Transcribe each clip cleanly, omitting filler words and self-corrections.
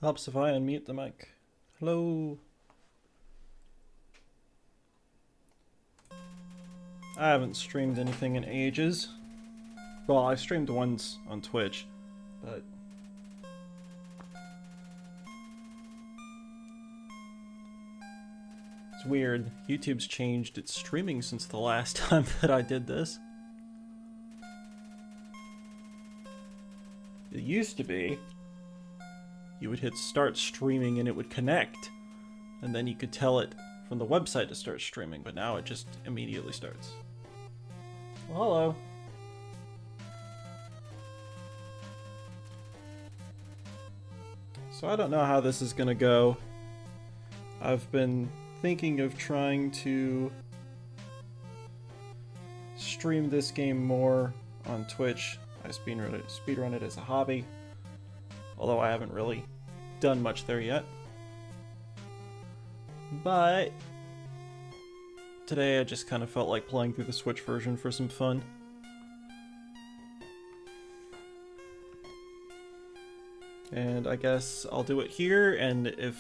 Helps if I unmute the mic. Hello. I haven't streamed anything in ages. Well, I've streamed once on Twitch, but... It's weird. YouTube's changed its streaming since the last time that I did this. It used to be you would hit start streaming and it would connect, and then you could tell it from the website to start streaming, but now it just immediately starts. Well, hello. So I don't know how this is gonna go. I've been thinking of trying to stream this game more on Twitch. I speedrun it as a hobby, although I haven't really done much there yet. But today I just kind of felt like playing through the Switch version for some fun. And I guess I'll do it here, and if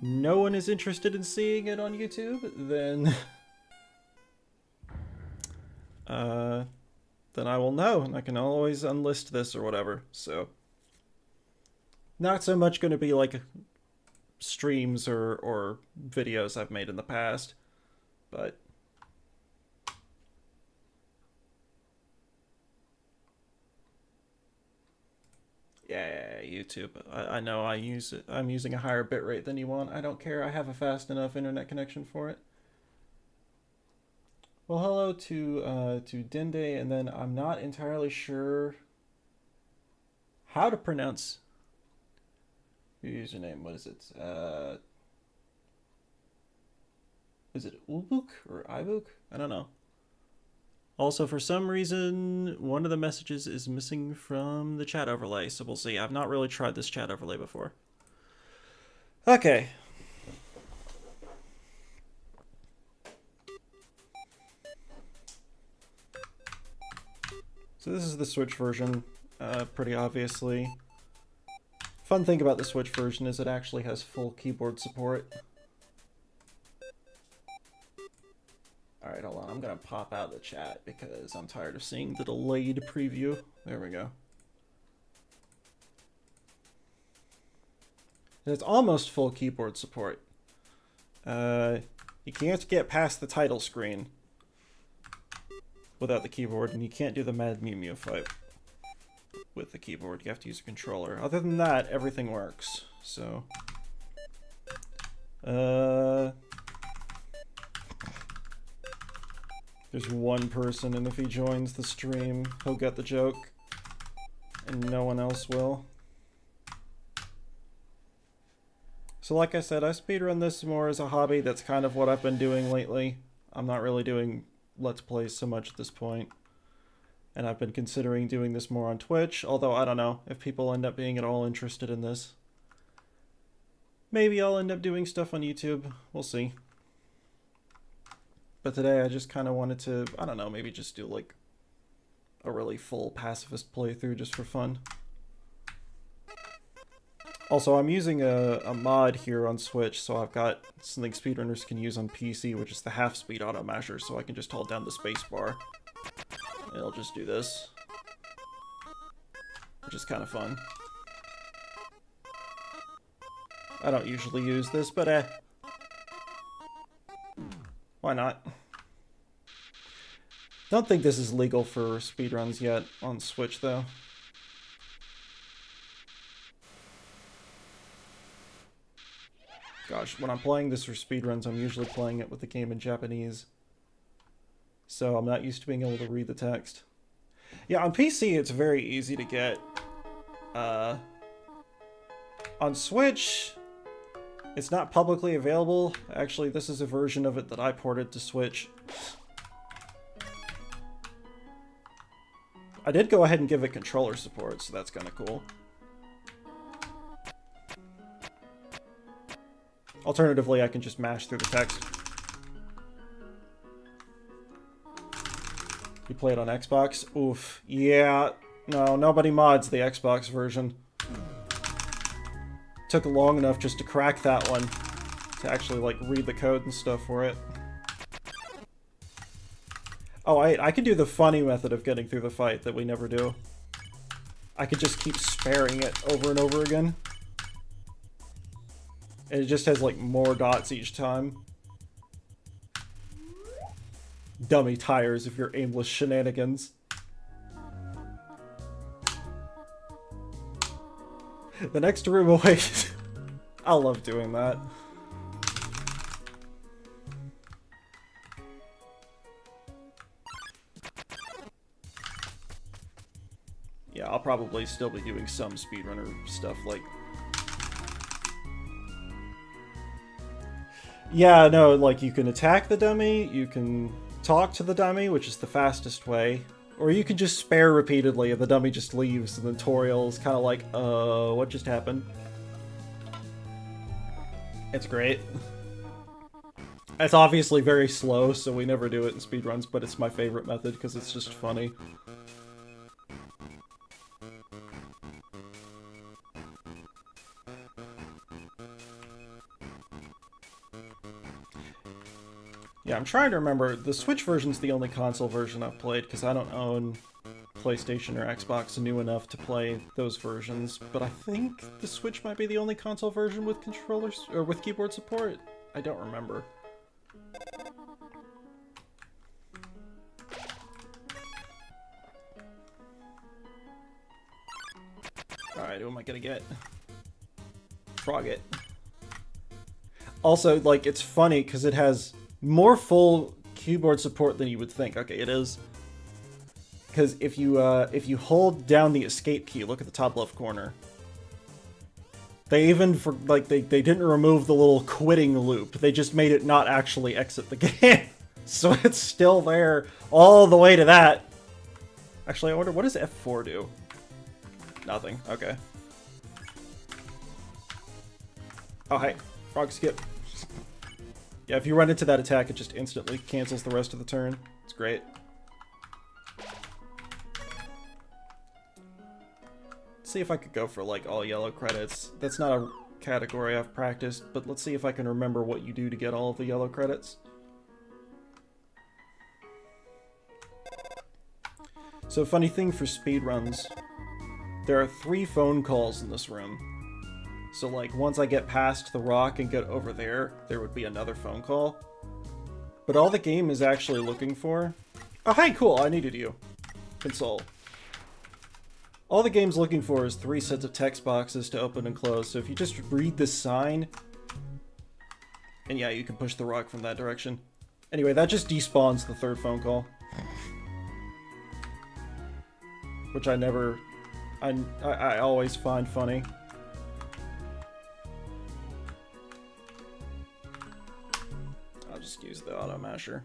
no one is interested in seeing it on YouTube, then then I will know, and I can always unlist this or whatever. So not so much going to be like streams or videos I've made in the past, but yeah, YouTube. I know I'm using a higher bitrate than you want. I don't care. I have a fast enough internet connection for it. Well, hello to Dende, and then I'm not entirely sure how to pronounce your username. What is it? Is it Ulbuk or Ibuk? I don't know. Also, for some reason, one of the messages is missing from the chat overlay, so we'll see. I've not really tried this chat overlay before. Okay. So this is the Switch version, pretty obviously. Fun thing about the Switch version is it actually has full keyboard support. Alright, hold on. I'm going to pop out the chat because I'm tired of seeing the delayed preview. There we go. And it's almost full keyboard support. You can't get past the title screen without the keyboard, and you can't do the Mad Mew Mew fight with the keyboard. You have to use a controller. Other than that, everything works. So, there's one person, and if he joins the stream, he'll get the joke, and no one else will. So like I said, I speedrun this more as a hobby. That's kind of what I've been doing lately. I'm not really doing Let's Plays so much at this point. And I've been considering doing this more on Twitch, although I don't know if people end up being at all interested in this. Maybe I'll end up doing stuff on YouTube. We'll see. But today I just kind of wanted to, I don't know, maybe just do like a really full pacifist playthrough just for fun. Also, I'm using a mod here on Switch, so I've got something speedrunners can use on PC, which is the half-speed auto masher, so I can just hold down the spacebar. And it'll just do this. Which is kind of fun. I don't usually use this, but why not? Don't think this is legal for speedruns yet on Switch, though. Gosh, when I'm playing this for speedruns, I'm usually playing it with the game in Japanese. So I'm not used to being able to read the text. Yeah, on PC it's very easy to get. On Switch, it's not publicly available. Actually, this is a version of it that I ported to Switch. I did go ahead and give it controller support, so that's kind of cool. Alternatively, I can just mash through the text. You play it on Xbox? Oof. Yeah. No, nobody mods the Xbox version. took long enough just to crack that one, to actually, like, read the code and stuff for it. Oh, I can do the funny method of getting through the fight that we never do. I could just keep sparing it over and over again. And it just has, like, more dots each time. Dummy tires of your aimless shenanigans. The next room away. I love doing that. Yeah, I'll probably still be doing some speedrunner stuff, like... Yeah, no, like, you can attack the dummy, you can talk to the dummy, which is the fastest way, or you can just spare repeatedly and the dummy just leaves, and then Toriel's kind of like, what just happened? It's great. It's obviously very slow, so we never do it in speedruns, but it's my favorite method because it's just funny. Yeah, I'm trying to remember. The Switch version's the only console version I've played because I don't own PlayStation or Xbox new enough to play those versions, but I think the Switch might be the only console version with controllers or with keyboard support. I don't remember. Alright, who am I gonna get? Frog it. Also, like, it's funny because it has more full keyboard support than you would think. Okay, it is. Because if you hold down the escape key, look at the top left corner. They even, they didn't remove the little quitting loop. They just made it not actually exit the game. So it's still there all the way to that. Actually, I wonder, what does F4 do? Nothing. Okay. Oh, hey. Frog skip. Yeah, if you run into that attack, it just instantly cancels the rest of the turn. It's great. Let's see if I could go for, like, all yellow credits. That's not a category I've practiced, but let's see if I can remember what you do to get all of the yellow credits. So, funny thing for speedruns, there are 3 phone calls in this room. So, like, once I get past the rock and get over there, there would be another phone call. But all the game is actually looking for... Oh, hey, cool, I needed you. Console. All the game's looking for is 3 sets of text boxes to open and close. So if you just read this sign... And yeah, you can push the rock from that direction. Anyway, that just despawns the 3rd phone call. Which I never... I always find funny. Just use the auto masher.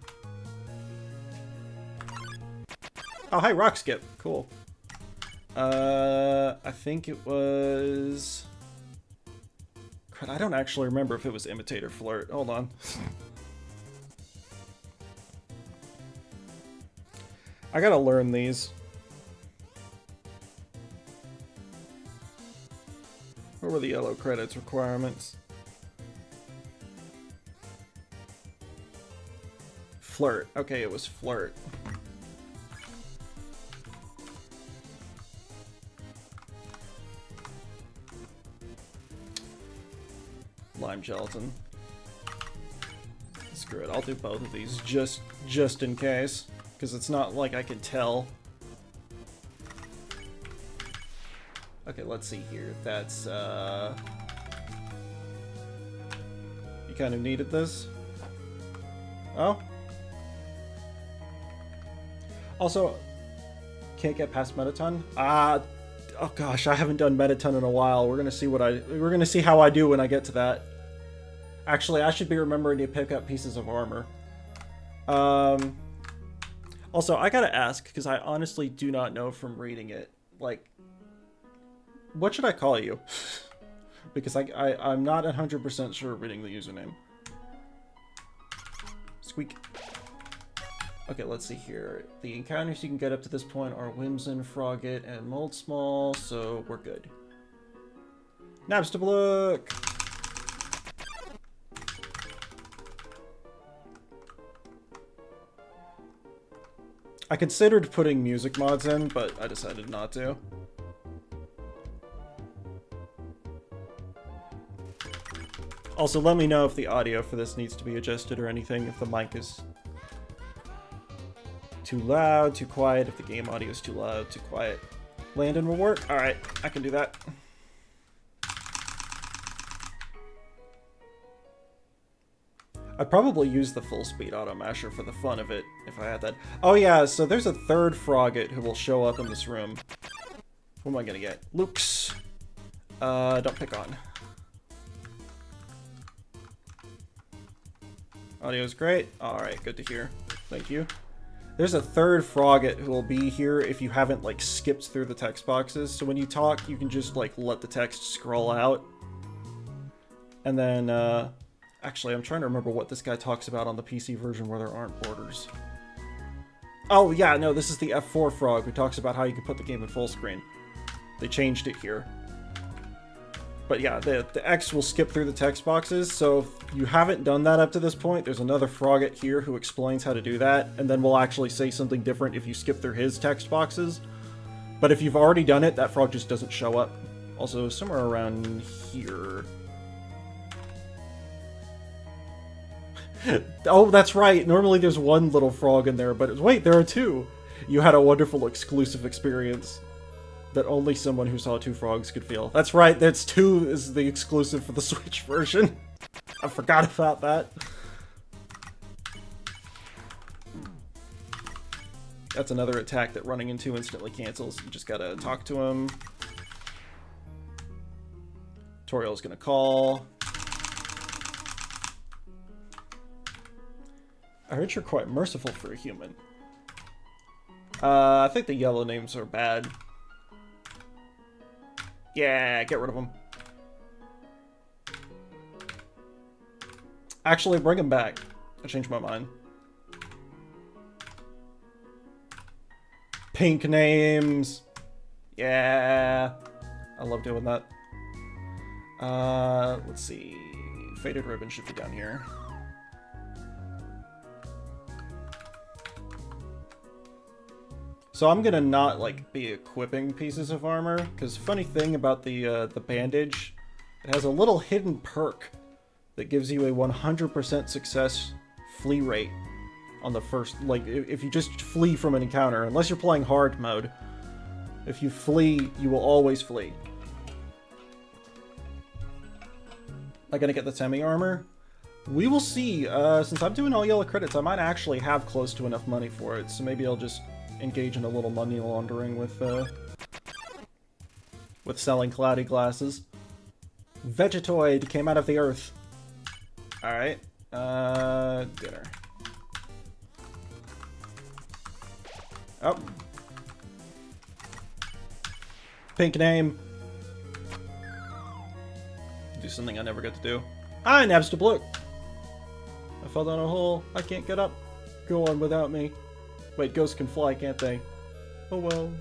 Oh, hi, rock skip. Cool. I think it was... Crud, I don't actually remember if it was imitate or flirt. Hold on. I gotta learn these. What were the yellow credits requirements? Flirt. Okay, it was flirt. Lime gelatin. Screw it, I'll do both of these just in case, because it's not like I can tell. Okay, let's see here. That's you kind of needed this. Oh. Also, can't get past Metaton. Oh gosh, I haven't done Metaton in a while. We're gonna see how I do when I get to that. Actually, I should be remembering to pick up pieces of armor. Also, I gotta ask, because I honestly do not know from reading it. Like, what should I call you? Because I'm not 100% sure reading the username. Squeak. Okay, let's see here. The encounters you can get up to this point are Whimsin, Frogget, and Moldsmall, so we're good. Napstablook! I considered putting music mods in, but I decided not to. Also, let me know if the audio for this needs to be adjusted or anything, if the mic is too loud, too quiet, if the game audio is too loud, too quiet. Landon will work? Alright, I can do that. I'd probably use the full speed auto masher for the fun of it, if I had that. Oh yeah, so there's a third Frogget who will show up in this room. Who am I gonna get? Luke's. Don't pick on. Audio's great. Alright, good to hear. Thank you. There's a third Frogget who will be here if you haven't, like, skipped through the text boxes. So when you talk, you can just, like, let the text scroll out. And then, actually, I'm trying to remember what this guy talks about on the PC version where there aren't borders. Oh, yeah, no, this is the F4 frog who talks about how you can put the game in full screen. They changed it here. But yeah, the X will skip through the text boxes, so if you haven't done that up to this point, there's another Frogget here who explains how to do that, and then we'll actually say something different if you skip through his text boxes. But if you've already done it, that frog just doesn't show up. Also, somewhere around here... Oh, that's right! Normally there's one little frog in there, but wait, there are two! You had a wonderful exclusive experience that only someone who saw two frogs could feel. That's right, that's two is the exclusive for the Switch version. I forgot about that. That's another attack that running into instantly cancels. You just gotta talk to him. Toriel's gonna call. I heard you're quite merciful for a human. I think the yellow names are bad. Yeah, get rid of them. Actually, bring them back. I changed my mind. Pink names. Yeah. I love doing that. Let's see. Faded ribbon should be down here. So I'm gonna not, like, be equipping pieces of armor, because funny thing about the bandage, it has a little hidden perk that gives you a 100% success flee rate on the first, like, if you just flee from an encounter, unless you're playing hard mode. If you flee, you will always flee. Am I gonna get the semi-armor? We will see. Since I'm doing all yellow credits, I might actually have close to enough money for it, so maybe I'll just engage in a little money laundering with selling cloudy glasses. Vegetoid came out of the earth. Alright. Dinner. Oh. Pink name. Do something I never get to do. Ah, Napstablook! I fell down a hole. I can't get up. Go on without me. Wait, ghosts can fly, can't they? Oh well.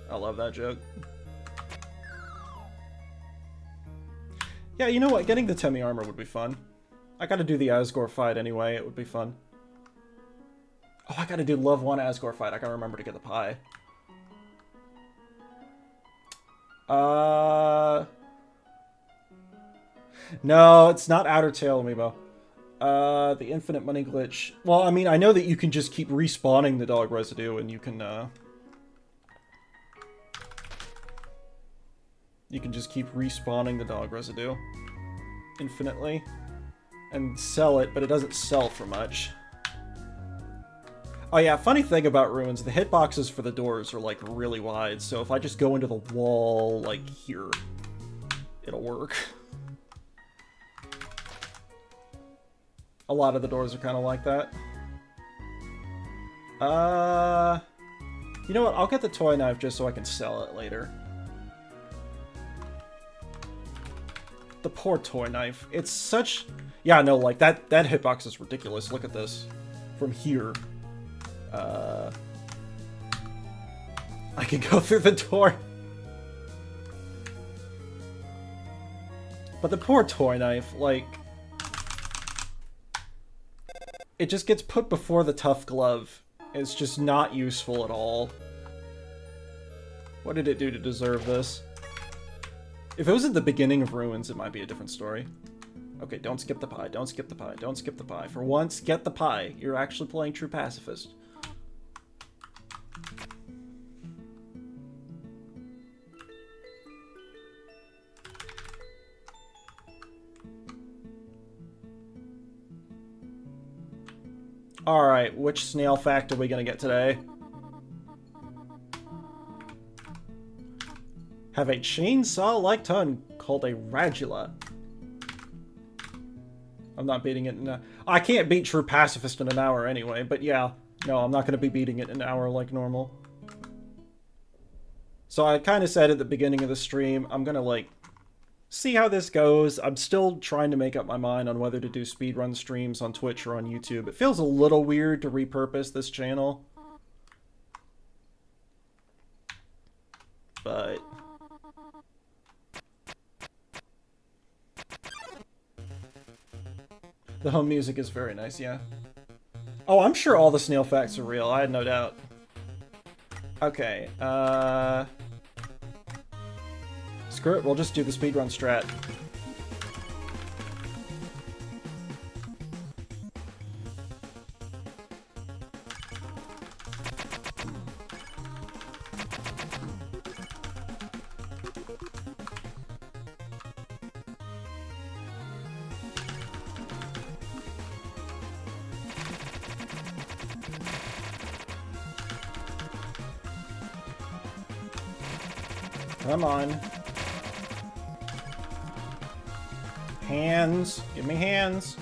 I love that joke. Yeah, you know what? Getting the Temi armor would be fun. I gotta do the Asgore fight anyway. It would be fun. Oh, I gotta do Love 1 Asgore fight. I gotta remember to get the pie. No, it's not Undertale Amiibo. The infinite money glitch. Well, I mean, I know that you can just keep respawning the dog residue, and you can just keep respawning the dog residue infinitely and sell it, but it doesn't sell for much. Oh yeah, funny thing about ruins, the hitboxes for the doors are like really wide, so if I just go into the wall like here, it'll work. A lot of the doors are kind of like that. You know what? I'll get the toy knife just so I can sell it later. The poor toy knife. It's such... Yeah, no, like, that hitbox is ridiculous. Look at this. From here. I can go through the door. But the poor toy knife, like... It just gets put before the tough glove. It's just not useful at all. What did it do to deserve this? If it was at the beginning of Ruins, it might be a different story. Okay, don't skip the pie, don't skip the pie, don't skip the pie. For once, get the pie. You're actually playing true pacifist. Alright, which snail fact are we gonna get today? Have a chainsaw-like tongue called a radula. I'm not beating it in a... I can't beat True Pacifist in an hour anyway, but yeah. No, I'm not gonna be beating it in an hour like normal. So I kind of said at the beginning of the stream, I'm gonna, like, see how this goes. I'm still trying to make up my mind on whether to do speedrun streams on Twitch or on YouTube. It feels a little weird to repurpose this channel. But... the home music is very nice, yeah. Oh, I'm sure all the snail facts are real. I had no doubt. Okay, screw it, we'll just do the speedrun strat. Come on. Hands. Give me hands.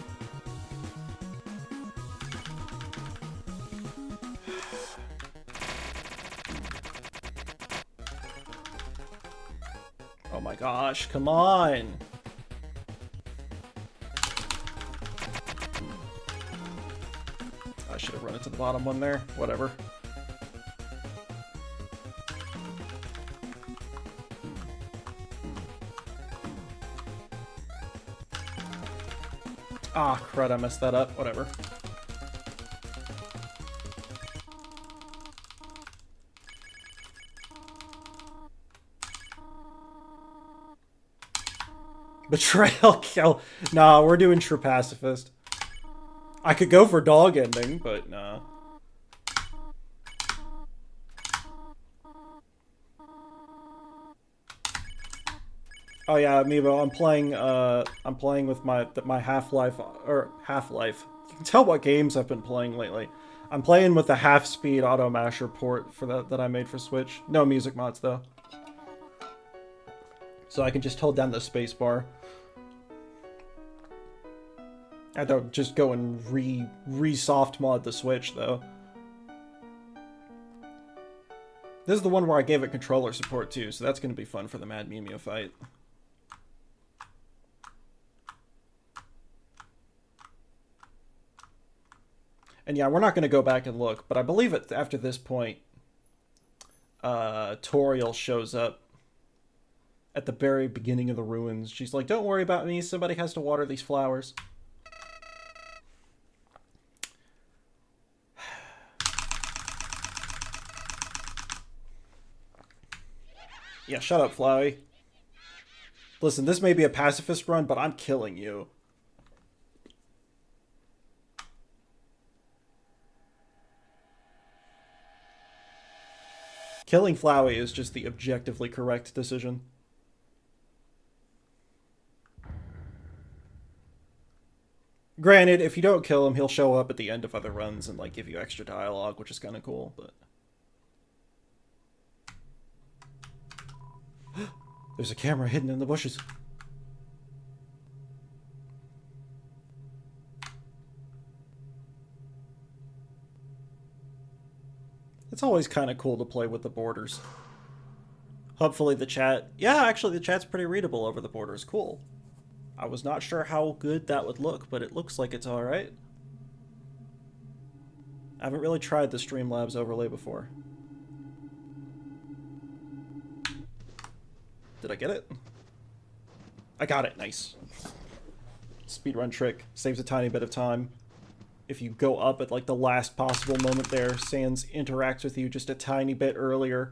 Oh my gosh, come on. I should have run it to the bottom one there. Whatever. Ah, crud, I messed that up. Whatever. Betrayal kill. Nah, we're doing true pacifist. I could go for dog ending, but nah. Oh yeah, Amiibo, I'm playing with my Half-Life, or Half-Life. You can tell what games I've been playing lately. I'm playing with the half-speed auto masher port for that I made for Switch. No music mods though. So I can just hold down the space bar. I don't just go and re-soft mod the Switch though. This is the one where I gave it controller support too, so that's gonna be fun for the Mad Mew Mew fight. And yeah, we're not going to go back and look, but I believe it after this point, Toriel shows up at the very beginning of the ruins. She's like, don't worry about me, somebody has to water these flowers. Yeah, shut up, Flowey. Listen, this may be a pacifist run, but I'm killing you. Killing Flowey is just the objectively correct decision. Granted, if you don't kill him, he'll show up at the end of other runs and like give you extra dialogue, which is kind of cool, but... There's a camera hidden in the bushes. It's always kind of cool to play with the borders. Hopefully the chat... Yeah, actually the chat's pretty readable over the borders. Cool. I was not sure how good that would look, but it looks like it's alright. I haven't really tried the Streamlabs overlay before. Did I get it? I got it. Nice. Speedrun trick. Saves a tiny bit of time. If you go up at like the last possible moment there, Sans interacts with you just a tiny bit earlier.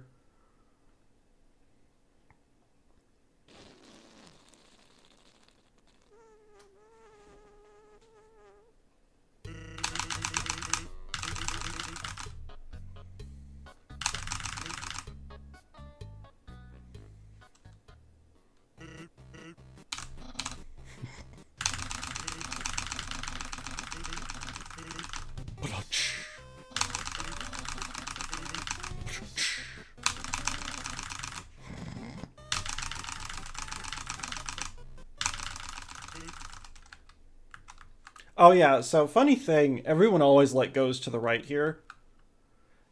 Oh yeah, so funny thing, everyone always like goes to the right here.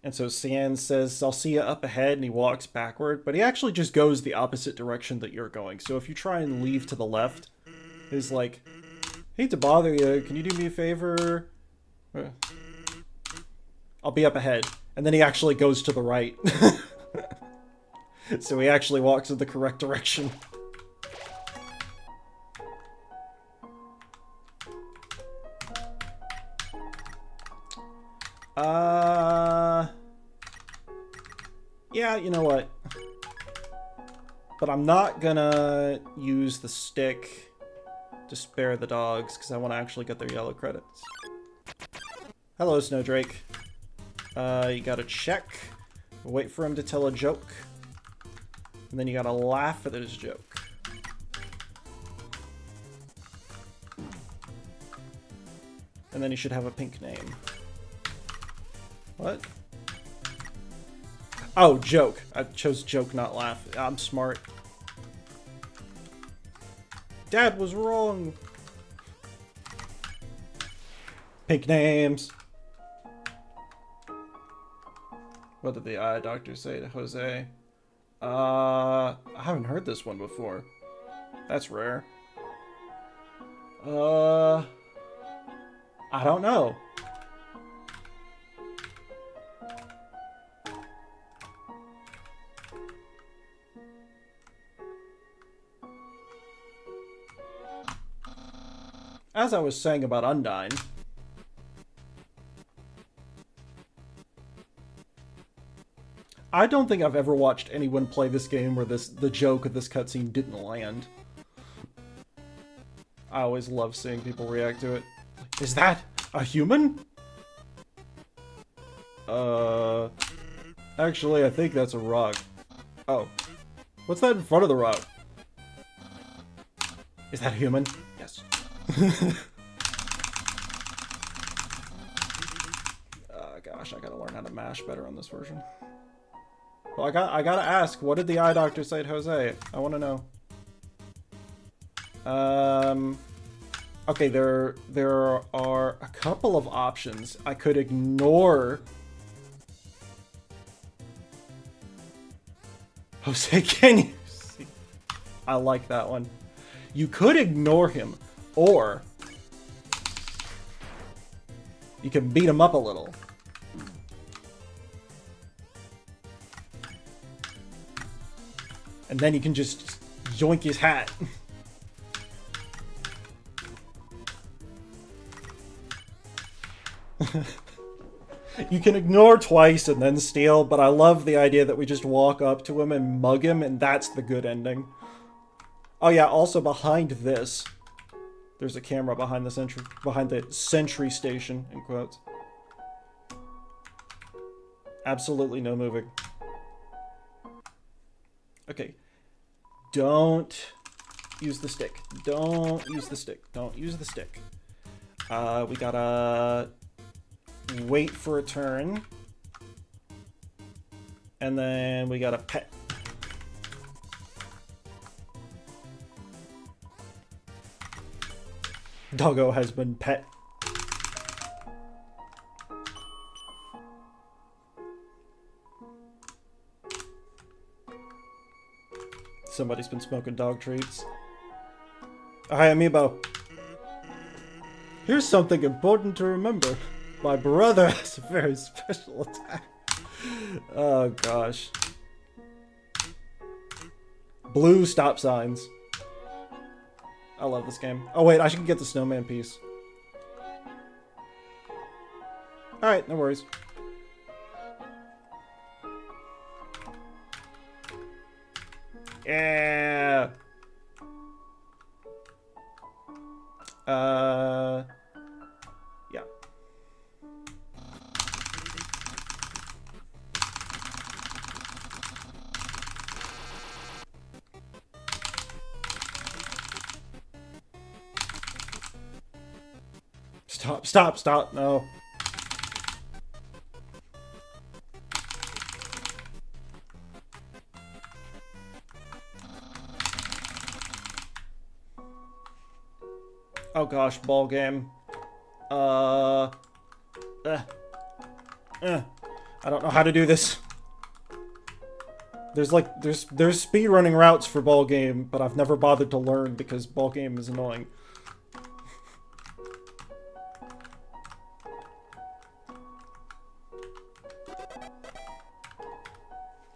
And so Sans says, I'll see you up ahead, and he walks backward, but he actually just goes the opposite direction that you're going. So if you try and leave to the left, he's like, hate to bother you, can you do me a favor? I'll be up ahead. And then he actually goes to the right. So he actually walks in the correct direction. Yeah, you know what? But I'm not gonna use the stick to spare the dogs, because I want to actually get their yellow credits. Hello, Snowdrake. You gotta check. Wait for him to tell a joke. And then you gotta laugh at his joke. And then you should have a pink name. What? Oh, joke. I chose joke, not laugh. I'm smart. Dad was wrong. Pink names. What did the eye doctor say to Jose? I haven't heard this one before. That's rare. I don't know. As I was saying about Undyne, I don't think I've ever watched anyone play this game where the joke of this cutscene didn't land. I always love seeing people react to it. Is that a human? Actually, I think that's a rock. Oh. What's that in front of the rock? Is that a human? Yes. Gosh, I gotta learn how to mash better on this version. Well, I gotta ask, what did the eye doctor say to Jose? I want to know. Okay, there are a couple of options. I could ignore Jose. Can you see? I like that one. You could ignore him, or you can beat him up a little. And then you can just yoink his hat. You can ignore twice and then steal, but I love the idea that we just walk up to him and mug him, and that's the good ending. Oh yeah, also behind this, there's a camera behind the sentry station, in quotes. Absolutely no moving. Okay. Don't use the stick. Don't use the stick. Don't use the stick. We gotta wait for a turn. And then we gotta pet. Doggo has been pet. Somebody's been smoking dog treats. Hi, Amiibo. Here's something important to remember. My brother has a very special attack. Oh, gosh. Blue stop signs. I love this game. Oh wait, I should get the snowman piece. Alright, no worries. Yeah. Yeah. Stop, stop, stop, no. Oh gosh, ball game. I don't know how to do this. There's speedrunning routes for ball game, but I've never bothered to learn because ball game is annoying.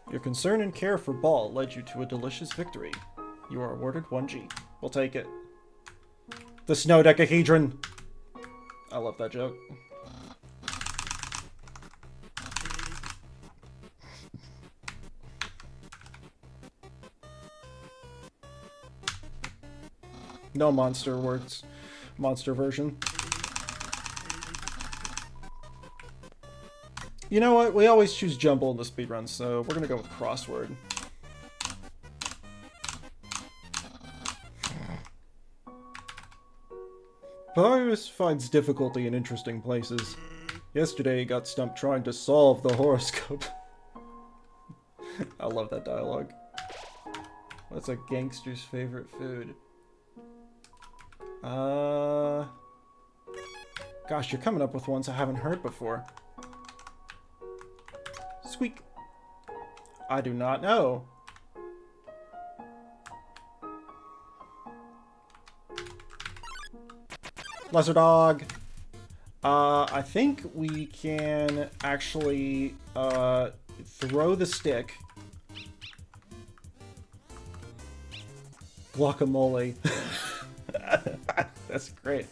Your concern and care for ball led you to a delicious victory. You are awarded 1G. We'll take it. The snow decahedron. I love that joke. No monster words. Monster version. You know what? We always choose jumble in the speedrun, so we're gonna go with crossword. Virus finds difficulty in interesting places. Yesterday he got stumped trying to solve the horoscope. I love that dialogue. What's a gangster's favorite food? Gosh, you're coming up with ones I haven't heard before. Squeak. I do not know. Lesser dog. I think we can actually throw the stick. Guacamole. That's great.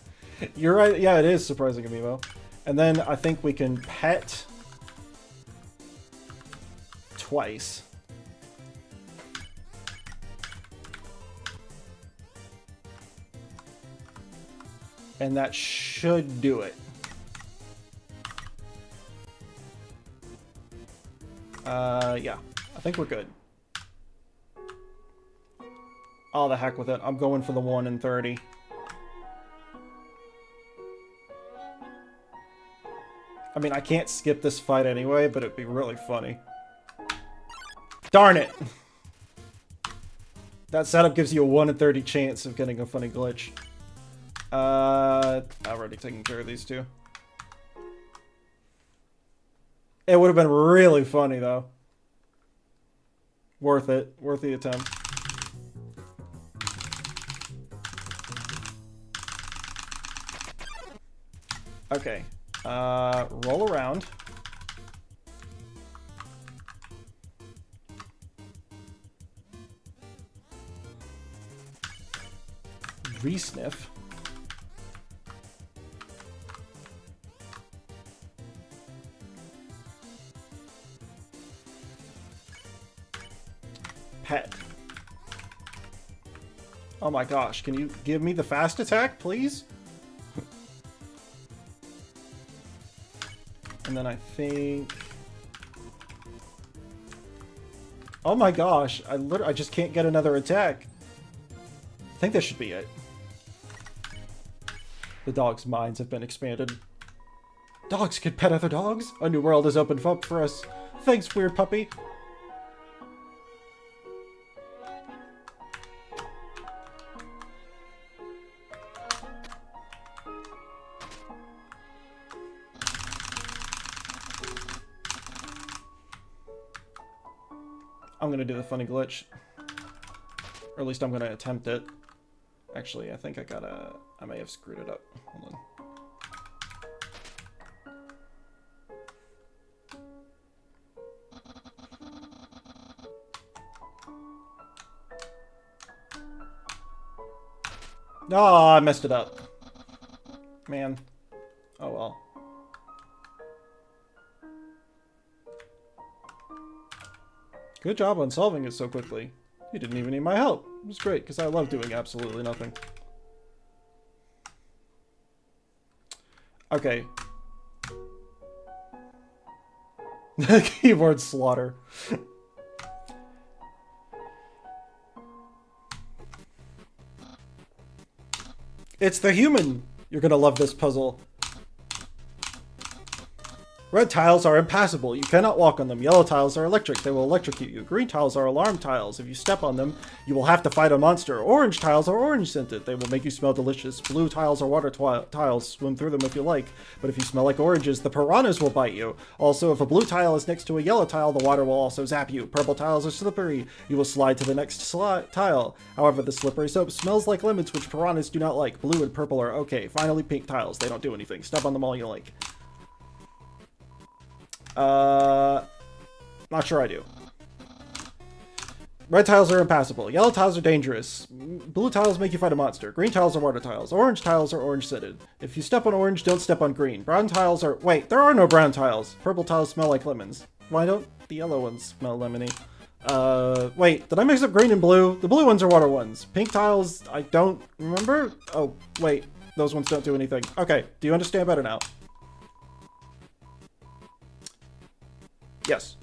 You're right. Yeah, it is surprising amiibo. And then I think we can pet twice. And that should do it. Yeah. I think we're good. Oh, the heck with it. I'm going for the 1 in 30. I mean, I can't skip this fight anyway, but it'd be really funny. Darn it! That setup gives you a 1 in 30 chance of getting a funny glitch. I've already taken care of these two. It would have been really funny, though. Worth it. Worth the attempt. Okay. Roll around. Re-sniff. Pet. Oh my gosh, can you give me the fast attack, please? And then I think... Oh my gosh, I just can't get another attack. I think this should be it. The dog's minds have been expanded. Dogs can pet other dogs? A new world has opened up for us. Thanks, weird puppy. I'm gonna do the funny glitch. Or at least I'm gonna attempt it. Actually, I think I may have screwed it up. Hold on. Oh, I messed it up. Man. Oh well. Good job on solving it so quickly. You didn't even need my help. It was great, because I love doing absolutely nothing. Okay. Keyboard slaughter. It's the human! You're gonna love this puzzle. Red tiles are impassable. You cannot walk on them. Yellow tiles are electric. They will electrocute you. Green tiles are alarm tiles. If you step on them, you will have to fight a monster. Orange tiles are orange scented. They will make you smell delicious. Blue tiles are water tiles. Swim through them if you like. But if you smell like oranges, the piranhas will bite you. Also, if a blue tile is next to a yellow tile, the water will also zap you. Purple tiles are slippery. You will slide to the next tile. However, the slippery soap smells like lemons, which piranhas do not like. Blue and purple are okay. Finally, pink tiles. They don't do anything. Step on them all you like. Not sure I do. Red tiles are impassable. Yellow tiles are dangerous. Blue tiles make you fight a monster. Green tiles are water tiles. Orange tiles are orange scented. If you step on orange, don't step on green. Brown tiles are... Wait, there are no brown tiles. Purple tiles smell like lemons. Why don't the yellow ones smell lemony? Wait, did I mix up green and blue? The blue ones are water ones. Pink tiles, I don't remember? Oh, wait, those ones don't do anything. Okay, do you understand better now? Yes.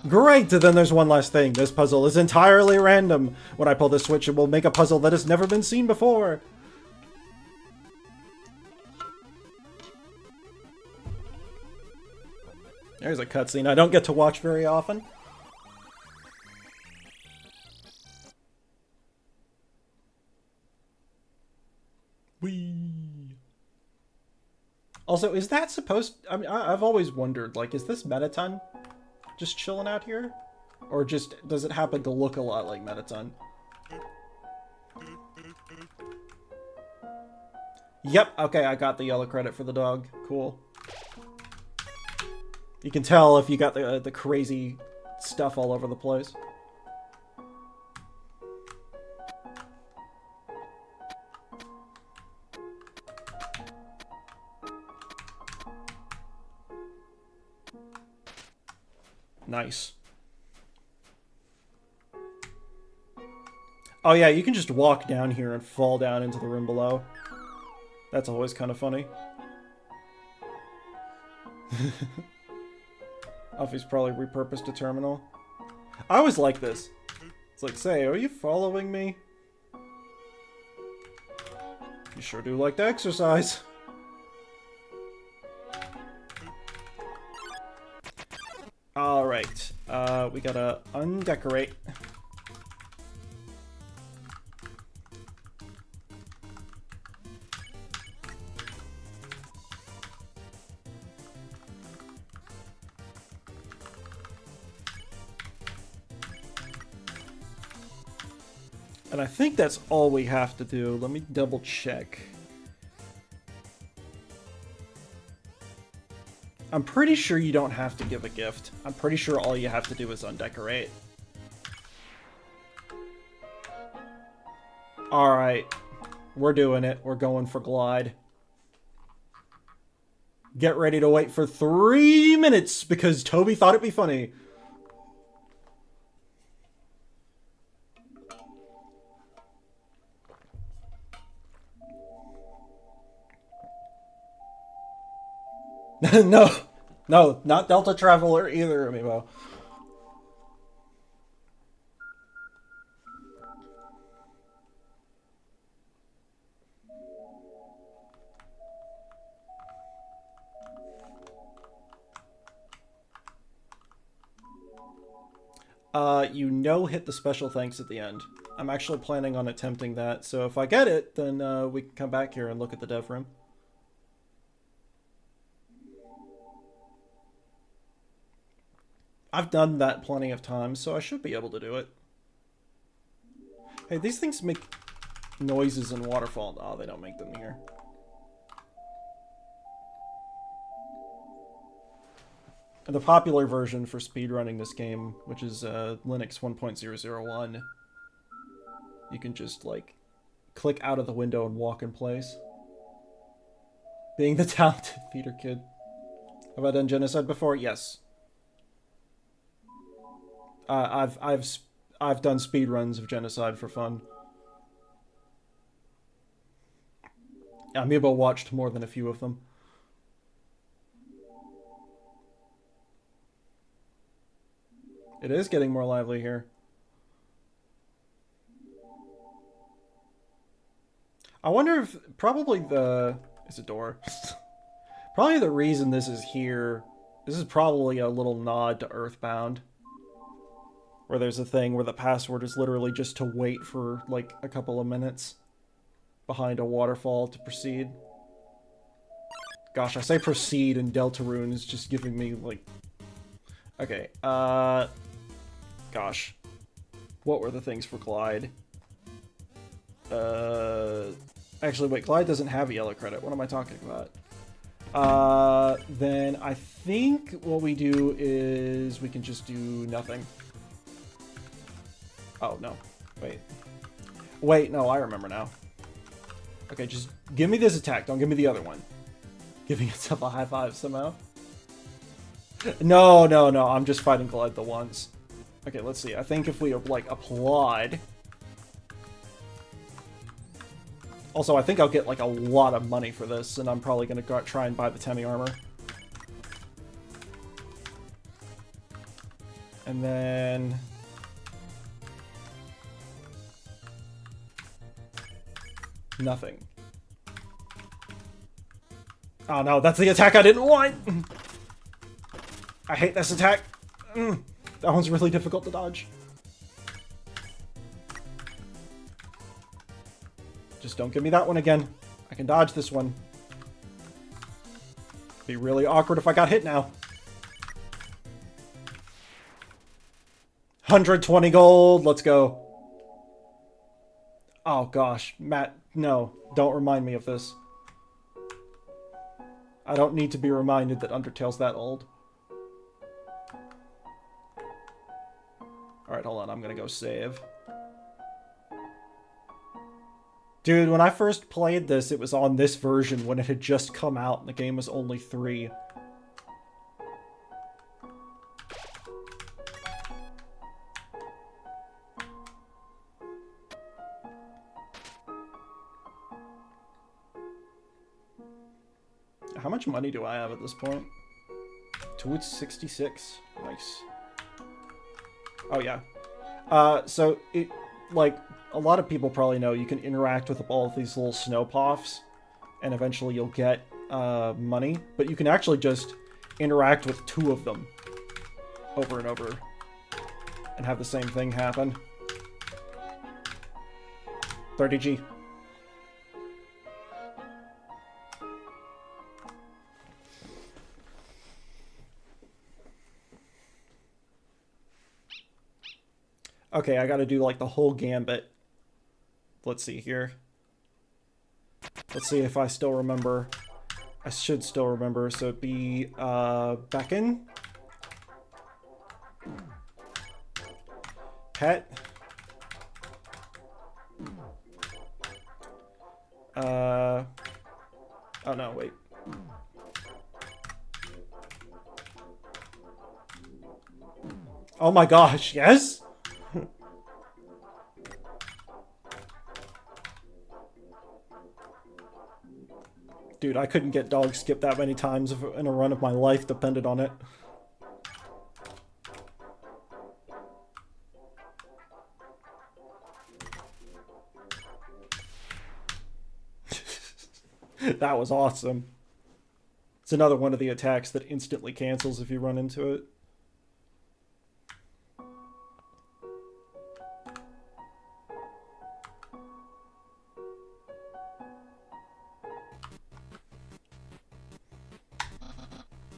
Great! Then there's one last thing. This puzzle is entirely random. When I pull this switch, it will make a puzzle that has never been seen before. There's a cutscene I don't get to watch very often. Whee! Also, is that supposed... I mean, I've always wondered, like, is this Mettaton just chilling out here? Or just, does it happen to look a lot like Mettaton? Yep, okay, I got the yellow credit for the dog. Cool. You can tell if you got the crazy stuff all over the place. Nice. Oh yeah, you can just walk down here and fall down into the room below. That's always kind of funny. Alfie's probably repurposed a terminal. I always like this. It's like, say, are you following me? You sure do like to exercise. Alright, we gotta undecorate. And I think that's all we have to do. Let me double check. I'm pretty sure you don't have to give a gift. I'm pretty sure all you have to do is undecorate. Alright. We're doing it. We're going for Glide. Get ready to wait for 3 minutes because Toby thought it'd be funny. No, no, not Delta Traveler either, amiibo. Hit the special thanks at the end. I'm actually planning on attempting that, so if I get it, then we can come back here and look at the dev room. I've done that plenty of times, so I should be able to do it. Hey, these things make noises in Waterfall. Oh, they don't make them here. And the popular version for speedrunning this game, which is Linux 1.001, you can just, like, click out of the window and walk in place. Being the talented theater kid. Have I done genocide before? Yes. I've done speedruns of genocide for fun. Amiibo watched more than a few of them. It is getting more lively here. I wonder if probably the... It's a door. Probably the reason this is here... This is probably a little nod to Earthbound. Where there's a thing where the password is literally just to wait for, like, a couple of minutes behind a waterfall to proceed. Gosh, I say proceed and Deltarune is just giving me, like... Okay, Gosh. What were the things for Glide? Actually, wait, Glide doesn't have a yellow credit. What am I talking about? Then I think what we do is we can just do nothing. Oh, no. Wait. Wait, no, I remember now. Okay, just give me this attack. Don't give me the other one. Giving itself a high five somehow. No, no, no. I'm just fighting Glide the once. Okay, let's see. I think if we, like, applied... Also, I think I'll get, like, a lot of money for this, and I'm probably going to try and buy the Temi armor. And then... Nothing. Oh no, that's the attack I didn't want! I hate this attack. That one's really difficult to dodge. Just don't give me that one again. I can dodge this one. Be really awkward if I got hit now. 120 gold, let's go. Oh gosh, Matt, no, don't remind me of this. I don't need to be reminded that Undertale's that old. Alright, hold on, I'm gonna go save. Dude, when I first played this, it was on this version when it had just come out and the game was only 3. How much money do I have at this point? 266. Nice. Oh, yeah. So, it, like, a lot of people probably know you can interact with all of these little snow puffs, and eventually you'll get money, but you can actually just interact with 2 of them over and over and have the same thing happen. 30G. Okay, I gotta do, like, the whole gambit. Let's see here. Let's see if I still remember. I should still remember. So it'd be, Beckon. Pet. Oh no, wait. Oh my gosh, yes? Dude, I couldn't get dog skipped that many times if in a run if my life depended on it. That was awesome. It's another one of the attacks that instantly cancels if you run into it.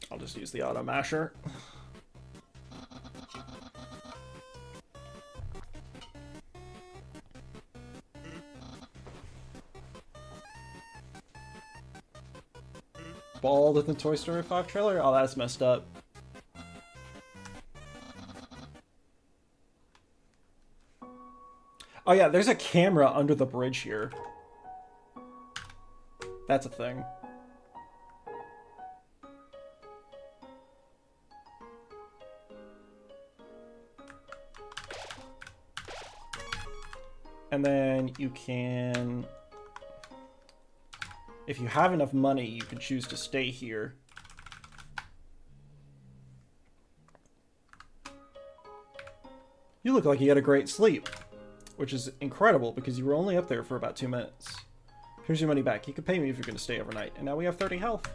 I'll just use the auto masher. Bald in the Toy Story 5 trailer? Oh, that's messed up. Oh yeah, there's a camera under the bridge here. That's a thing. And then you can... If you have enough money, you can choose to stay here. You look like you had a great sleep, which is incredible because you were only up there for about 2 minutes. Here's your money back. You can pay me if you're going to stay overnight. And now we have 30 health.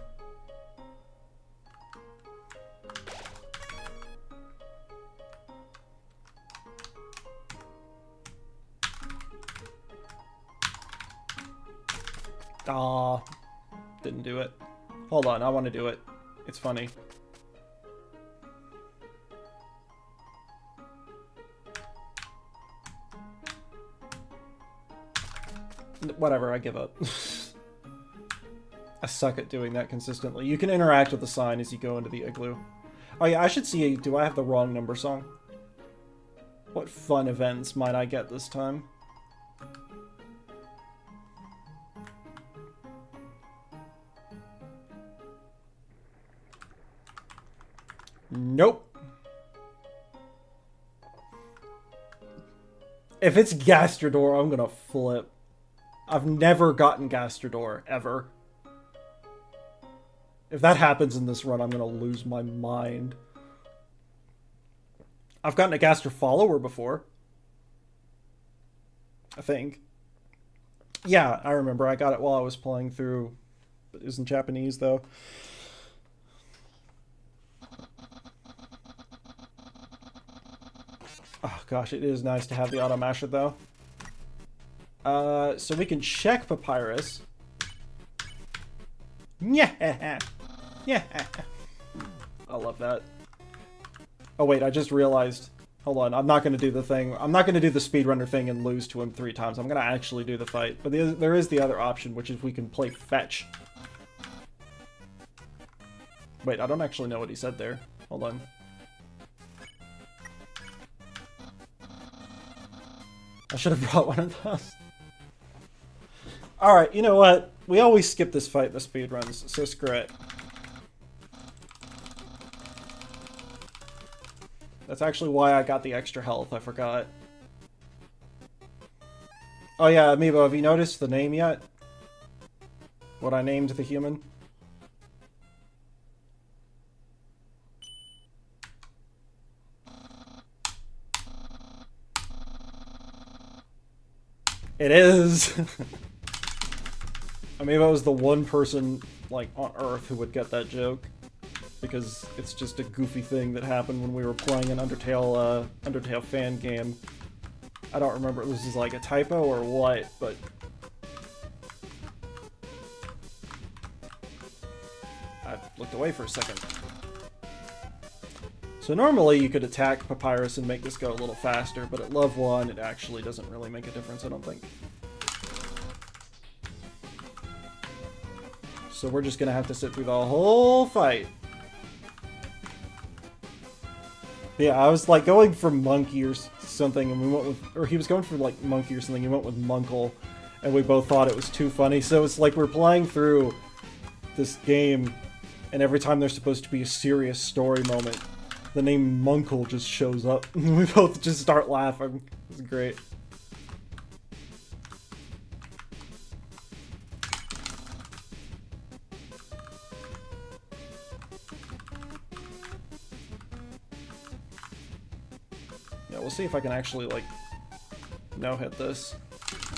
Ah, didn't do it. Hold on, I want to do it. It's funny. Whatever, I give up. I suck at doing that consistently. You can interact with the sign as you go into the igloo. Oh yeah, I should see, do I have the wrong number song? What fun events might I get this time? Nope. If it's Gastrodor, I'm gonna flip. I've never gotten Gastrodor, ever. If that happens in this run, I'm gonna lose my mind. I've gotten a Gaster follower before. I think. Yeah, I remember. I got it while I was playing through. It was in Japanese, though. Oh gosh, it is nice to have the auto masher though. So we can check Papyrus. Yeah, yeah. I love that. Oh wait, I just realized. Hold on, I'm not going to do the thing. I'm not going to do the speedrunner thing and lose to him 3 times. I'm going to actually do the fight. But there is the other option, which is we can play fetch. Wait, I don't actually know what he said there. Hold on. I should have brought one of those. Alright, you know what? We always skip this fight in the speedruns, so screw it. That's actually why I got the extra health, I forgot. Oh yeah, Amiibo, have you noticed the name yet? What I named the human? It is! Amiibo is the one person, like, on Earth who would get that joke. Because it's just a goofy thing that happened when we were playing an Undertale fan game. I don't remember if this is like a typo or what, but... I looked away for a second. So normally you could attack Papyrus and make this go a little faster, but at level 1 it actually doesn't really make a difference, I don't think. So we're just gonna have to sit through the whole fight. Yeah, I was like going for Monkey or something, and we went with, or he was going for like Monkey or something, he went with Munkle, and we both thought it was too funny. So it's like we're playing through this game, and every time there's supposed to be a serious story moment, the name Munkle just shows up, and we both just start laughing. It's great. Yeah, we'll see if I can actually, like, no-hit this.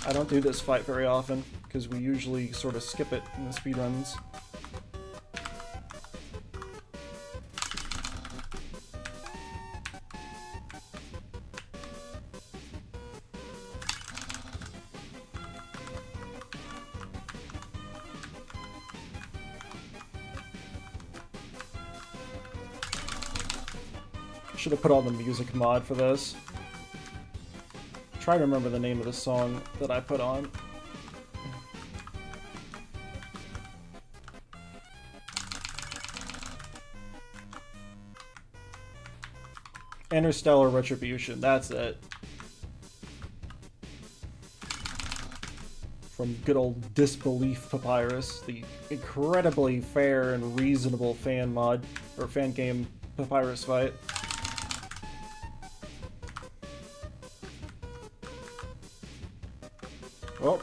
I don't do this fight very often, because we usually sort of skip it in the speedruns. Should have put on the music mod for this. Try to remember the name of the song that I put on. Interstellar Retribution, that's it. from good old Disbelief Papyrus, the incredibly fair and reasonable fan mod, or fan game Papyrus fight. Well.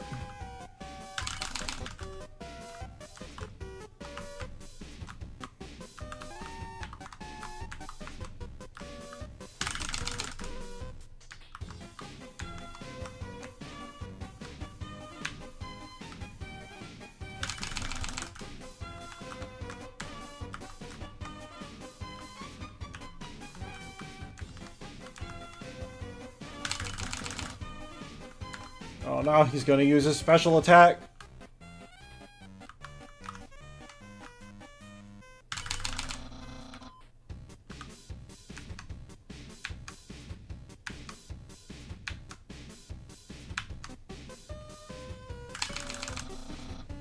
Oh no, he's gonna use his special attack.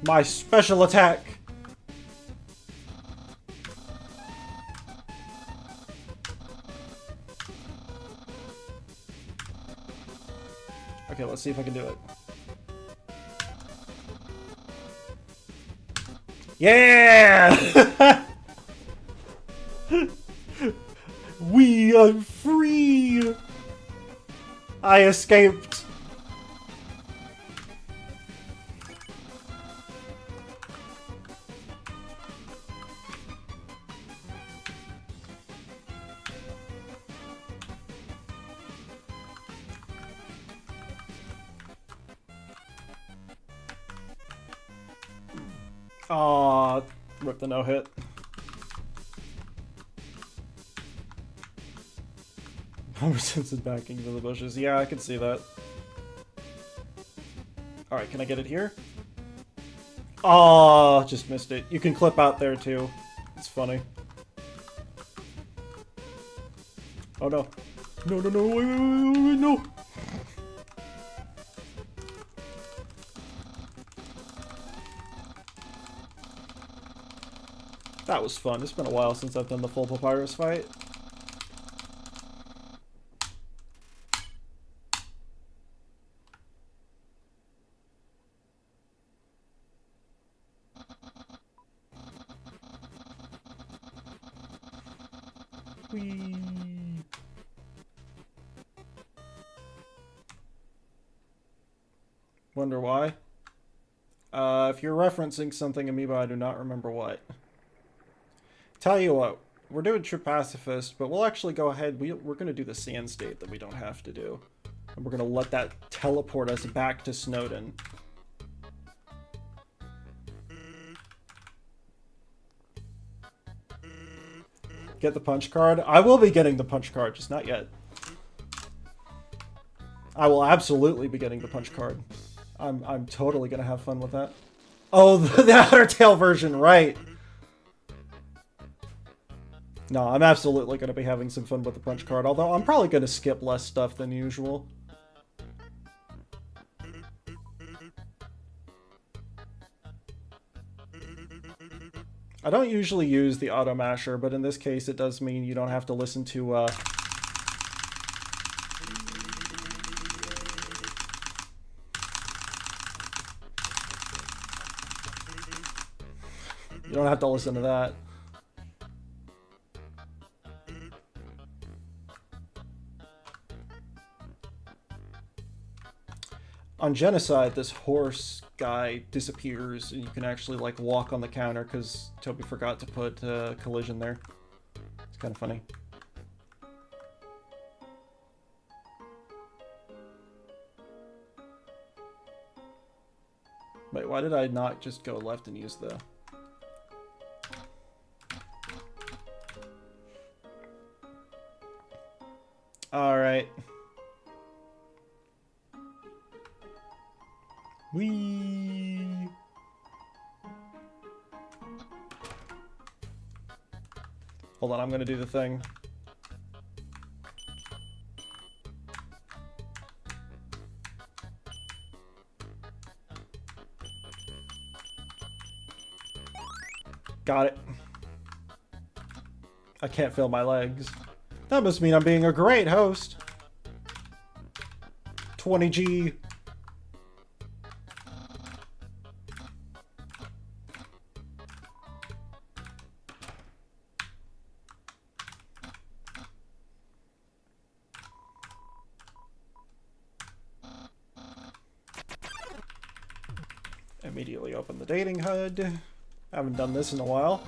My special attack! Okay, let's see if I can do it. Yeah! We are free! I escaped! Aw, rip the no-hit. Homer Simpson backing into the bushes. Yeah, I can see that. Alright, can I get it here? Aw, just missed it. You can clip out there too. It's funny. Oh no. No, no, no, wait, no! That was fun. It's been a while since I've done the full Papyrus fight. Whee! Wonder why? If you're referencing something Amiibo, I do not remember what. Tell you what, we're doing True Pacifist, but we'll actually go ahead, we're going to do the Sand State that we don't have to do. And we're going to let that teleport us back to Snowden. Get the punch card? I will be getting the punch card, just not yet. I will absolutely be getting the punch card. I'm totally going to have fun with that. Oh, the Undertale version, right. No, I'm absolutely going to be having some fun with the punch card, although I'm probably going to skip less stuff than usual. I don't usually use the auto masher, but in this case it does mean you don't have to listen to, you don't have to listen to that. On Genocide, this horse guy disappears, and you can actually, like, walk on the counter because Toby forgot to put collision there. It's kind of funny. Wait, why did I not just go left and use the... Alright. Whee! Hold on, I'm gonna do the thing. Got it. I can't feel my legs. That must mean I'm being a great host. 20G. Immediately open the dating HUD. Haven't done this in a while.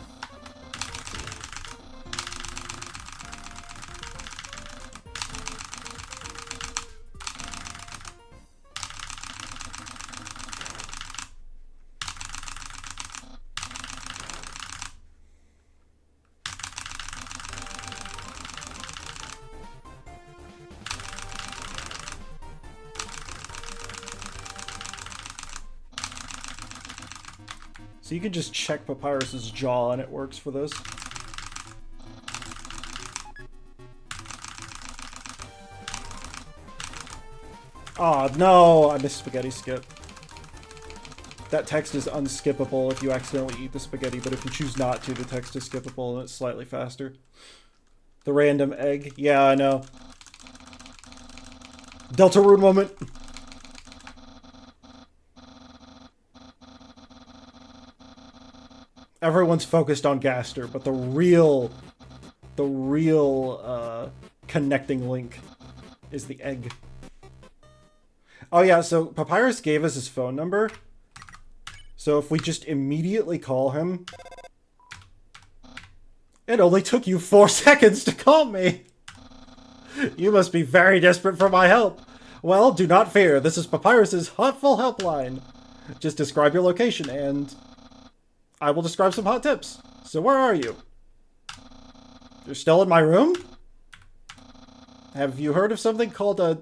So you can just check Papyrus's jaw and it works for this. Oh no, I missed spaghetti skip. That text is unskippable if you accidentally eat the spaghetti, but if you choose not to, the text is skippable and it's slightly faster. The random egg. Yeah, I know. Deltarune moment. Everyone's focused on Gaster, but the real connecting link is the egg. Oh yeah, so Papyrus gave us his phone number. So if we just immediately call him... It only took you 4 seconds to call me! You must be very desperate for my help. Well, do not fear. This is Papyrus's Hotful Helpline. Just describe your location and... I will describe some hot tips. So where are you? You're still in my room? Have you heard of something called a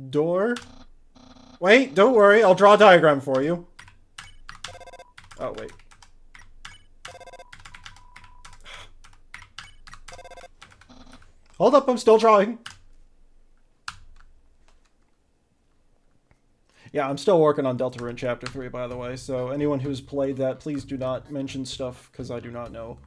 door? Wait, don't worry. I'll draw a diagram for you. Oh, wait. Hold up, I'm still drawing. Yeah, I'm still working on Deltarune Chapter 3, by the way, so anyone who's played that, please do not mention stuff, because I do not know.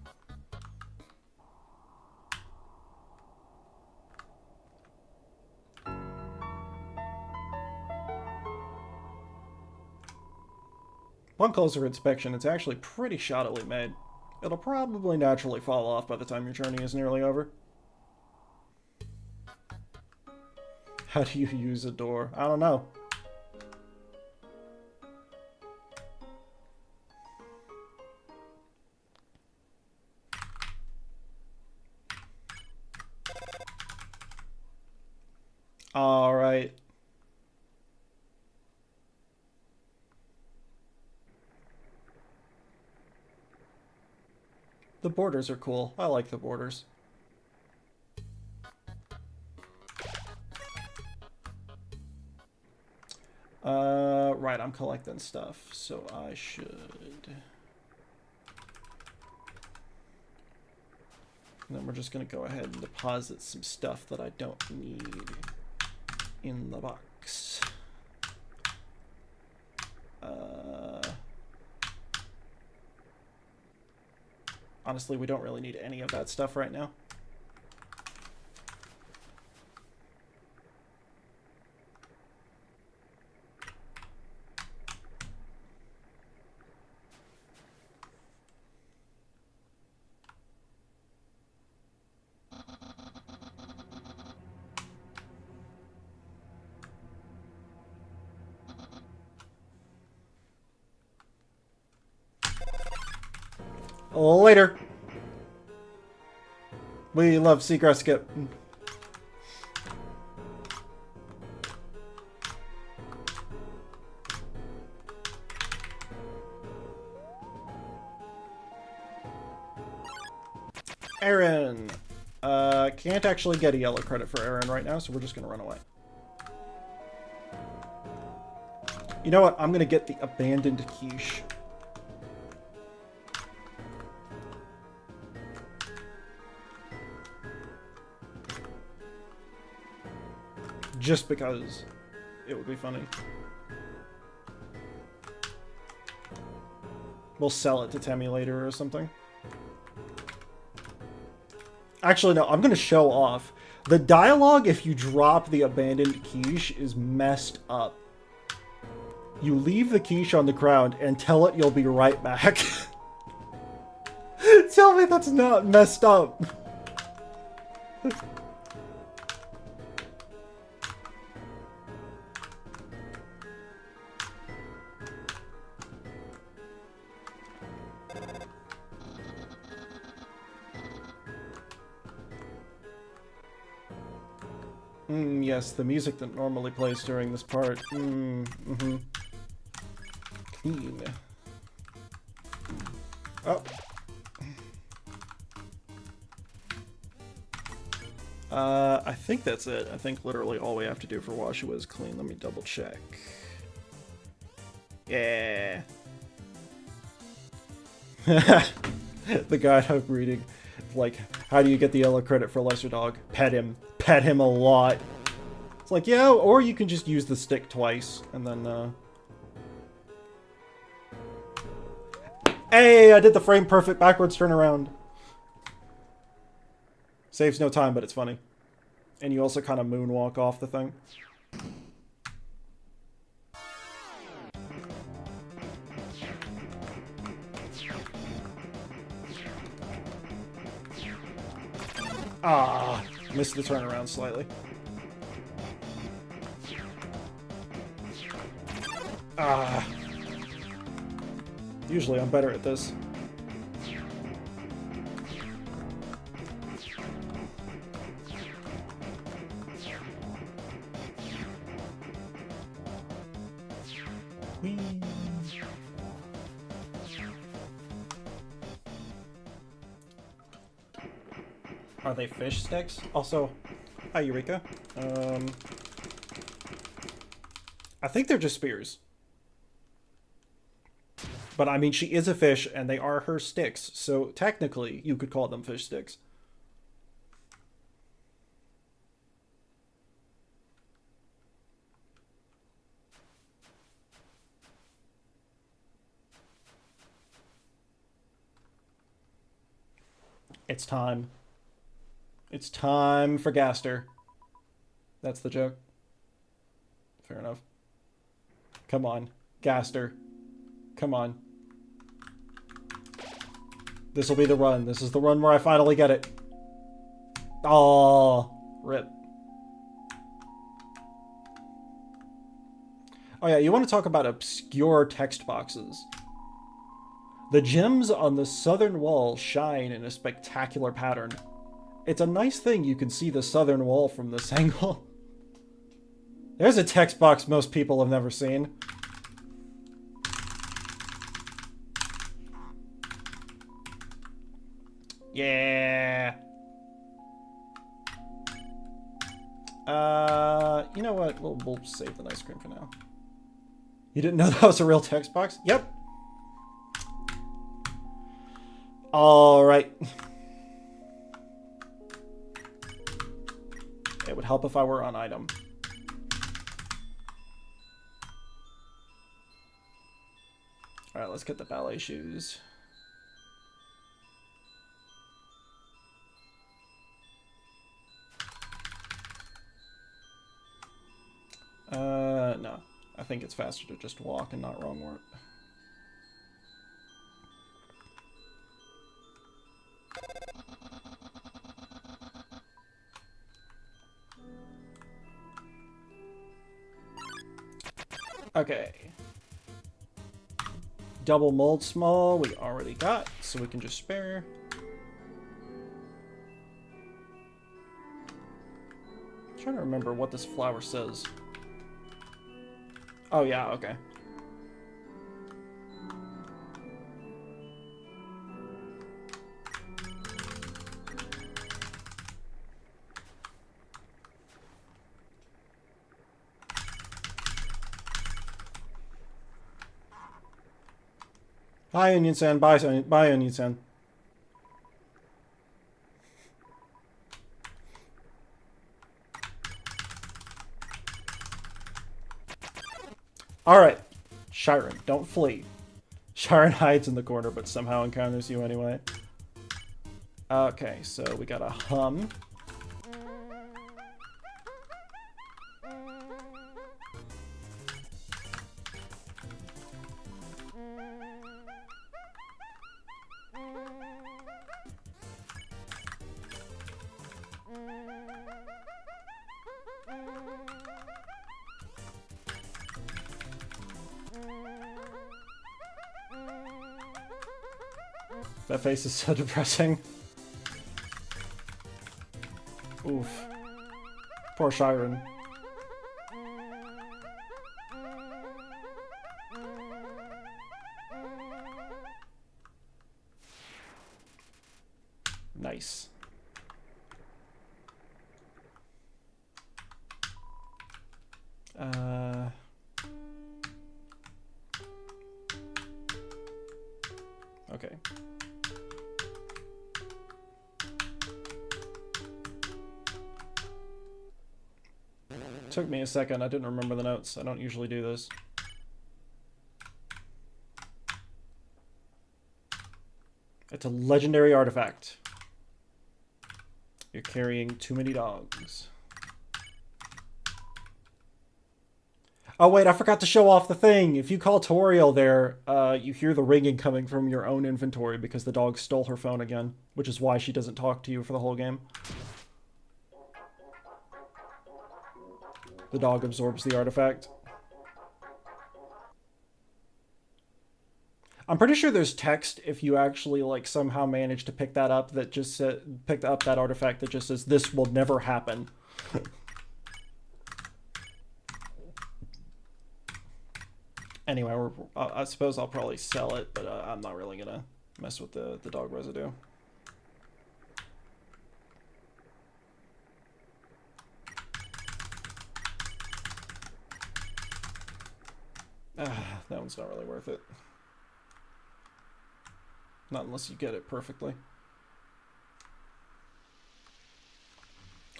One closer inspection, it's actually pretty shoddily made. It'll probably naturally fall off by the time your journey is nearly over. How do you use a door? I don't know. All right. The borders are cool. I like the borders. Right, I'm collecting stuff, so I should... And then we're just gonna go ahead and deposit some stuff that I don't need in the box. Honestly, we don't really need any of that stuff right now. Later. We love Seagrass Skip. Aaron. Can't actually get a yellow credit for Aaron right now, so we're just gonna run away. You know what? I'm gonna get the abandoned quiche. Just because it would be funny. We'll sell it to Temmie later or something. Actually, no, I'm going to show off. The dialogue, if you drop the abandoned quiche, is messed up. You leave the quiche on the ground and tell it you'll be right back. Tell me that's not messed up. Yes, the music that normally plays during this part. Clean. Oh. I think that's it. I think literally all we have to do for Washua is clean. Let me double check. Yeah. The guide I'm reading, like, how do you get the yellow credit for lesser dog? Pet him. Pet him a lot. It's like, yeah, or you can just use the stick twice, and then, Hey, I did the frame perfect backwards turnaround. Saves no time, but it's funny. And you also kind of moonwalk off the thing. Ah, missed the turnaround slightly. Ah. Usually I'm better at this. Whee. Are they fish sticks? Also, hi Eureka. I think they're just spears. But I mean, she is a fish, and they are her sticks, so technically you could call them fish sticks. It's time. It's time for Gaster. That's the joke. Fair enough. Come on, Gaster. Come on. This will be the run. This is the run where I finally get it. Oh, rip. Oh yeah, you want to talk about obscure text boxes. The gems on the southern wall shine in a spectacular pattern. It's a nice thing you can see the southern wall from this angle. There's a text box most people have never seen. Yeah. You know what? We'll save the ice cream for now. You didn't know that was a real text box? Yep. All right. It would help if I were on item. All right, let's get the ballet shoes. No. I think it's faster to just walk and not wrong work. Okay. Double mold small we already got, so we can just spare. I'm trying to remember what this flower says. Oh yeah, okay. Bye, Onion-san. Bye, Onion-san. Alright. Shiren, don't flee. Shiren hides in the corner, but somehow encounters you anyway. Okay, so we got a hum. That face is so depressing. Oof. Poor Shiren. Nice. Okay. Took me a second. I didn't remember the notes. I don't usually do this. It's a legendary artifact. You're carrying too many dogs. Oh wait, I forgot to show off the thing. If you call Toriel there, you hear the ringing coming from your own inventory because the dog stole her phone again, which is why she doesn't talk to you for the whole game. The dog absorbs the artifact. I'm pretty sure there's text if you actually like somehow manage to pick that up that just pick up that artifact that just says this will never happen. Anyway, I suppose I'll probably sell it, but I'm not really gonna mess with the dog residue. That one's not really worth it. Not unless you get it perfectly.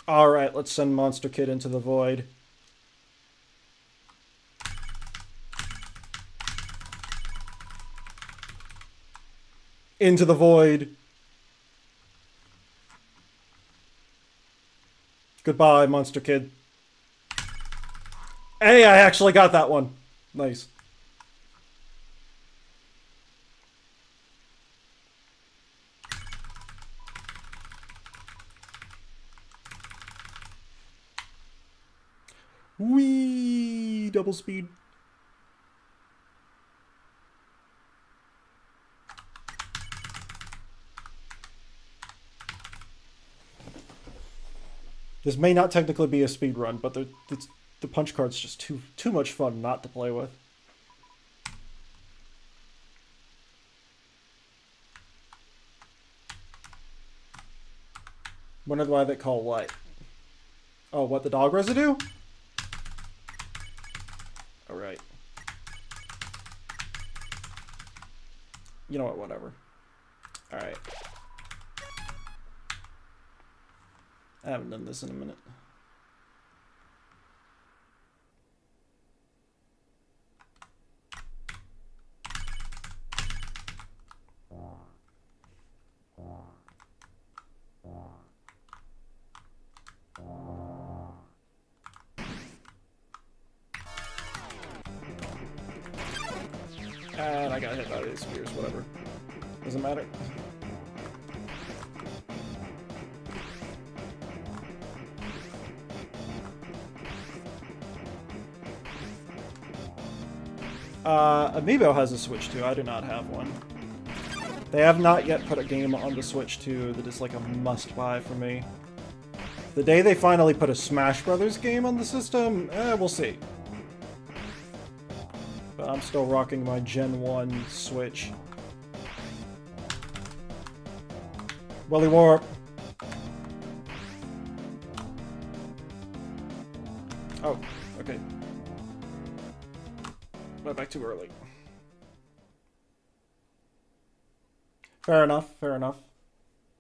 Alright, let's send Monster Kid into the void. Into the void. Goodbye, Monster Kid. Hey, I actually got that one. Nice. Whee! Double speed. This may not technically be a speed run, but the punch card's just too much fun not to play with. Wonder why they call what? Oh, what, the dog residue? Alright. You know what, whatever. Alright. I haven't done this in a minute. And I got hit by these spears, whatever. Doesn't matter. Amiibo has a Switch 2. I do not have one. They have not yet put a game on the Switch 2 that is like a must-buy for me. The day they finally put a Smash Brothers game on the system, we'll see. But I'm still rocking my Gen 1 Switch. Willy Warp. Oh, okay. Went back too early. Fair enough, fair enough.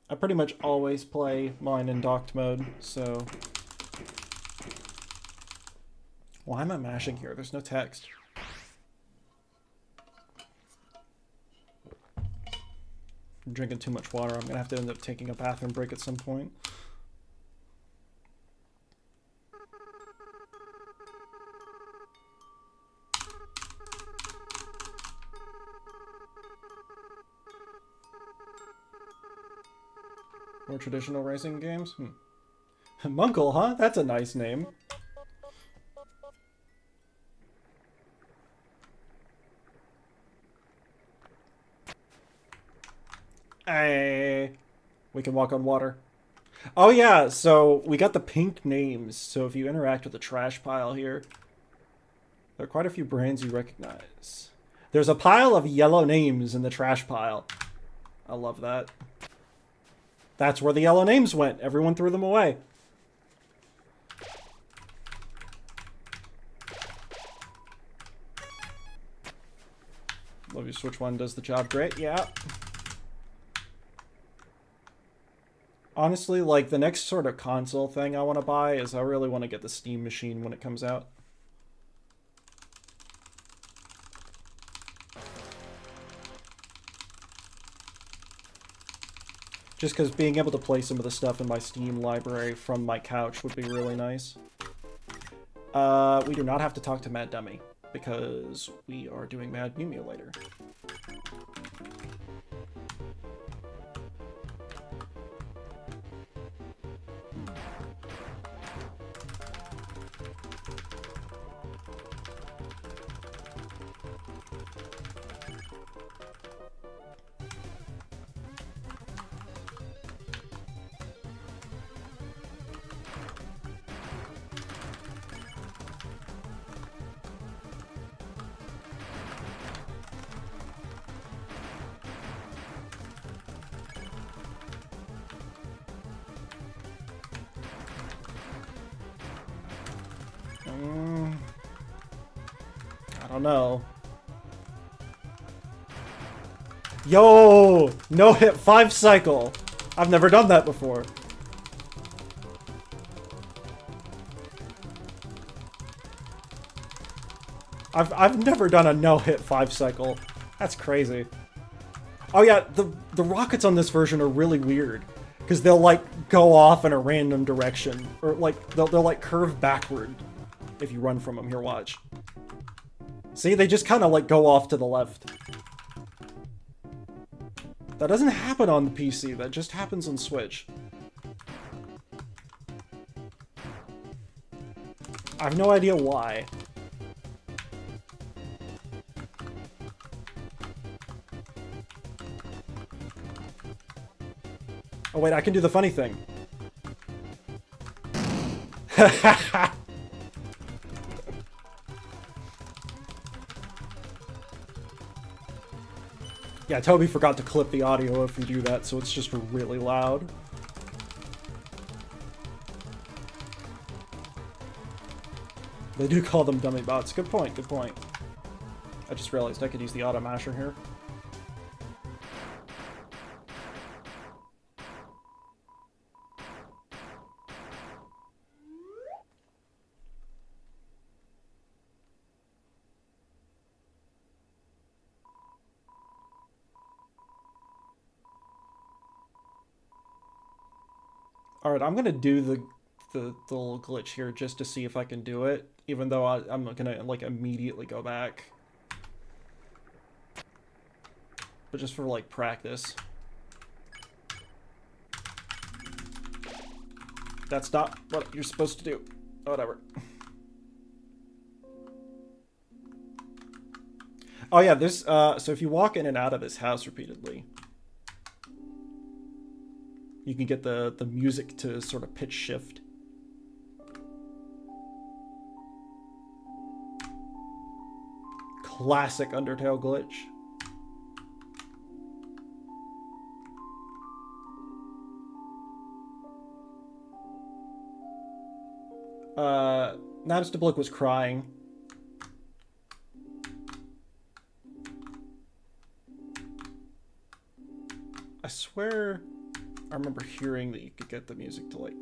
I pretty much always play mine in docked mode, so... Why am I mashing here? There's no text. I'm drinking too much water. I'm gonna have to end up taking a bathroom break at some point. More traditional racing games? Munkle, huh? That's a nice name. Hey, we can walk on water. Oh yeah, so we got the pink names. So if you interact with the trash pile here, there are quite a few brands you recognize. There's a pile of yellow names in the trash pile. I love that. That's where the yellow names went. Everyone threw them away. Love you, Switch 1 does the job great. Yeah. Honestly, like, the next sort of console thing I want to buy is I really want to get the Steam machine when it comes out. Just because being able to play some of the stuff in my Steam library from my couch would be really nice. We do not have to talk to Mad Dummy, because we are doing Mad Mew Mew later. I don't know. Yo! No hit 5 cycle! I've never done that before. I've never done a no-hit 5 cycle. That's crazy. Oh yeah, the rockets on this version are really weird. Because they'll like go off in a random direction. Or like they'll like curve backward if you run from them. Here, watch. See, they just kind of like go off to the left. That doesn't happen on the PC, that just happens on Switch. I have no idea why. Oh wait, I can do the funny thing. Yeah, Toby forgot to clip the audio if you do that, so it's just really loud. They do call them dummy bots. Good point, good point. I just realized I could use the auto masher here. Alright, I'm gonna do the little glitch here just to see if I can do it, even though I'm not gonna like immediately go back. But just for like practice. That's not what you're supposed to do. Whatever. Oh yeah, this so if you walk in and out of this house repeatedly, you can get the music to sort of pitch shift. Classic Undertale glitch. Nabs DeBlook was crying. I swear I remember hearing that you could get the music to like...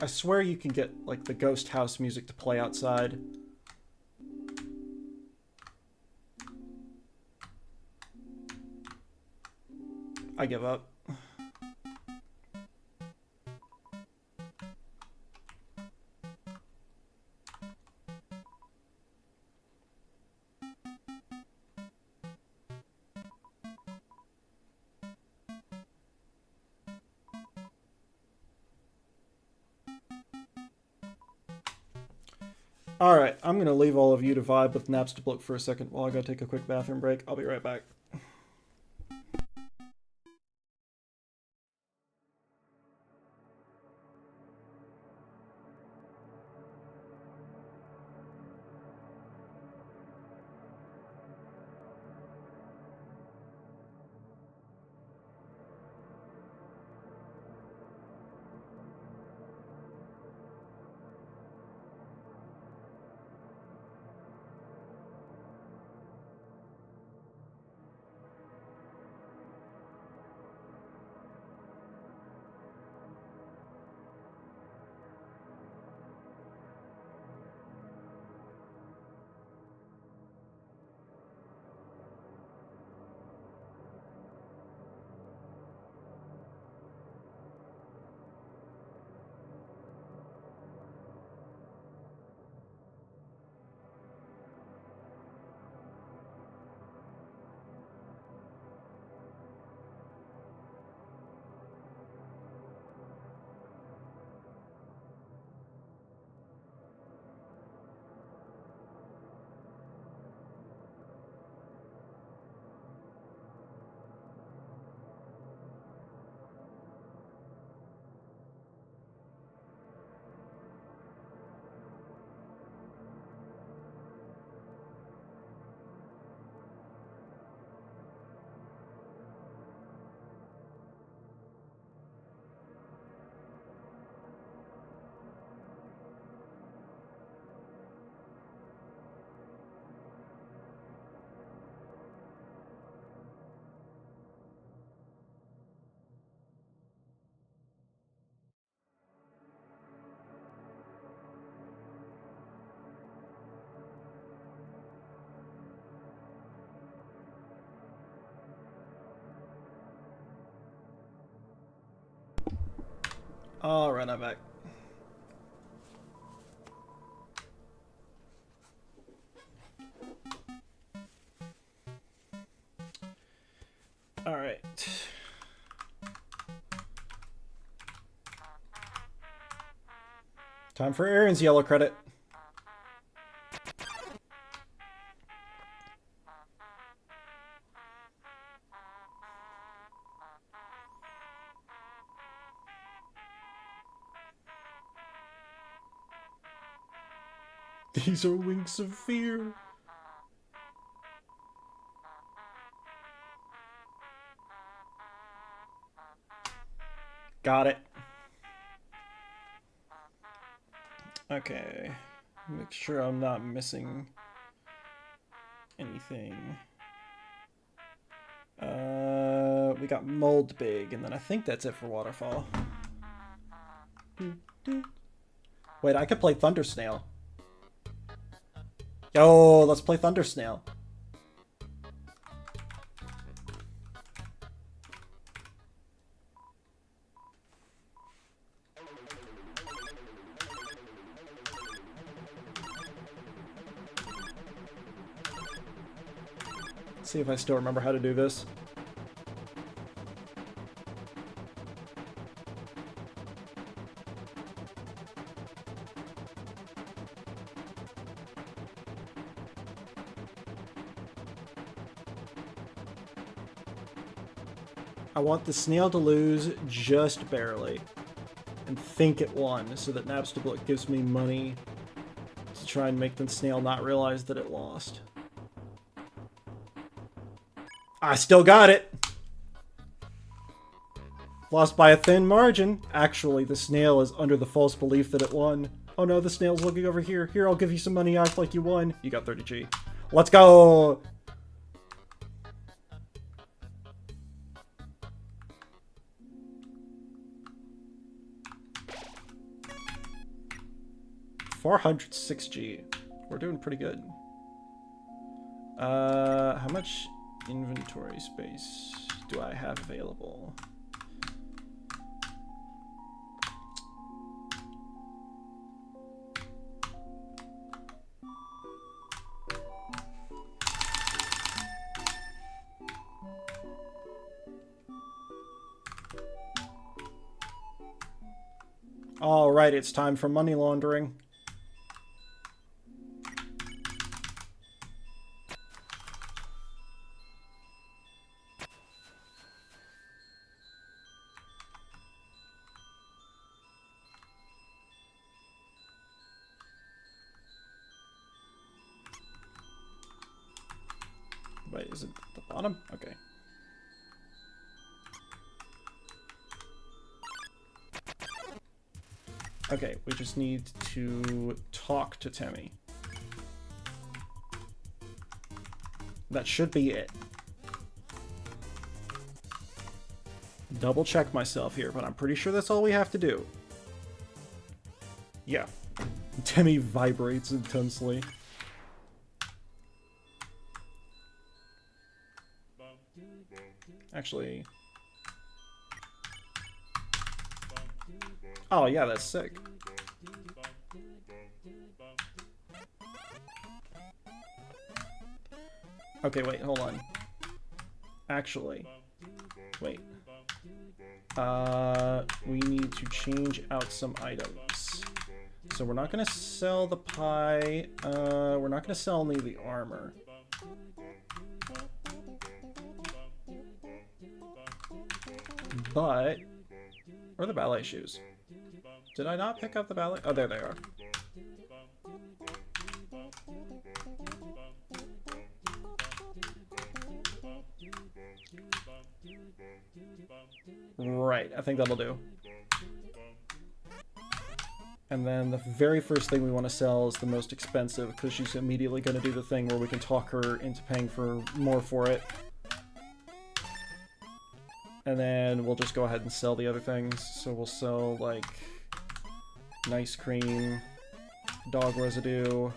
I swear you can get like the ghost house music to play outside. I give up. Alright, I'm going to leave all of you to vibe with Napstablook for a second while I go take a quick bathroom break. I'll be right back. Alright, I'm back. Alright. Time for Aaron's yellow credit. These are winks of fear. Got it. Okay. Make sure I'm not missing anything. We got Mold Big, and then I think that's it for Waterfall. Wait, I could play Thunder Snail. Yo, let's play Thunder Snail. Let's see if I still remember how to do this. I want the snail to lose just barely and think it won so that Napstablook gives me money to try and make the snail not realize that it lost. I still got it! Lost by a thin margin. Actually, the snail is under the false belief that it won. Oh no, the snail's looking over here. Here, I'll give you some money, act like you won. You got 30G. Let's go! $406G. We're doing pretty good. How much inventory space do I have available? All right, it's time for money laundering. Wait, is it the bottom? Okay. Okay, we just need to talk to Temmie. That should be it. Double check myself here, but I'm pretty sure that's all we have to do. Yeah. Temmie vibrates intensely. Actually... Oh, yeah, that's sick. Okay, wait, hold on. Actually, wait. We need to change out some items. So we're not gonna sell the pie. We're not gonna sell any of the armor. But, where are the ballet shoes? Did I not pick up the ballet? Oh, there they are. Right, I think that'll do. And then the very first thing we want to sell is the most expensive, because she's immediately going to do the thing where we can talk her into paying for more for it. And then we'll just go ahead and sell the other things. So we'll sell, like, nice cream, dog residue,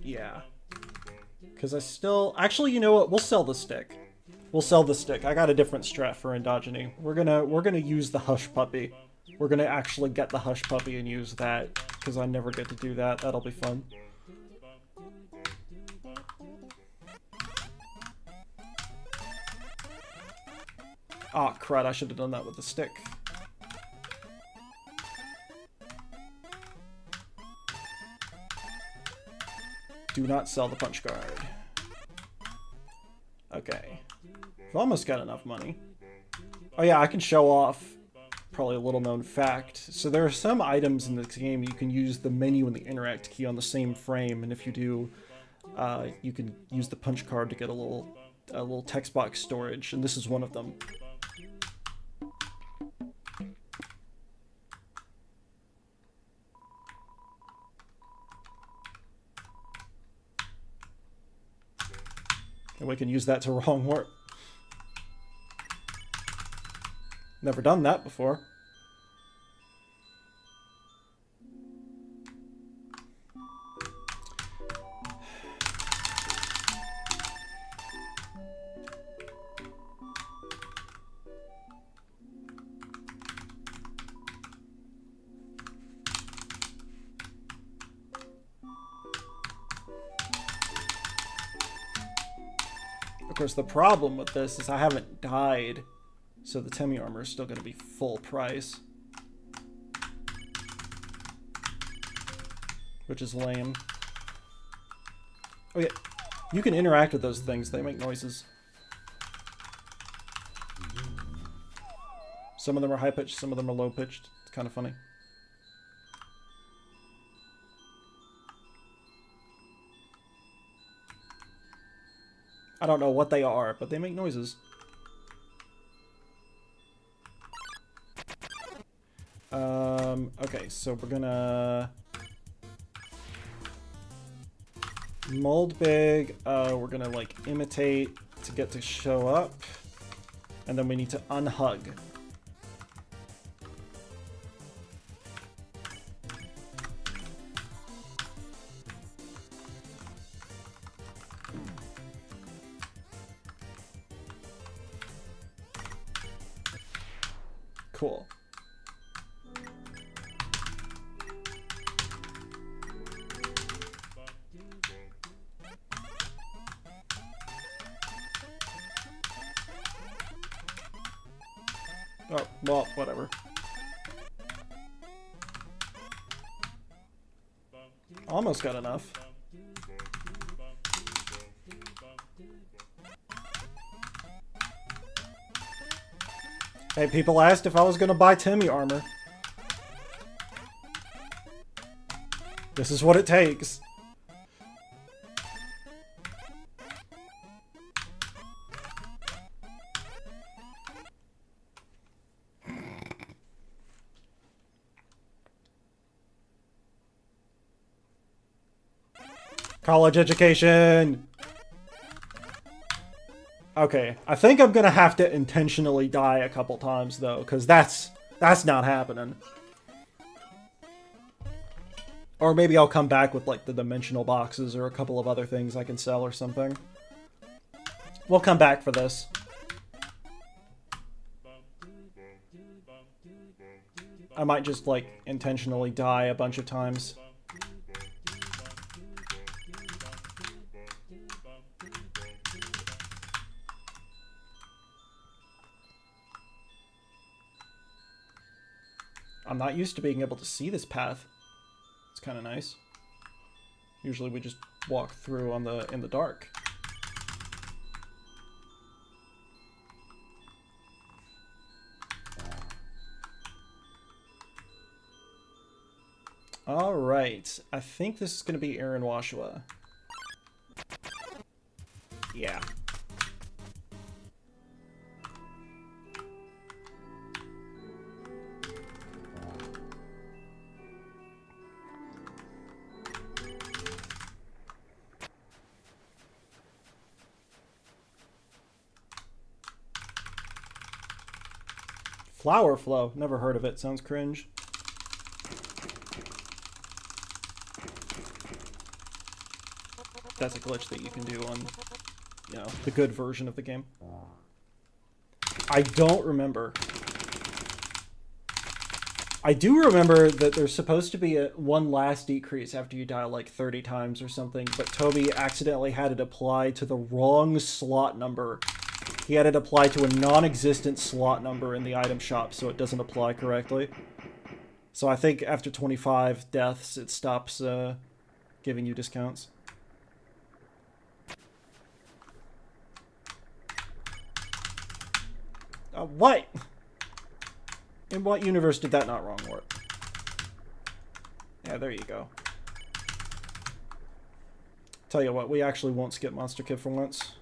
yeah. Because I still... Actually, you know what? We'll sell the stick. We'll sell the stick. I got a different strat for Endogeny. We're gonna use the Hush Puppy. We're gonna actually get the Hush Puppy and use that, because I never get to do that. That'll be fun. Ah, crud, I should have done that with the stick. Do not sell the punch card. Okay. We've almost got enough money. Oh yeah, I can show off probably a little known fact. So there are some items in this game you can use the menu and the interact key on the same frame, and if you do, you can use the punch card to get a little text box storage, and this is one of them. And we can use that to wrong work. Never done that before. Of course, the problem with this is I haven't died, so the Temmie armor is still going to be full price. Which is lame. Oh yeah, you can interact with those things, they make noises. Some of them are high-pitched, some of them are low-pitched. It's kind of funny. I don't know what they are, but they make noises. Okay, so we're gonna... Mold big, we're gonna, like, imitate to get to show up. And then we need to unhug. Cool. Oh, well, whatever. Almost got enough. Hey, people asked if I was gonna buy Timmy armor. This is what it takes. College education! Okay, I think I'm gonna have to intentionally die a couple times, though, because that's not happening. Or maybe I'll come back with, like, the dimensional boxes or a couple of other things I can sell or something. We'll come back for this. I might just, like, intentionally die a bunch of times. I'm not used to being able to see this path. It's kind of nice. Usually we just walk through in the dark. All right, I think this is going to be Aaron Washua. Yeah. Flower Flow. Never heard of it. Sounds cringe. That's a glitch that you can do on, you know, the good version of the game. I don't remember. I do remember that there's supposed to be one last decrease after you die like 30 times or something, but Toby accidentally had it apply to the wrong slot number. He had it apply to a non-existent slot number in the item shop, so it doesn't apply correctly. So I think after 25 deaths, it stops giving you discounts. What? In what universe did that not wrong work? Yeah, there you go. Tell you what, we actually won't skip Monster Kid for once.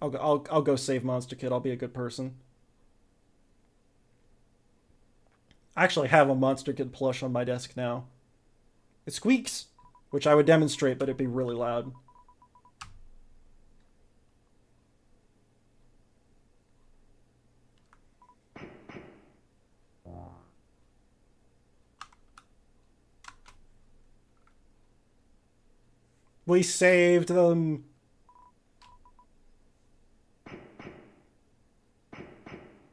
I'll go save Monster Kid. I'll be a good person. I actually have a Monster Kid plush on my desk now. It squeaks, which I would demonstrate, but it'd be really loud. We saved them.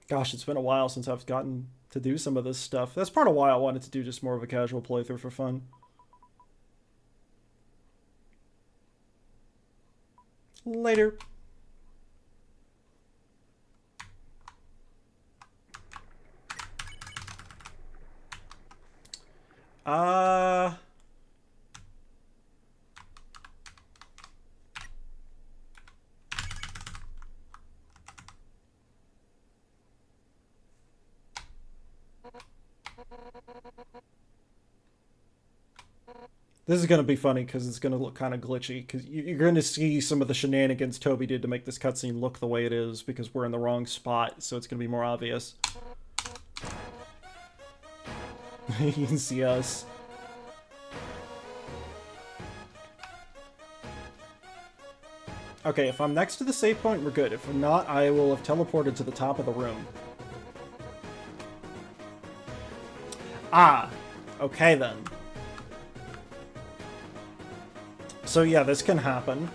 Gosh, it's been a while since I've gotten to do some of this stuff. That's part of why I wanted to do just more of a casual playthrough for fun. Later. This is going to be funny because it's going to look kind of glitchy, because you're going to see some of the shenanigans Toby did to make this cutscene look the way it is, because we're in the wrong spot, so it's going to be more obvious. You can see us. Okay, if I'm next to the save point, we're good. If I'm not, I will have teleported to the top of the room. Ah, okay then. So yeah, this can happen.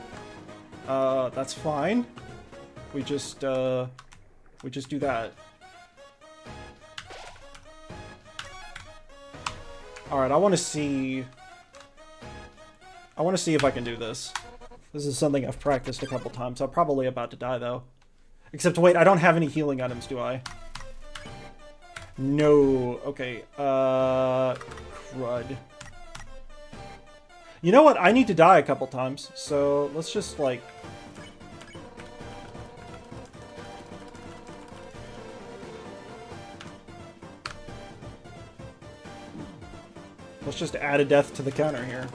That's fine. We just do that. Alright, I want to see if I can do this. This is something I've practiced a couple times. I'm probably about to die, though. Except, wait, I don't have any healing items, do I? No. Okay. Crud. You know what? I need to die a couple times, so let's just, like... Let's just add a death to the counter here.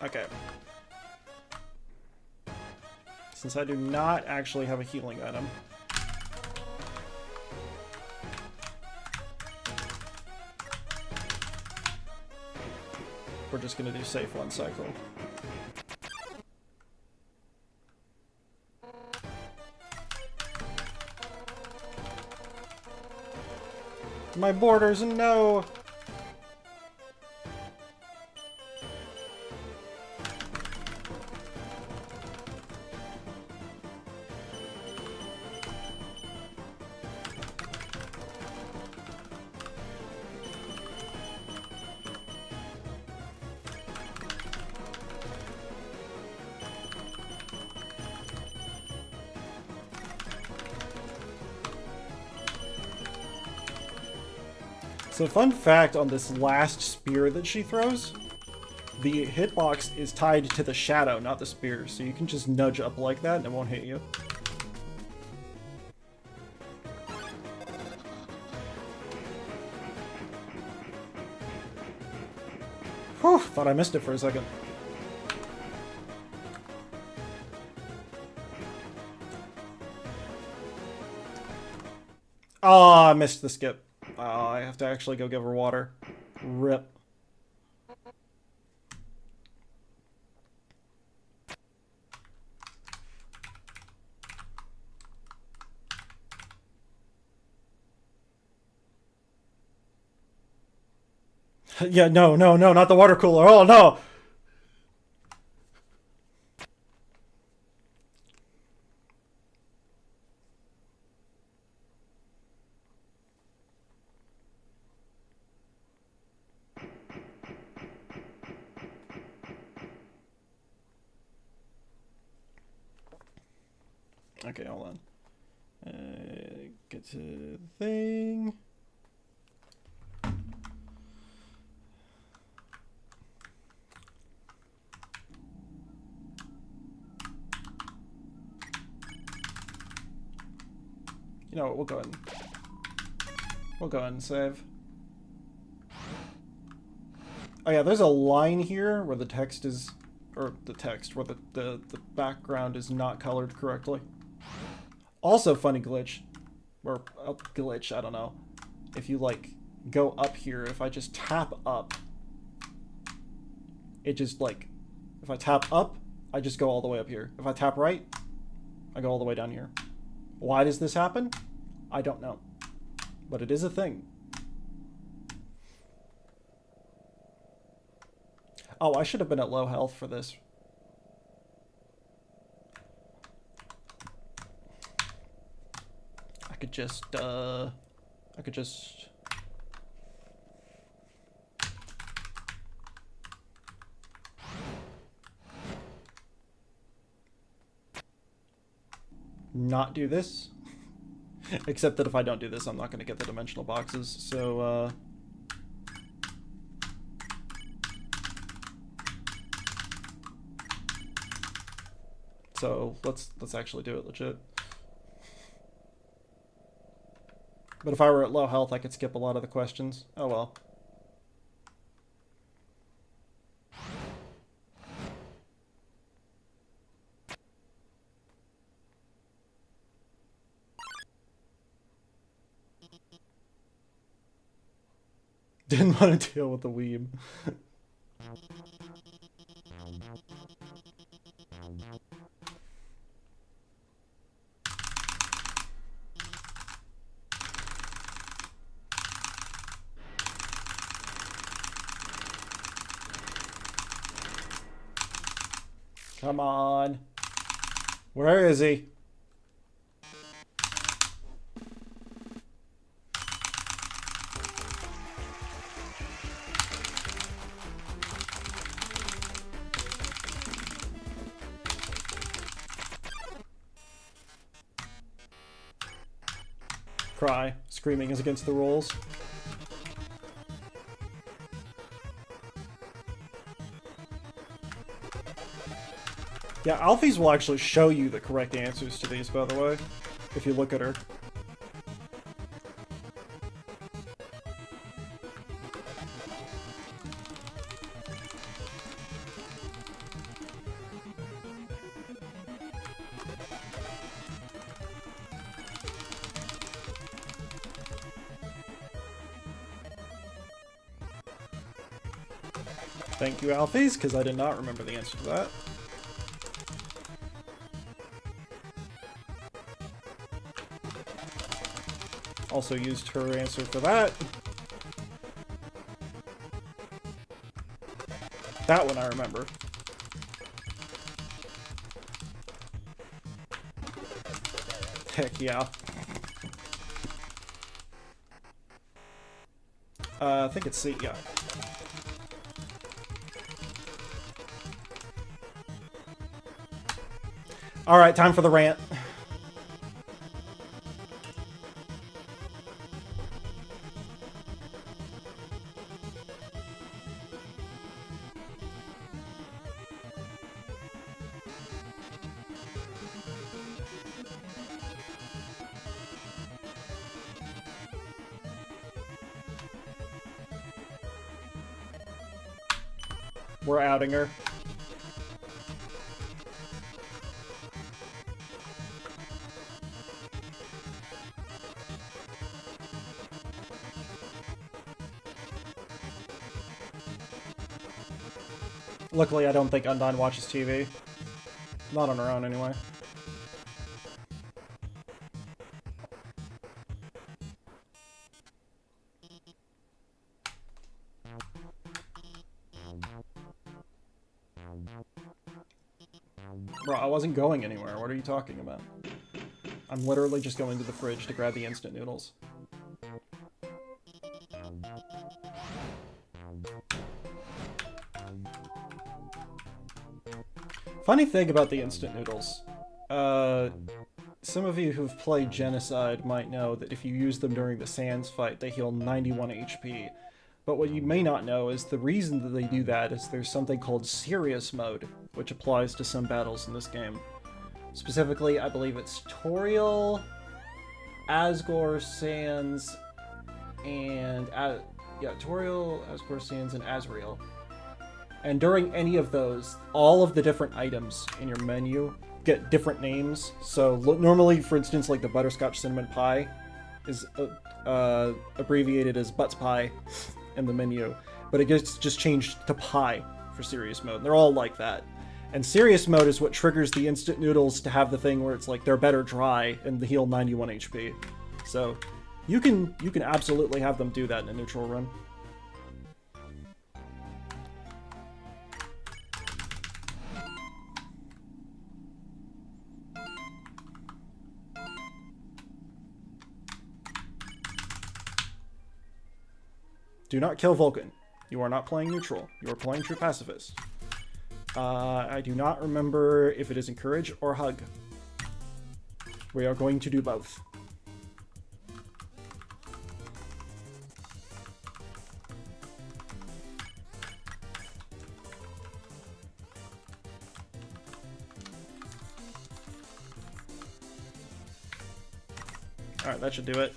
Okay. Since I do not actually have a healing item. We're just gonna do safe one cycle. My borders, no! So fun fact on this last spear that she throws, the hitbox is tied to the shadow, not the spear, so you can just nudge up like that and it won't hit you. Whew, thought I missed it for a second. Oh, I missed the skip. Oh, I have to actually go give her water. Rip. Yeah, no, not the water cooler. Oh, no! Okay, hold on. Get to the thing. You know what, we'll go ahead and save. Oh yeah, there's a line here where the text is, or the text, where the background is not colored correctly. Also funny glitch, or glitch, I don't know. If you like go up here, if I just tap up, it just like, if I tap up, I just go all the way up here. If I tap right, I go all the way down here. Why does this happen? I don't know. But it is a thing. Oh, I should have been at low health for this. I could just... not do this. Except that if I don't do this, I'm not going to get the dimensional boxes, so, So, let's actually do it legit. But if I were at low health, I could skip a lot of the questions. Oh well. Didn't want to deal with the weeb. Come on. Where is he? Cry. Screaming is against the rules. Yeah, Alphys will actually show you the correct answers to these, by the way, if you look at her. Thank you, Alphys, because I did not remember the answer to that. Also used her answer for that. That one I remember. Heck yeah. I think it's C, yeah. Alright, time for the rant. We're outing her. Luckily, I don't think Undyne watches TV. Not on her own, anyway. Bro, I wasn't going anywhere. What are you talking about? I'm literally just going to the fridge to grab the instant noodles. Funny thing about the instant noodles. Some of you who've played Genocide might know that if you use them during the Sans fight, they heal 91 HP. But what you may not know is the reason that they do that is there's something called Serious Mode, which applies to some battles in this game. Specifically, I believe it's Toriel, Asgore, Sans, and... Toriel, Asgore, Sans, and Azrael. And during any of those, all of the different items in your menu get different names. So normally, for instance, like the Butterscotch Cinnamon Pie is abbreviated as Butts Pie in the menu. But it gets just changed to Pie for Serious Mode. And they're all like that. And Serious Mode is what triggers the instant noodles to have the thing where it's like they're better dry and they heal 91 HP. So you can absolutely have them do that in a neutral run. Do not kill Vulcan. You are not playing neutral. You are playing true pacifist. I do not remember if it is encourage or hug. We are going to do both. Alright, that should do it.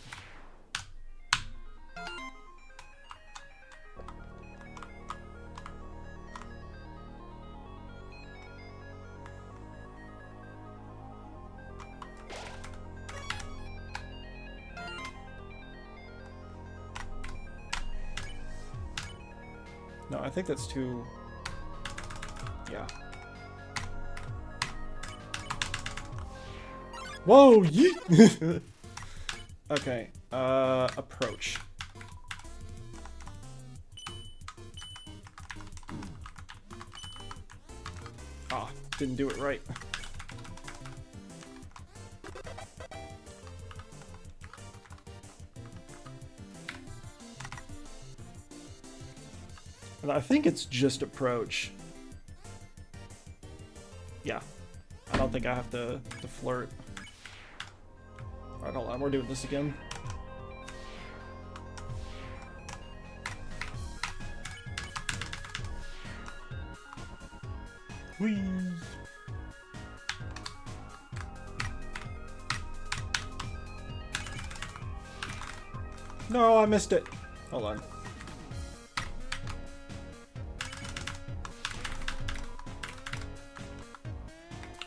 No, I think that's too... Yeah. Whoa! Yeet! Okay, approach. Ah, didn't do it right. And I think it's just approach. Yeah. I don't think I have to flirt. Alright, hold on. We're doing this again. Whee! No, I missed it. Hold on.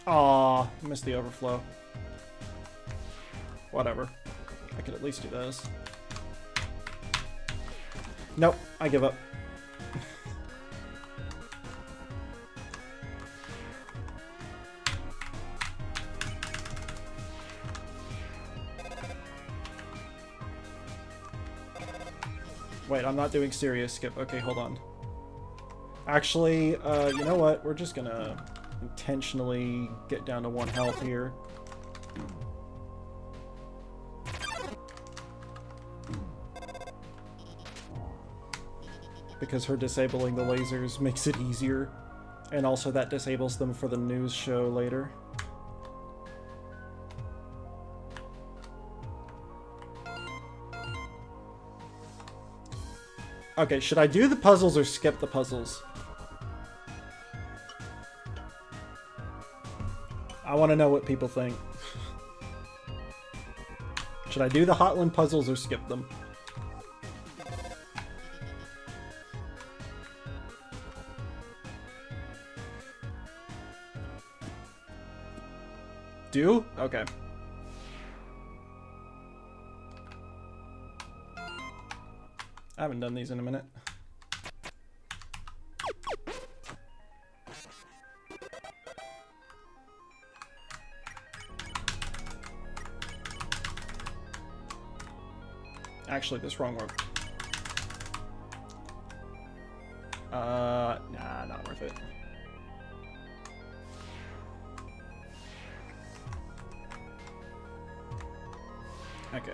Aw, missed the overflow. Whatever. I could at least do this. Nope, I give up. Wait, I'm not doing serious skip. Okay, hold on. Actually, you know what? We're just gonna intentionally get down to 1 health here. Because her disabling the lasers makes it easier. And also that disables them for the news show later. Okay, should I do the puzzles or skip the puzzles? I want to know what people think. Should I do the Hotland puzzles or skip them? Do? Okay. I haven't done these in a minute. Actually, this wrong one. Nah, not worth it. Okay.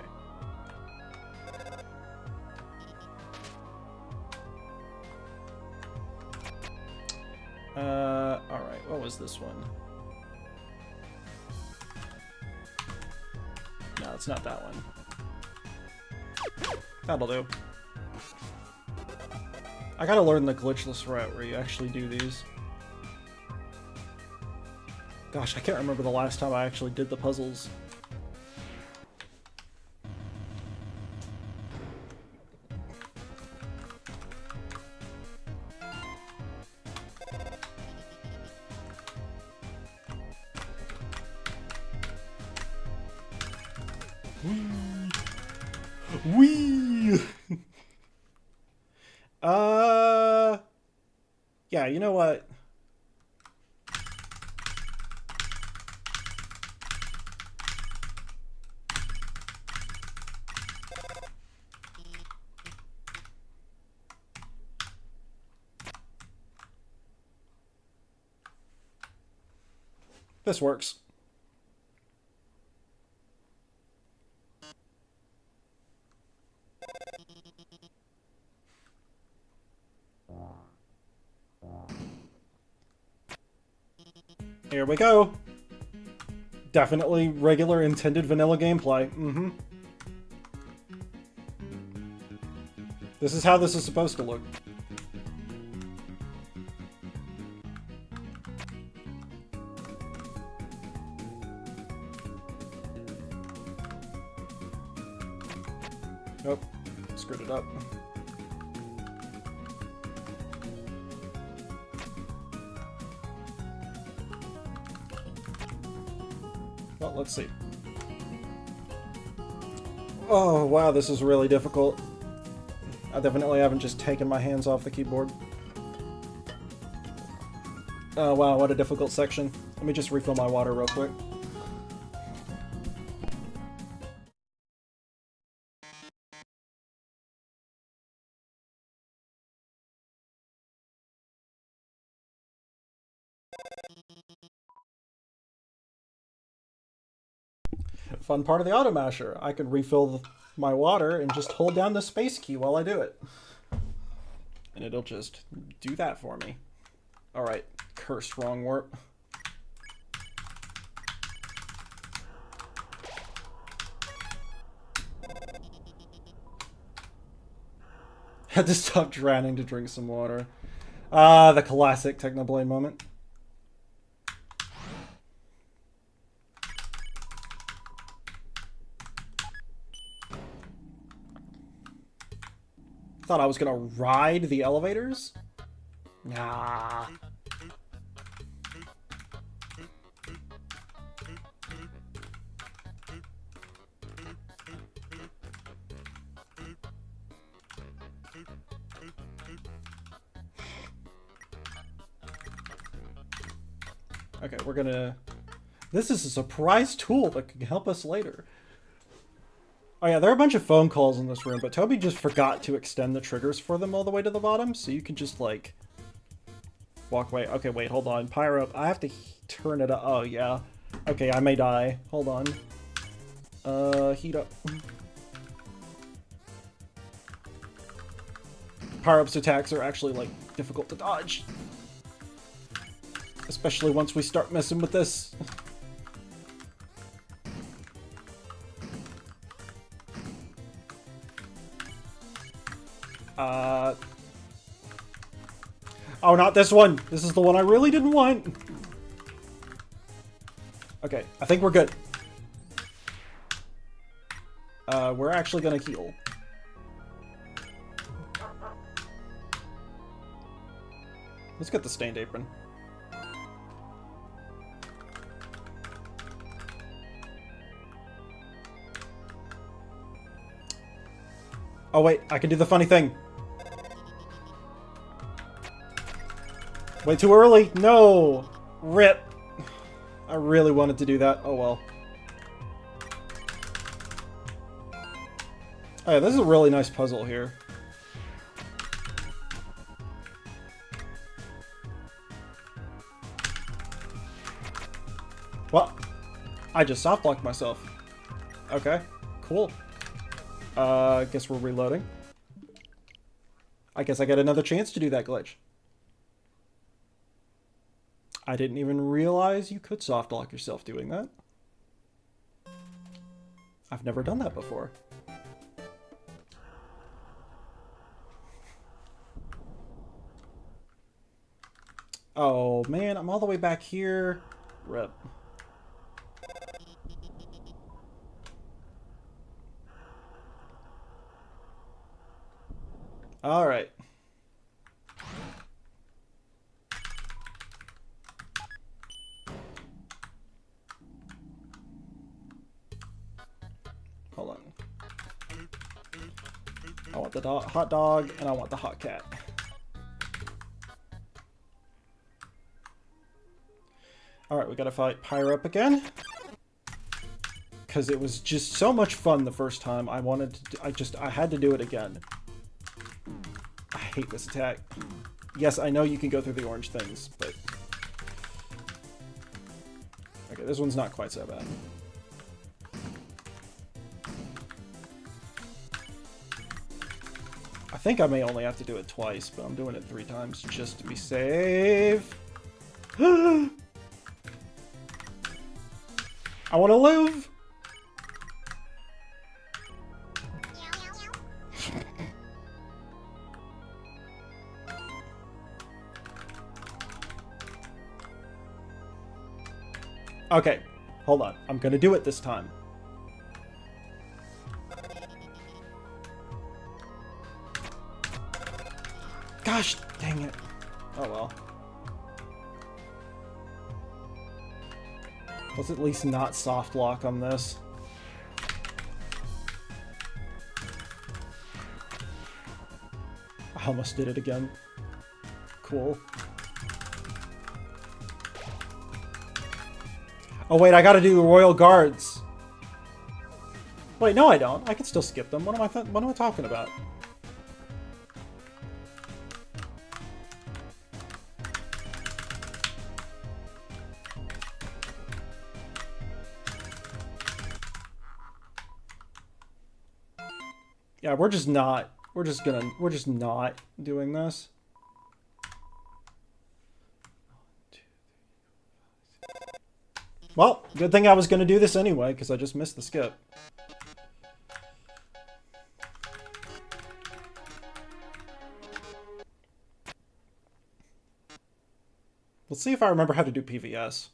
Alright, what was this one? No, it's not that one. That'll do. I gotta learn the glitchless route where you actually do these. Gosh, I can't remember the last time I actually did the puzzles. Wee! Yeah, you know what? This works. Here we go. Definitely regular intended vanilla gameplay. Mm-hmm. This is how this is supposed to look. Oh, screwed it up. Well, let's see. Oh, wow, this is really difficult. I definitely haven't just taken my hands off the keyboard. Oh, wow, what a difficult section. Let me just refill my water real quick. Fun part of the auto masher. I can refill my water and just hold down the space key while I do it. and it'll just do that for me. Alright, cursed wrong warp. Had to stop drowning to drink some water. Ah, the classic Technoblade moment. Thought I was gonna ride the elevators? Nah. Okay, we're gonna... This is a surprise tool that can help us later. Oh yeah, there are a bunch of phone calls in this room, but Toby just forgot to extend the triggers for them all the way to the bottom, so you can just, like, walk away. Okay, wait, hold on. Pyro up. I have to turn it up. Oh, yeah. Okay, I may die. Hold on. Heat up. Pyro-up's attacks are actually, like, difficult to dodge. Especially once we start messing with this. Oh, not this one! This is the one I really didn't want! Okay, I think we're good. We're actually gonna heal. Let's get the stained apron. Oh wait, I can do the funny thing. Way too early. No! Rip. I really wanted to do that. Oh well. Oh yeah, this is a really nice puzzle here. What? I just soft blocked myself. Okay, cool. Guess we're reloading. I guess I get another chance to do that glitch. I didn't even realize you could soft lock yourself doing that. I've never done that before. Oh man, I'm all the way back here. Rip. All right. Hold on. I want the hot dog, and I want the hot cat. Alright, we gotta fight Pyro up again. Because it was just so much fun the first time. I wanted to I had to do it again. I hate this attack. Yes, I know you can go through the orange things, but... Okay, this one's not quite so bad. I think I may only have to do it twice, but I'm doing it 3 times just to be safe. I want to live! Okay, hold on. I'm gonna do it this time. Gosh, dang it. Oh well. Let's at least not soft lock on this. I almost did it again. Cool. Oh wait, I gotta do the Royal Guards. Wait, no I don't. I can still skip them. What am I talking about? Yeah, we're we're just not doing this. Well, good thing I was gonna do this anyway, because I just missed the skip. Let's see if I remember how to do PVS.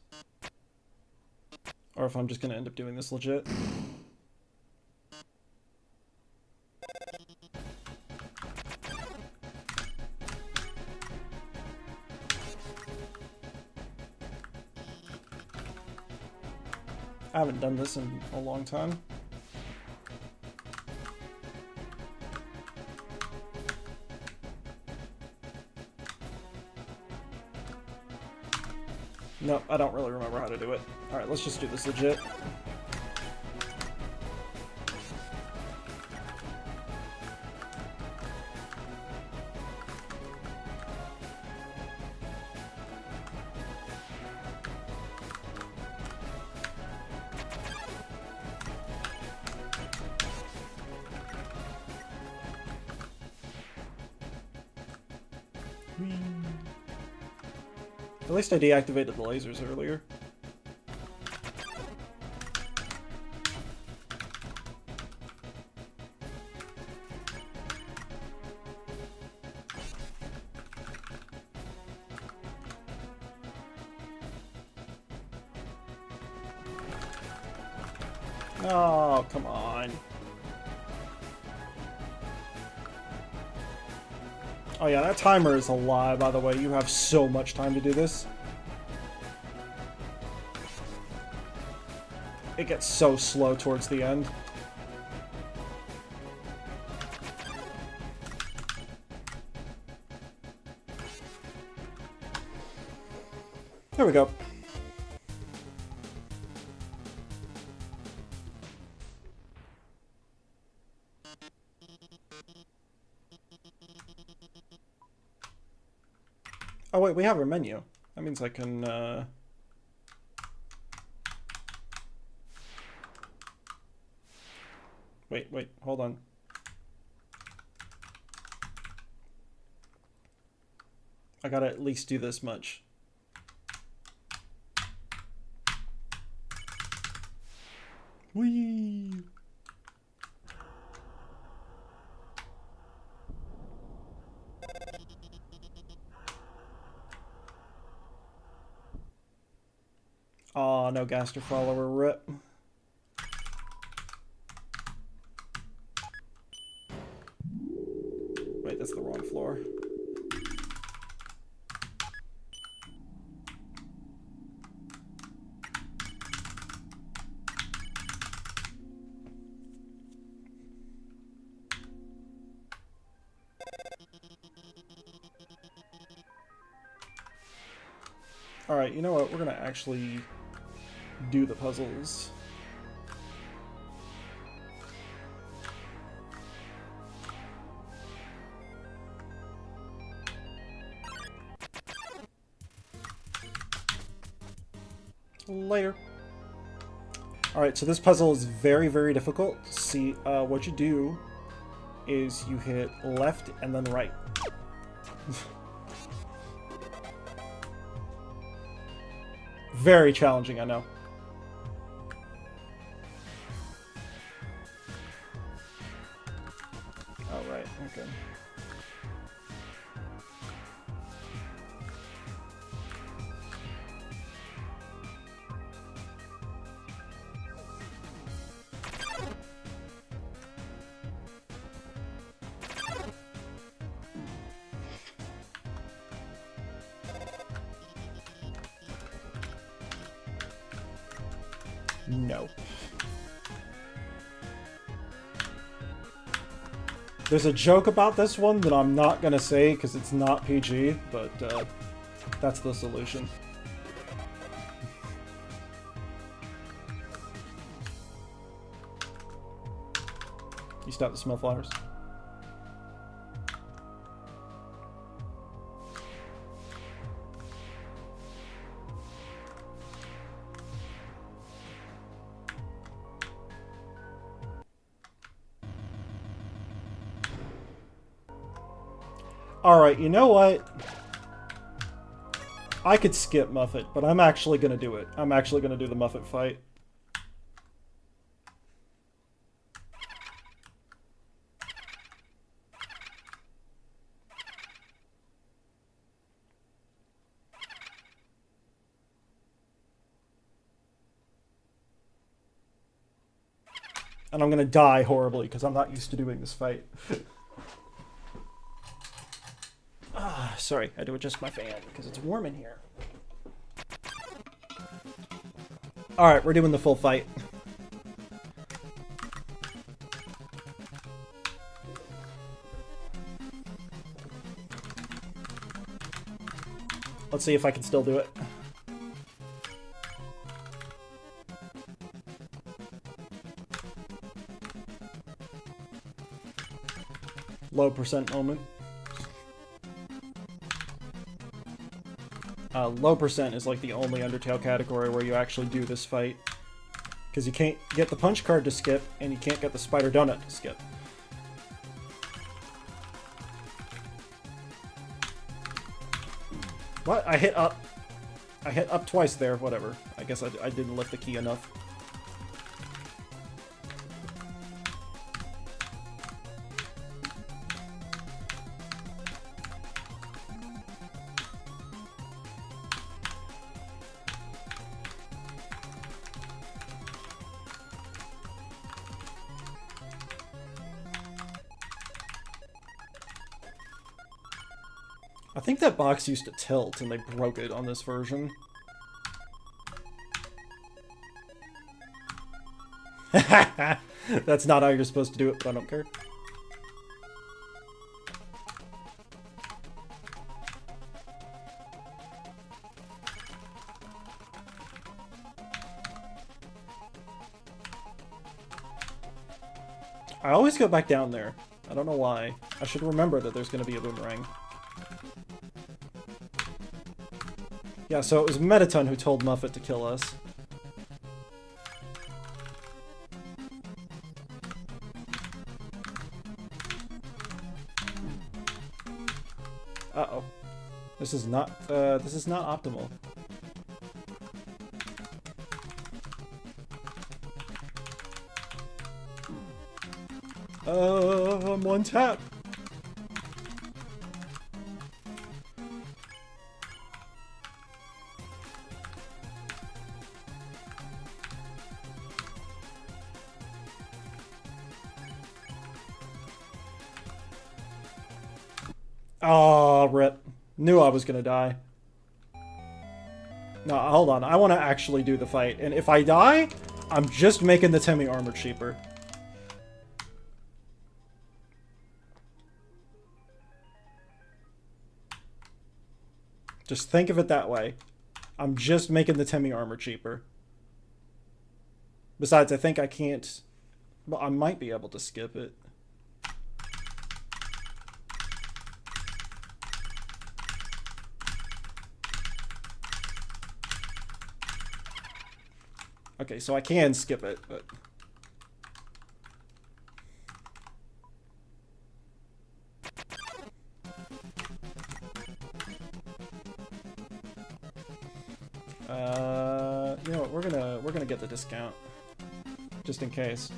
Or if I'm just gonna end up doing this legit. I haven't done this in a long time. No, I don't really remember how to do it. Alright, let's just do this legit. At least I deactivated the lasers earlier. Oh, come on. Oh yeah, that timer is a lie, by the way. You have so much time to do this. It gets so slow towards the end. There we go. Oh wait, we have our menu. That means I can, Wait, hold on. I gotta at least do this much. Whee! Aw, no Gaster follower, rip. Wait, that's the wrong floor. Alright, you know what? We're gonna actually do the puzzles. Later. Alright, so this puzzle is very, very difficult. See, what you do is you hit left and then right. Very challenging, I know. Oh, right, okay. No. There's a joke about this one that I'm not gonna say because it's not PG, but that's the solution. You stop to smell flowers. Alright, you know what? I could skip Muffet, but I'm actually gonna do it. I'm actually gonna do the Muffet fight. And I'm gonna die horribly, because I'm not used to doing this fight. Sorry, I had to adjust my fan, because it's warm in here. Alright, we're doing the full fight. Let's see if I can still do it. Low percent moment. Low percent is like the only Undertale category where you actually do this fight. Because you can't get the punch card to skip, and you can't get the spider donut to skip. What? I hit up. I hit up twice there, whatever. I guess I didn't lift the key enough. I think that box used to tilt and they broke it on this version. That's not how you're supposed to do it, but I don't care. I always go back down there. I don't know why. I should remember that there's going to be a boomerang. Yeah, so it was Metaton who told Muffet to kill us. Uh-oh. This is not optimal. I'm one tap. Oh, rip. Knew I was gonna die. No, hold on. I want to actually do the fight. And if I die, I'm just making the Temmie armor cheaper. Just think of it that way. I'm just making the Temmie armor cheaper. Besides, I think I can't... Well, I might be able to skip it. Okay, so I can skip it, but... You know what, we're gonna get the discount. Just in case.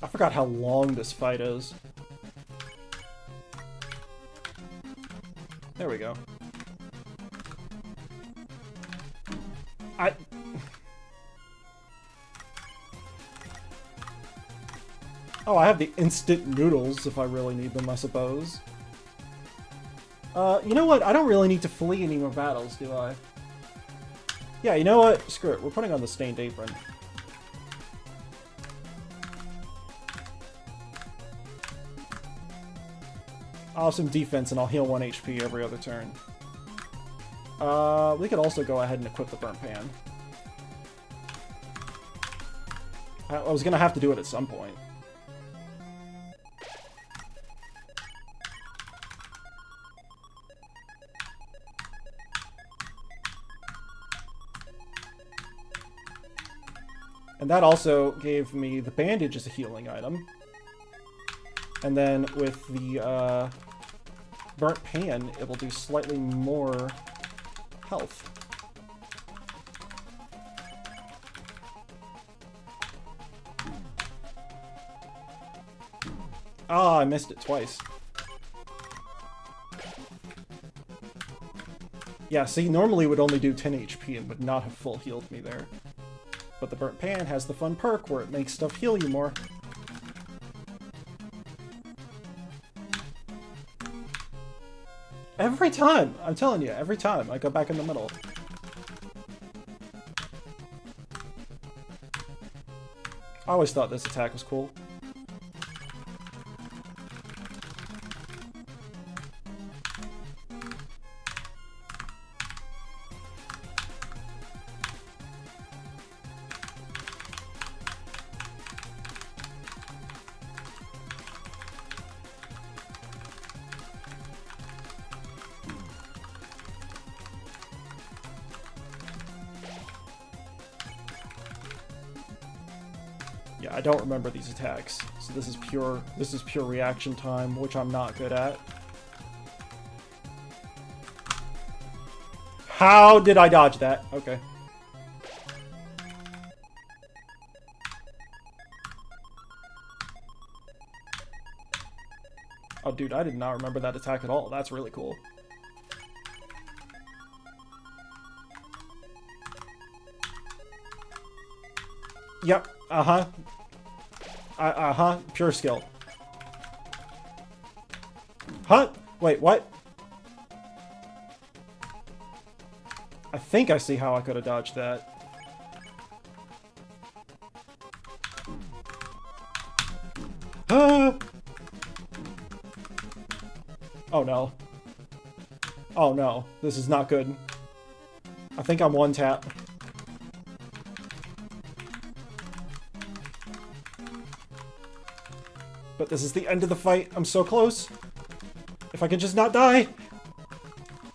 I forgot how long this fight is. There we go. Oh, I have the instant noodles if I really need them, I suppose. You know what? I don't really need to flee any more battles, do I? Yeah, you know what? Screw it. We're putting on the stained apron. I'll have some defense and I'll heal 1 HP every other turn. We could also go ahead and equip the burnt pan. I was gonna have to do it at some point. And that also gave me the bandage as a healing item. And then with the burnt pan, it will do slightly more health. Ah, I missed it twice. Yeah, see, normally it would only do 10 HP and would not have full healed me there. But the burnt pan has the fun perk where it makes stuff heal you more. Every time! I'm telling you, every time I go back in the middle. I always thought this attack was cool. Yeah, I don't remember these attacks. So this is pure reaction time, which I'm not good at. How did I dodge that? Okay. Oh, dude, I did not remember that attack at all. That's really cool. Yep. Uh-huh. Uh-huh. Pure skill. Huh? Wait, what? I think I see how I could have dodged that. Ah! Oh no. Oh no. This is not good. I think I'm one tap. But this is the end of the fight. I'm so close. If I can just not die.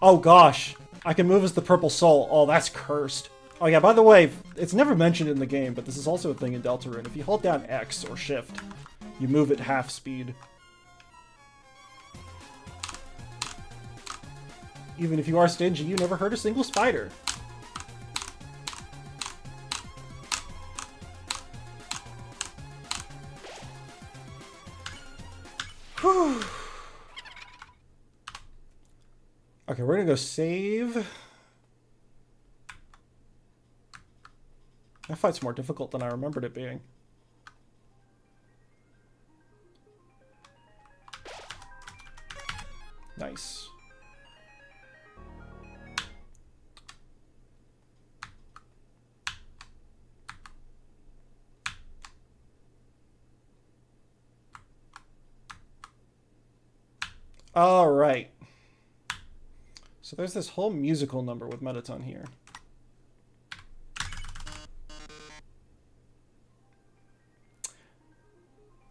Oh gosh. I can move as the purple soul. Oh, that's cursed. Oh yeah, by the way, it's never mentioned in the game, but this is also a thing in Deltarune. If you hold down X or Shift, you move at half speed. Even if you are stingy, you never hurt a single spider. Whew. Okay, we're gonna go save. That fight's more difficult than I remembered it being. Nice. All right. So there's this whole musical number with Mettaton here.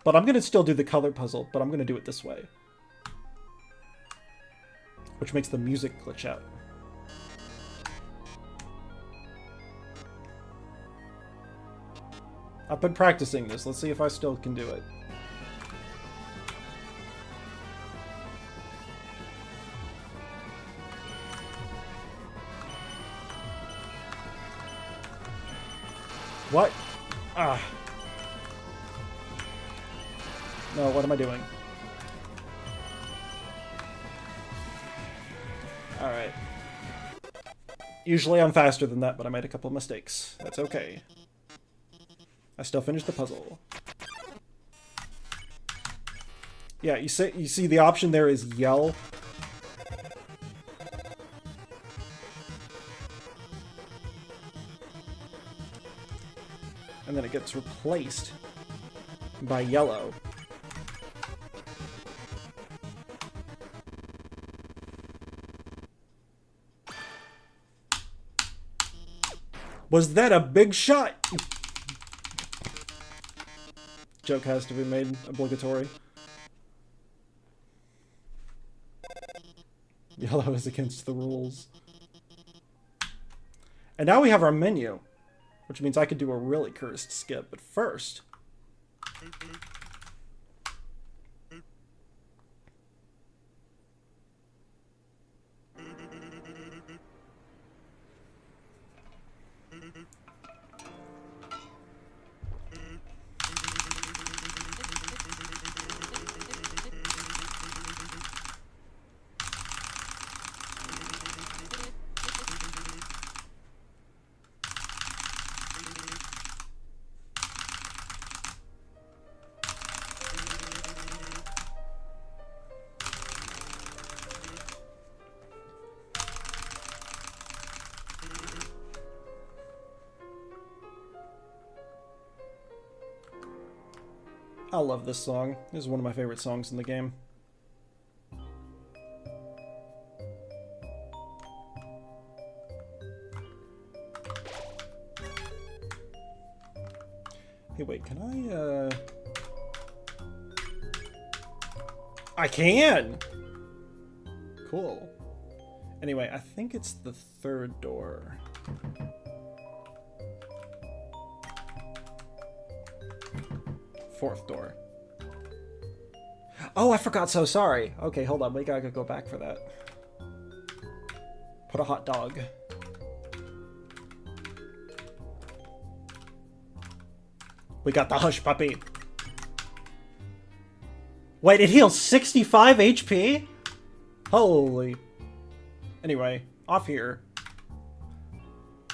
But I'm going to still do the color puzzle, but I'm going to do it this way. Which makes the music glitch out. I've been practicing this. Let's see if I still can do it. What? Ah. No, what am I doing? Alright. Usually I'm faster than that, but I made a couple of mistakes. That's okay. I still finished the puzzle. Yeah, you see the option there is yell. And then it gets replaced by yellow. Was that a big shot? Joke has to be made obligatory. Yellow is against the rules. And now we have our menu. which means I could do a really cursed skip, but first... I love this song. This is one of my favorite songs in the game. Hey, wait, can I can! Cool. Anyway, I think it's the third door. Fourth door. Oh, I forgot So Sorry. Okay, hold on. We gotta go back for that. Put a hot dog. We got the Hush Puppy. Wait, it heals 65 HP? Holy. Anyway, off here.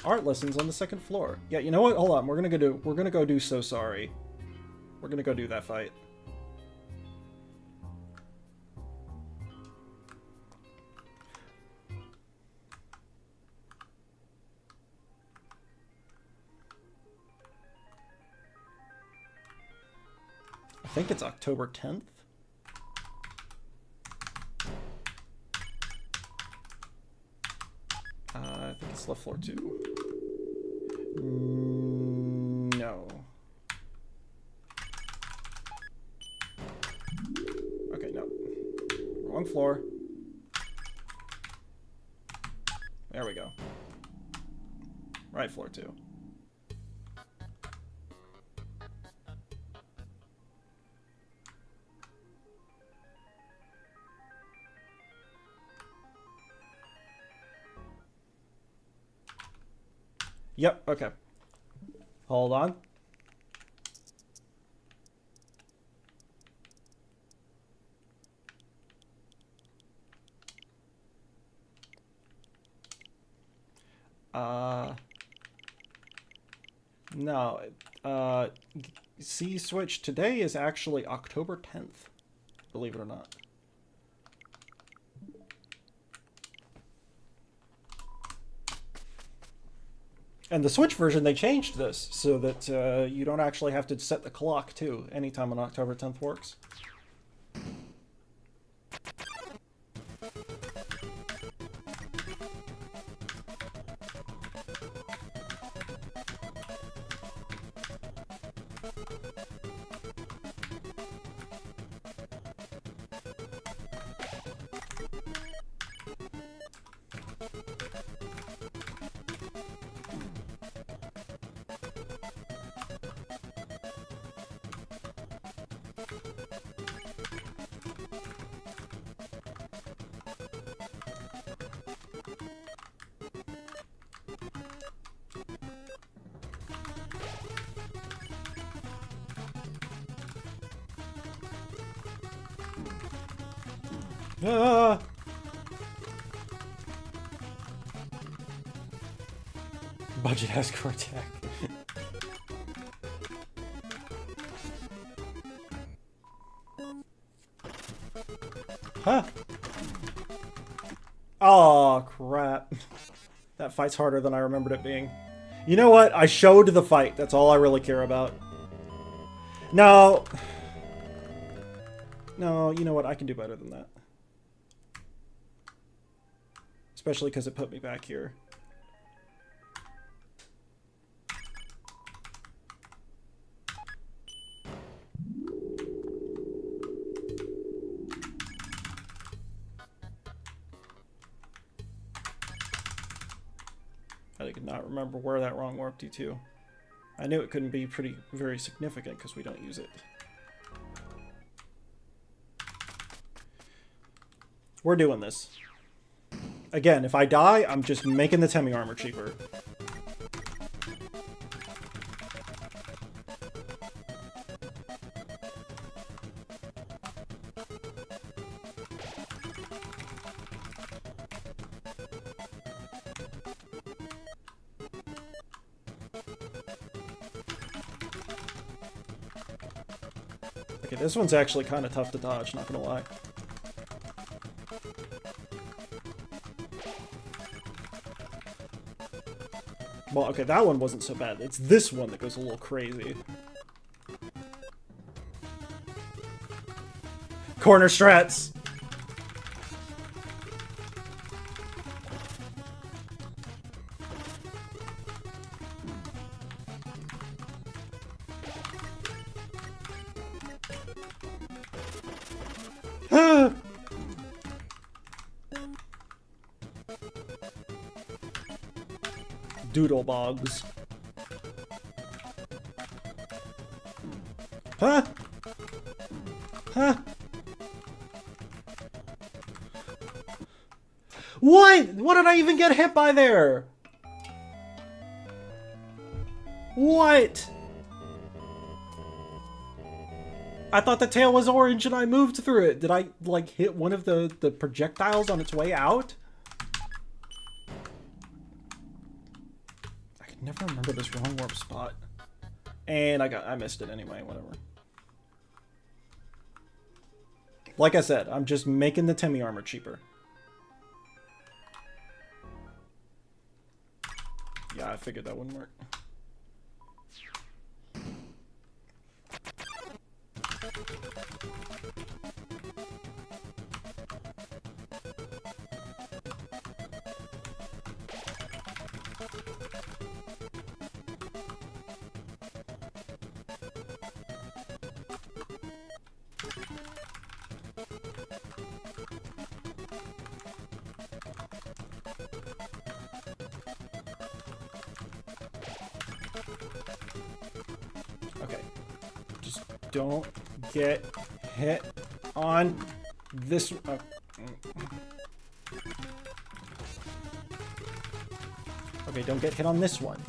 Art lessons on the second floor. Yeah, you know what? Hold on. We're gonna go do So Sorry. We're gonna go do that fight. I think it's October 10th. I think it's left floor 2. No. Okay, no. Wrong floor. There we go. Right floor 2. Yep, okay. Hold on. No. See, Switch, today is actually October 10th. Believe it or not. And the Switch version, they changed this so that you don't actually have to set the clock, too, anytime on October 10th works. Ah! Budget has core attack. Huh? Oh, crap. That fight's harder than I remembered it being. You know what? I showed the fight. That's all I really care about. No. No, you know what? I can do better than that. Especially because it put me back here. I could not remember where that wrong warped you to. I knew it couldn't be very significant because we don't use it. We're doing this. Again, if I die, I'm just making the Temmie armor cheaper. Okay, this one's actually kind of tough to dodge, not gonna lie. Well, okay, that one wasn't so bad. It's this one that goes a little crazy. Corner strats! Doodle bogs. Huh? Huh? What? What did I even get hit by there? What? I thought the tail was orange and I moved through it. Did I, like, hit one of the projectiles on its way out? I can never remember this wrong warp spot. And I missed it anyway, whatever. Like I said, I'm just making the Temmie armor cheaper. Yeah, I figured that wouldn't work. Okay. Just don't get hit on this. Okay, don't get hit on this one.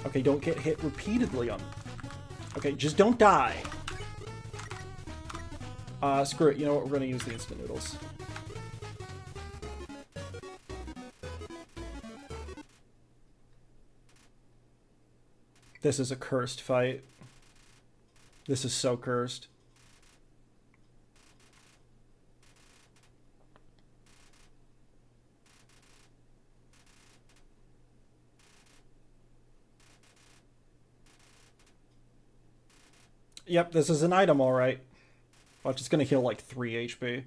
Okay, don't get hit repeatedly on. Okay, just don't die. Screw it. You know what? We're gonna use the instant noodles. This is a cursed fight. This is so cursed. Yep, this is an item, alright. Watch, it's gonna heal like 3 HP.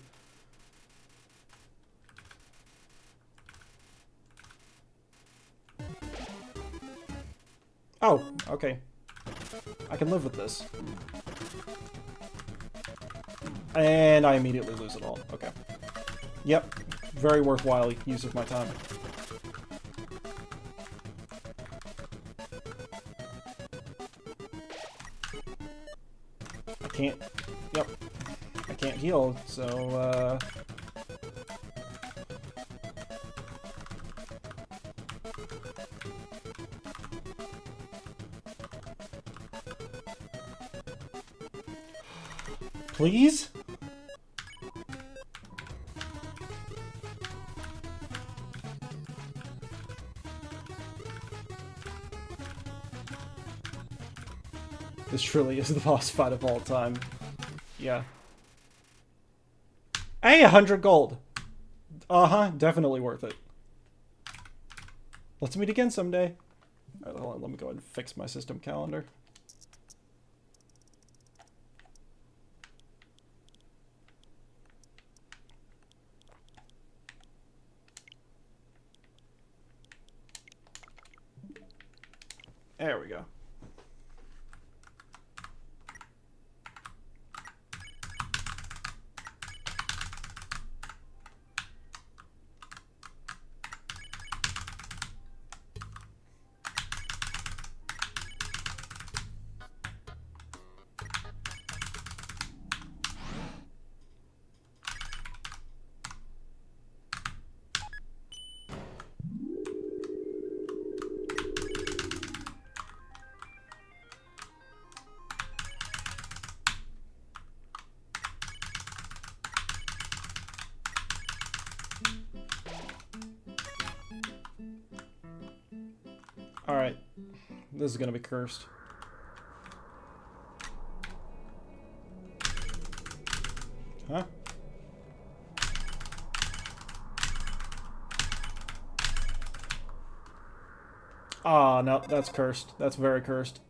Oh, okay. I can live with this. And I immediately lose it all. Okay. Yep. Very worthwhile use of my time. I can't... Yep. I can't heal, so, Please? This truly is the boss fight of all time. Yeah. Hey, 100 gold! Uh-huh, definitely worth it. Let's meet again someday. Alright, hold on, let me go ahead and fix my system calendar. There we go. Alright. This is gonna be cursed. Huh? Ah, no, that's cursed. That's very cursed.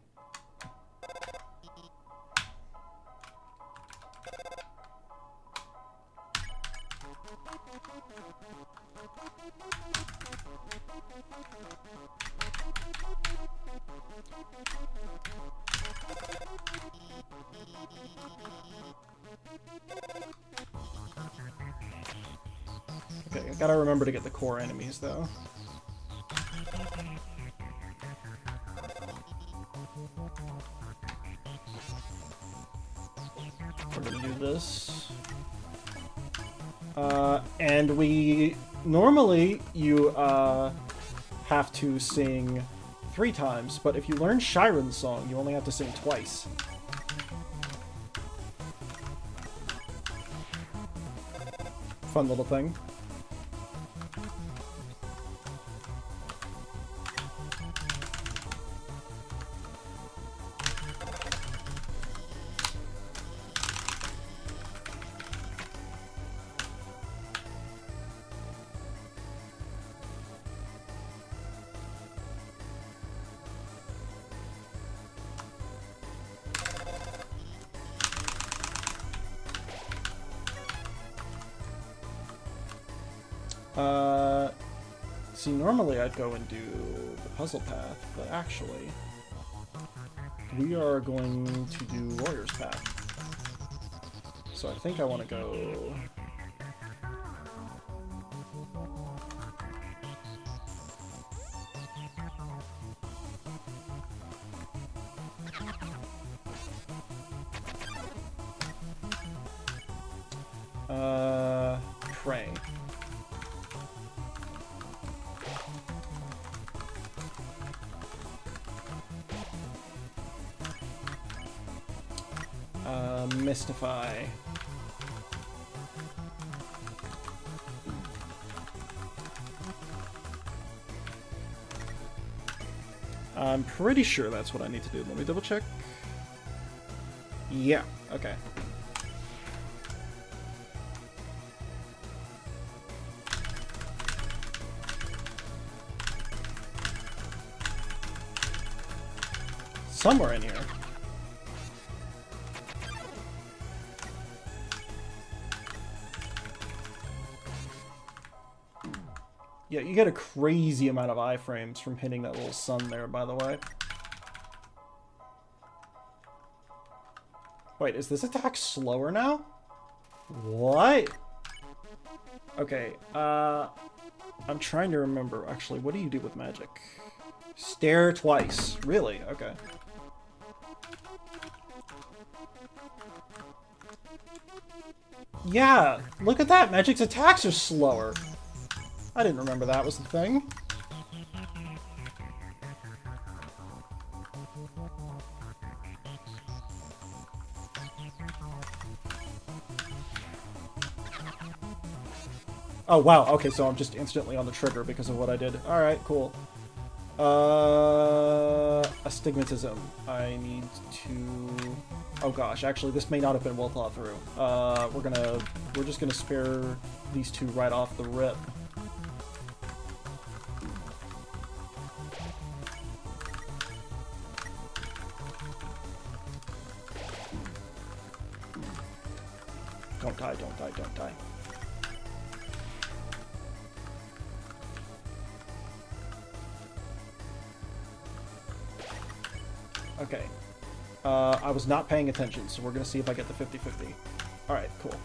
Okay, I gotta remember to get the core enemies, though. We're gonna do this. And we... Normally, you, have to sing 3 times, but if you learn Shyren's song, you only have to sing twice. Fun little thing. See, normally I'd go and do the puzzle path, but actually, we are going to do Warrior's Path. So I think I want to go... Pray. Mystify. I'm pretty sure that's what I need to do. Let me double check. Yeah, okay. Somewhere in here. Yeah, you get a crazy amount of iframes from hitting that little sun there, by the way. Wait, is this attack slower now? What? Okay, I'm trying to remember, actually, what do you do with magic? Stare twice. Really? Okay. Yeah, look at that! Magic's attacks are slower! I didn't remember that was the thing. Oh, wow. Okay, so I'm just instantly on the trigger because of what I did. Alright, cool. Astigmatism. I need to... Oh gosh, actually, this may not have been well thought through. We're just gonna spare these two right off the rip. Don't die, don't die, don't die. Okay. I was not paying attention, so we're gonna see if I get the 50-50. Alright, cool.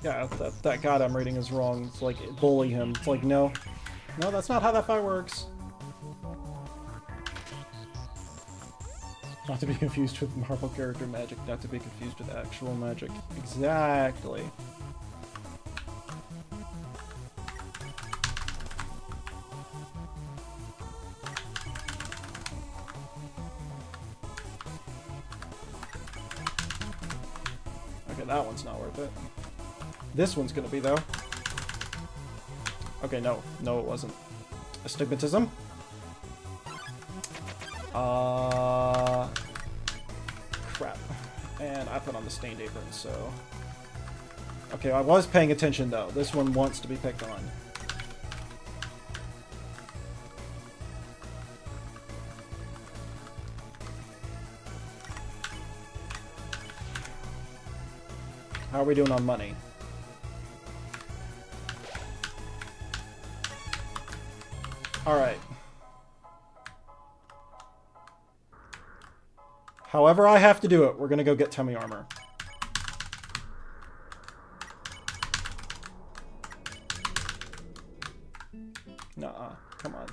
Yeah, that god I'm reading is wrong. It's like, bully him. It's like, no. No, that's not how that fight works. Not to be confused with Marvel character magic, not to be confused with actual magic. Exactly. that one's not worth it. This one's gonna be, though. Okay, no. No, it wasn't. Astigmatism? Crap. And I put on the stained apron, so... Okay, I was paying attention, though. This one wants to be picked on. How are we doing on money? Alright. However I have to do it, we're gonna go get tummy armor. Nuh-uh. Come on.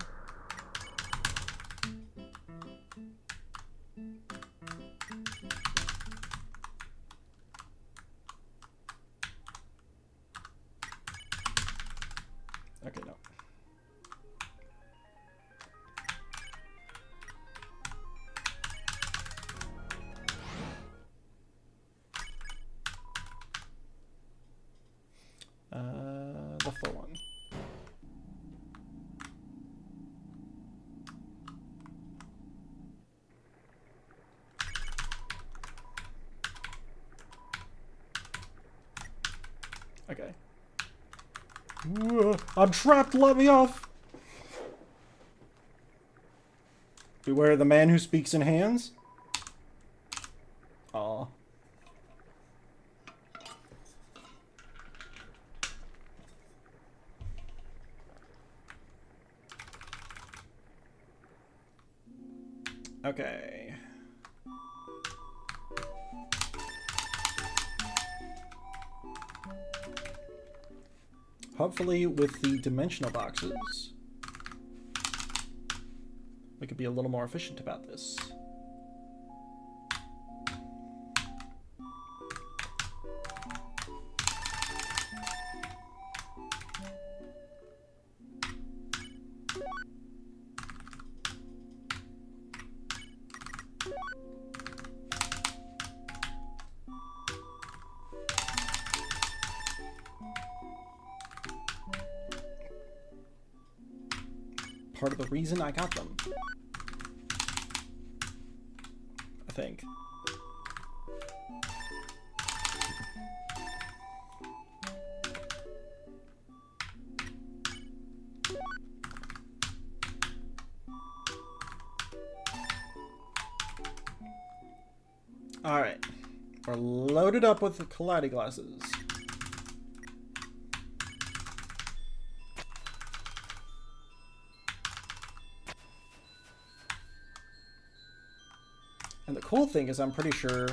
Okay, no. The full one. Okay. I'm trapped, let me off! Beware the man who speaks in hands? Aw. Okay. Hopefully with the dimensional boxes, we could be a little more efficient about this. Part of the reason I got them, I think. Alright, we're loaded up with the Kaleidi glasses. And the cool thing is I'm pretty sure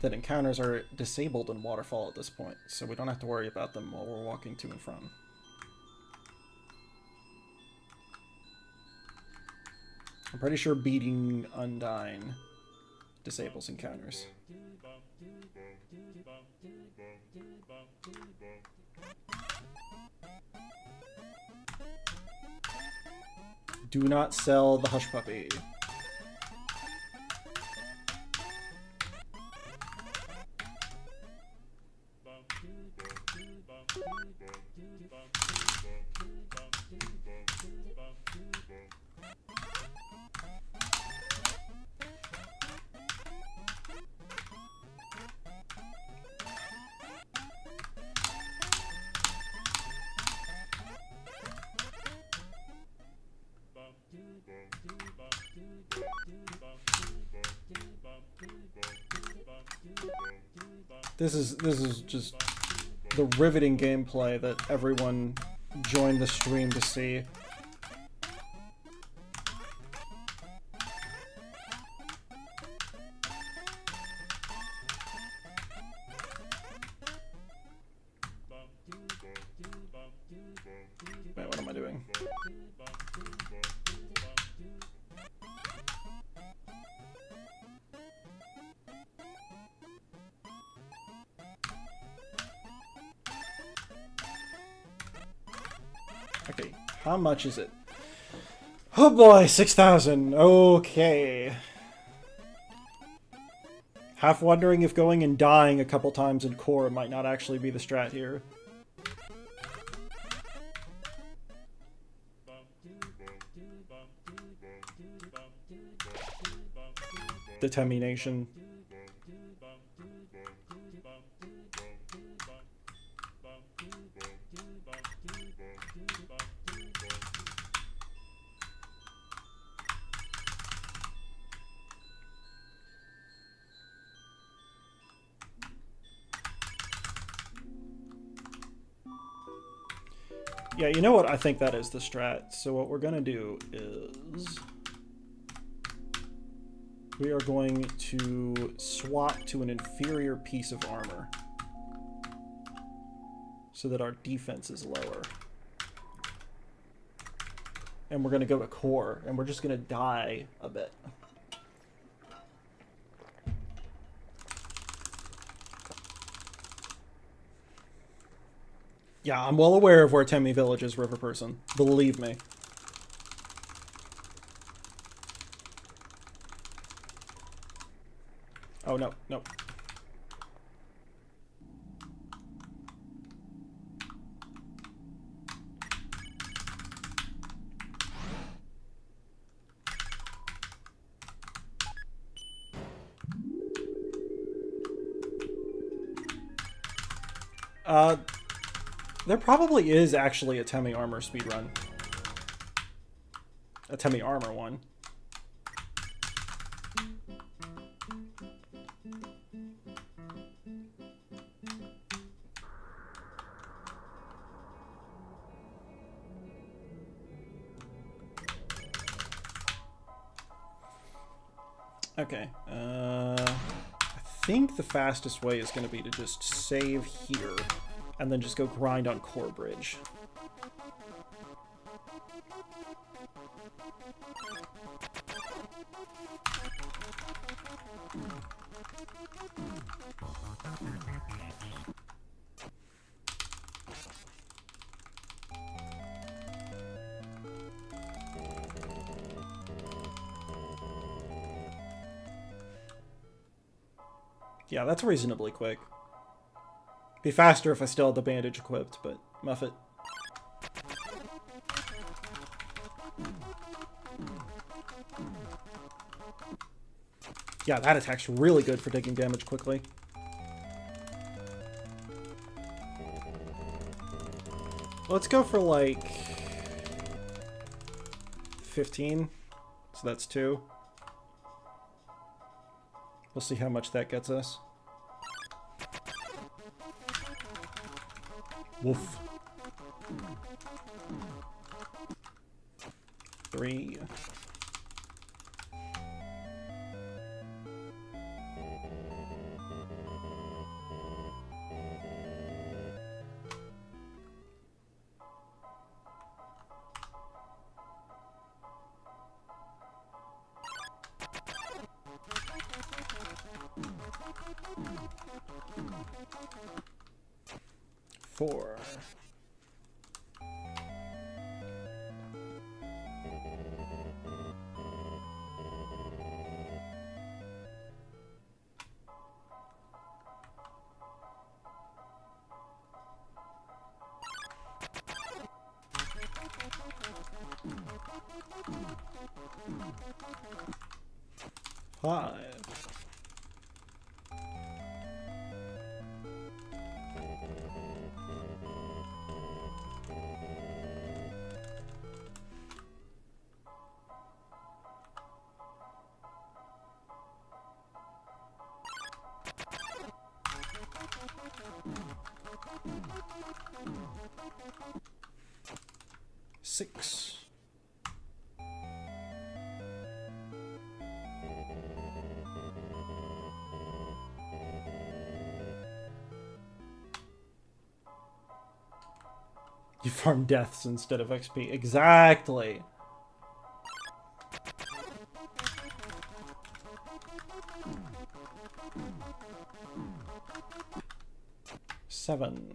that encounters are disabled in Waterfall at this point, so we don't have to worry about them while we're walking to and from. I'm pretty sure beating Undyne disables encounters. Do not sell the Hush Puppy. This is just the riveting gameplay that everyone joined the stream to see. Wait, what am I doing? Okay, how much is it? Oh boy, 6,000. Okay. Half wondering if going and dying a couple times in core might not actually be the strat here. Determination. Yeah, you know what? I think that is the strat. So what we're going to do is we are going to swap to an inferior piece of armor so that our defense is lower. And we're going to go to core, and we're just going to die a bit. Yeah, I'm well aware of where Temmie Village is, River Person. Believe me. Oh, no, no. There probably is actually a Temmie Armor speedrun. A Temmie Armor one. Okay, I think the fastest way is going to be to just save here, and then just go grind on Core Bridge. Yeah, that's reasonably quick. Be faster if I still had the bandage equipped, but muff it. Yeah, that attack's really good for taking damage quickly. Let's go for like 15. So that's 2. We'll see how much that gets us. Woof. 3. Four. Five. Six. You farm deaths instead of XP. Exactly. Seven.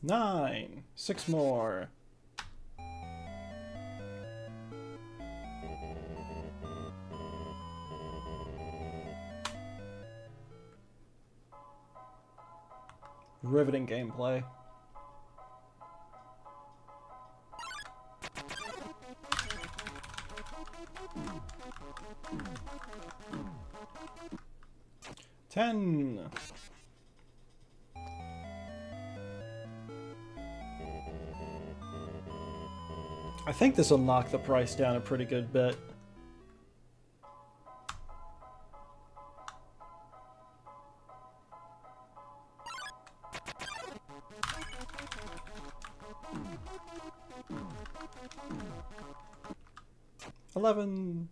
9. 6 more. Riveting gameplay. $10. I think this will knock the price down a pretty good bit. $11.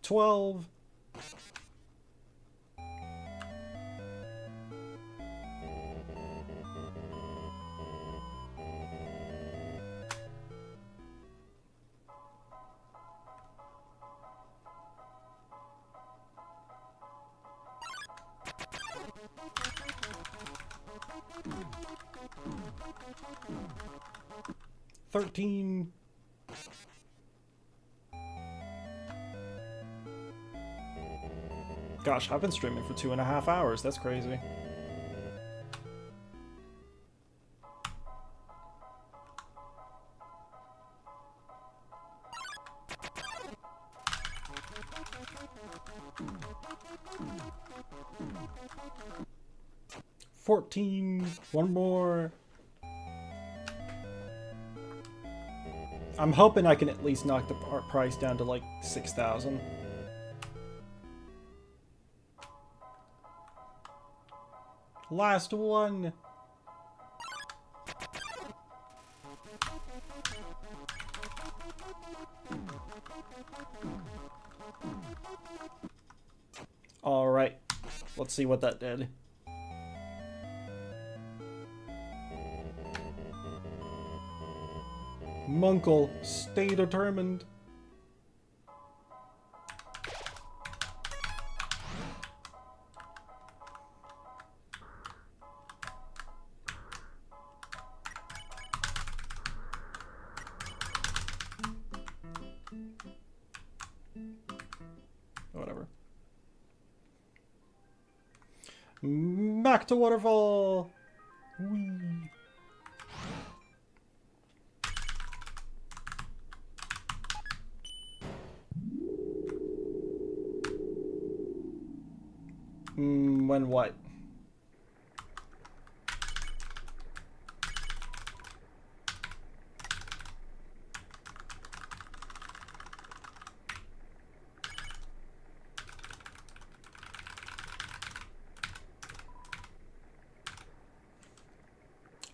$12. $13. Gosh, I've been streaming for 2.5 hours. That's crazy. $14. One more. I'm hoping I can at least knock the price down to like 6,000. Last one. All right. Let's see what that did. Munkle, stay determined. Whatever. Back to waterfall. Whee. When what?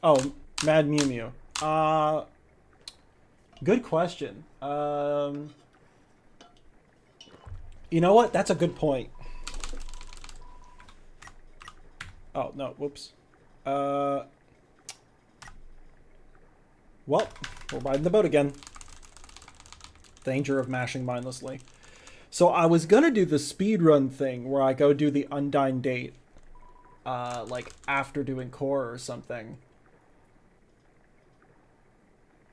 Oh, Mad Mew Mew. Good question. You know what? That's a good point. Oh, no, whoops. Well, we're riding the boat again. Danger of mashing mindlessly. So I was gonna do the speedrun thing where I go do the Undyne date, like after doing core or something.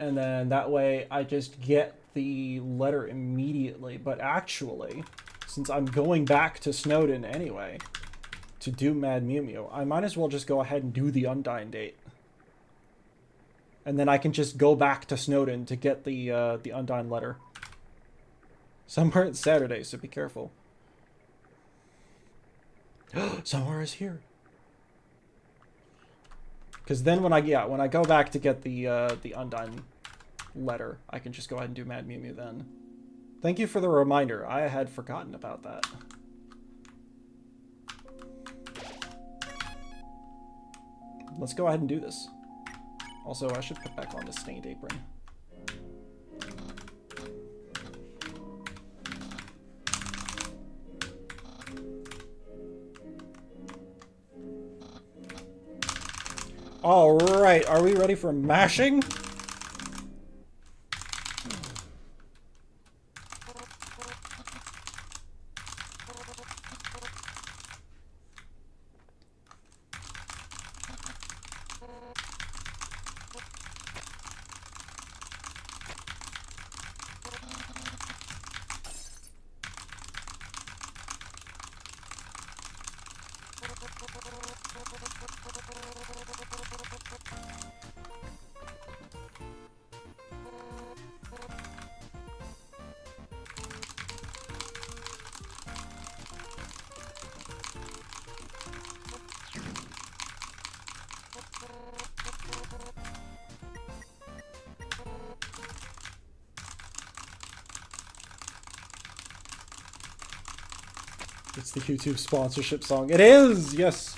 And then that way I just get the letter immediately. But actually, since I'm going back to Snowdin anyway to do Mad Mew Mew, I might as well just go ahead and do the Undyne date. And then I can just go back to Snowdin to get the Undyne letter. Somewhere it's Saturday, so be careful. Somewhere is here. Because then when I go back to get the Undyne letter, I can just go ahead and do Mad Mew Mew then. Thank you for the reminder. I had forgotten about that. Let's go ahead and do this. Also, I should put back on the stained apron. Alright, are we ready for mashing? It's the YouTube sponsorship song. It is! Yes!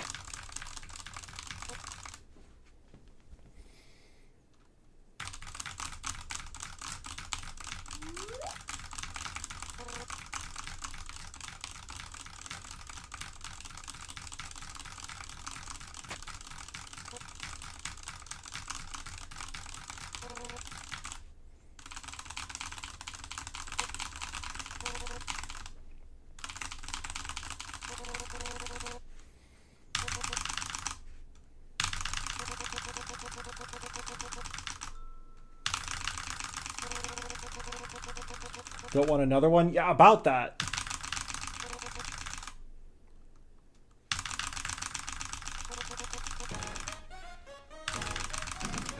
Don't want another one? Yeah, about that.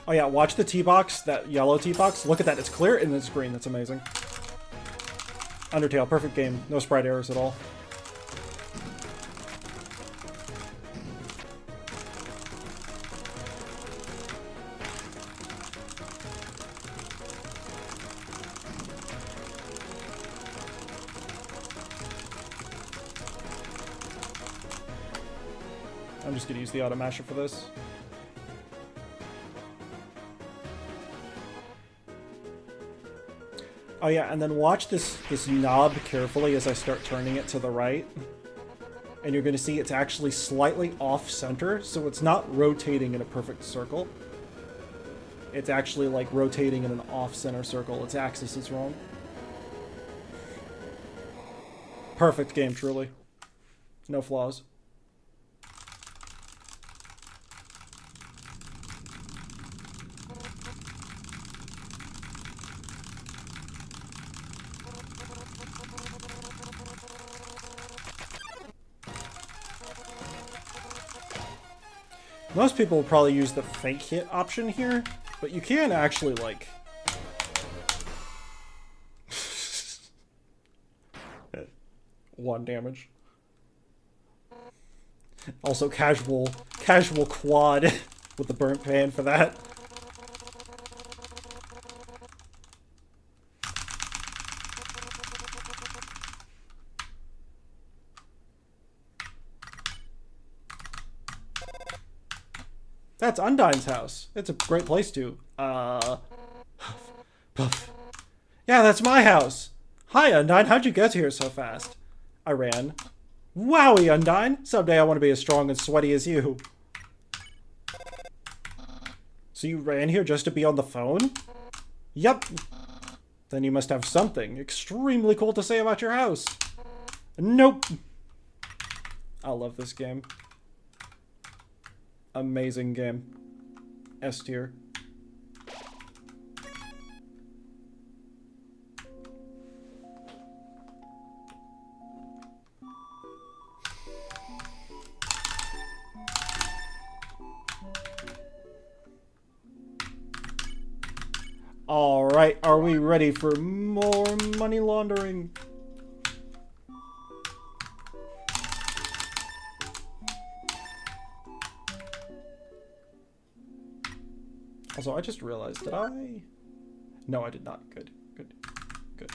Oh yeah, watch the T-box, that yellow T-box. Look at that, it's clear and it's green. That's amazing. Undertale, perfect game. No sprite errors at all. I'm just gonna use the auto masher for this. Oh yeah, and then watch this knob carefully as I start turning it to the right. And you're gonna see it's actually slightly off-center, so it's not rotating in a perfect circle. It's actually like rotating in an off-center circle. Its axis is wrong. Perfect game, truly. No flaws. Most people will probably use the fake hit option here, but you can actually, like... one damage. Also casual quad with the burnt pan for that. That's Undyne's house. It's a great place to. Puff. Yeah, that's my house. Hi, Undyne. How'd you get here so fast? I ran. Wowie, Undyne. Someday I want to be as strong and sweaty as you. So you ran here just to be on the phone? Yep. Then you must have something extremely cool to say about your house. Nope. I love this game. Amazing game. S tier. Alright, are we ready for more money laundering? Also, I just realized, did I? No, I did not. Good, good, good.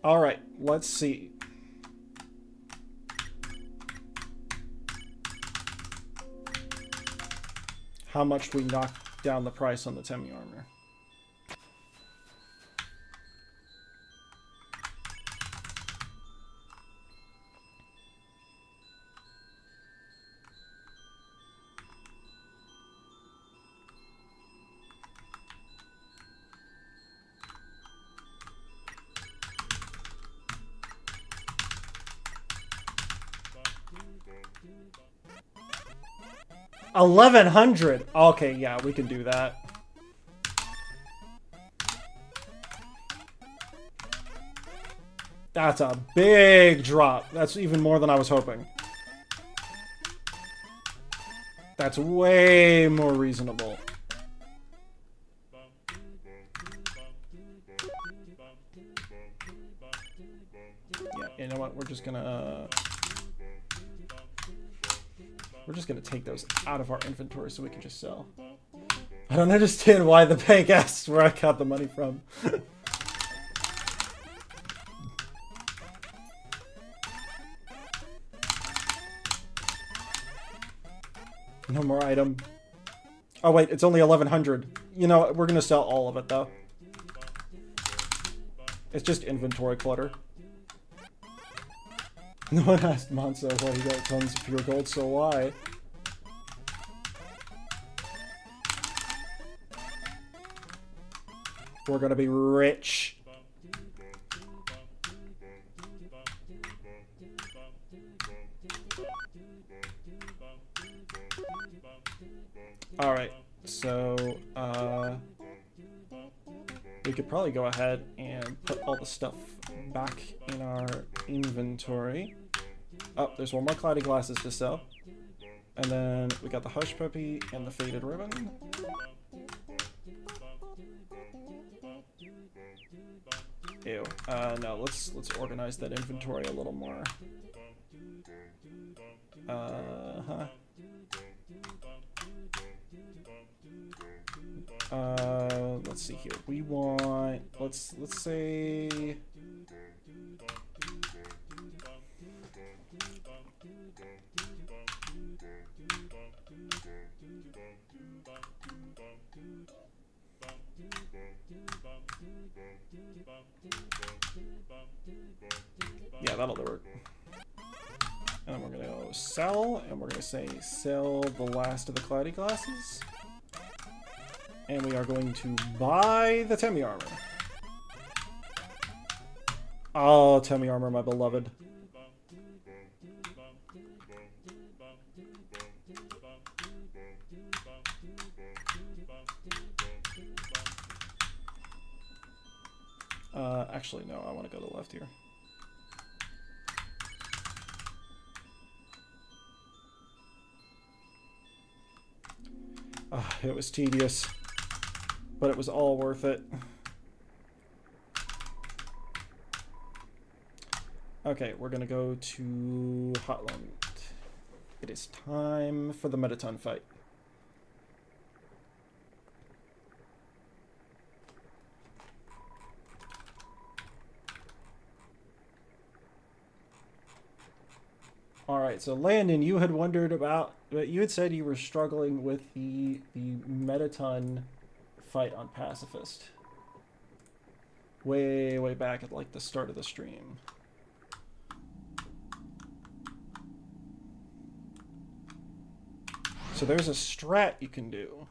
All right, let's see. How much we knock down the price on the Temi armor. $1,100. Okay, yeah, we can do that. That's a big drop. That's even more than I was hoping. That's way more reasonable. Yeah, you know what? We're just gonna take those out of our inventory so we can just sell. I don't understand why the bank asked where I got the money from. No more item. Oh wait, it's only 1,100. You know, we're gonna sell all of it though. It's just inventory clutter. No one asked Monso why he got tons of pure gold, so why? We're gonna be rich. Alright, so, we could probably go ahead and put all the stuff back in our inventory. Oh, there's one more cloudy glasses to sell. And then we got the hush puppy and the faded ribbon. Ew. No, let's organize that inventory a little more. Let's see here. We want, let's say, yeah, that'll work. And then we're gonna go sell, and we're gonna say sell the last of the cloudy glasses. And we are going to buy the Temi armor. Oh, Temi armor, my beloved. Actually, no, I want to go to the left here. It was tedious, but it was all worth it. Okay, we're gonna go to Hotland. It is time for the Metaton fight. Alright, so Landon, you had wondered about, you had said you were struggling with the Metaton fight on Pacifist. Way back at like the start of the stream. So there's a strat you can do.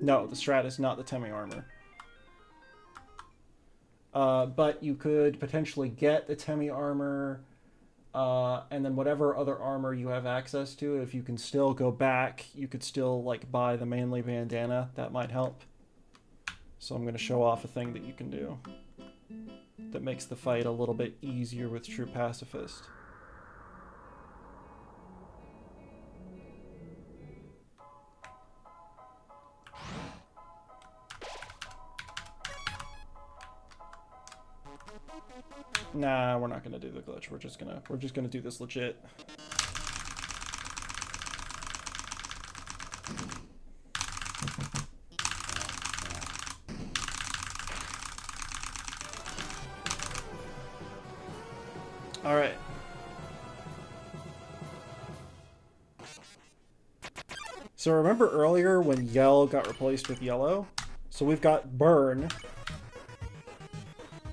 No, the strat is not the Temi armor. But you could potentially get the Temi armor, and then whatever other armor you have access to, if you can still go back, you could still like buy the manly bandana. That might help. So I'm going to show off a thing that you can do that makes the fight a little bit easier with True Pacifist. Nah, we're not gonna do the glitch. We're just gonna do this legit. Alright. So remember earlier when yell got replaced with yellow? So we've got burn.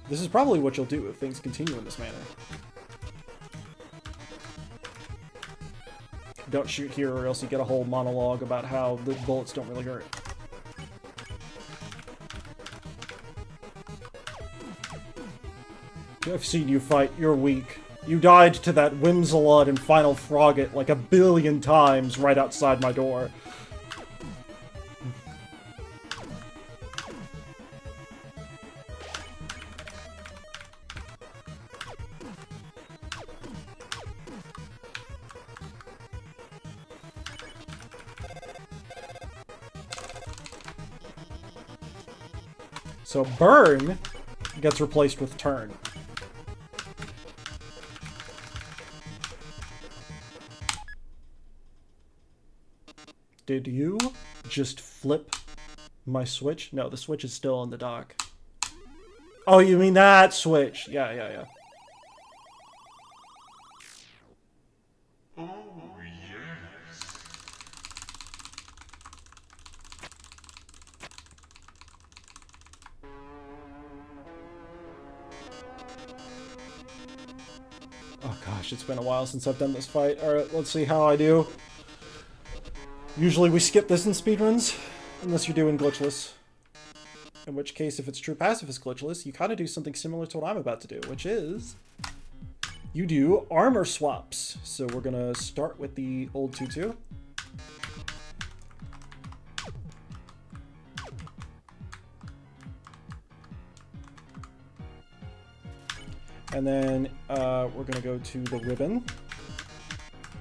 This is probably what you'll do if things continue in this manner. Don't shoot here or else you get a whole monologue about how the bullets don't really hurt. I've seen you fight. You're weak. You died to that Whimsalot and Final Frogget like 1 billion times right outside my door. So burn gets replaced with turn. Did you just flip my switch? No, the switch is still in the dock. Oh, you mean that switch? Yeah, yeah, yeah. Oh, yes. Oh gosh, it's been a while since I've done this fight. Alright, let's see how I do. Usually we skip this in speedruns, unless you're doing glitchless. In which case, if it's true pacifist glitchless, you kind of do something similar to what I'm about to do, which is you do armor swaps. So we're gonna start with the old tutu. And then we're gonna go to the ribbon.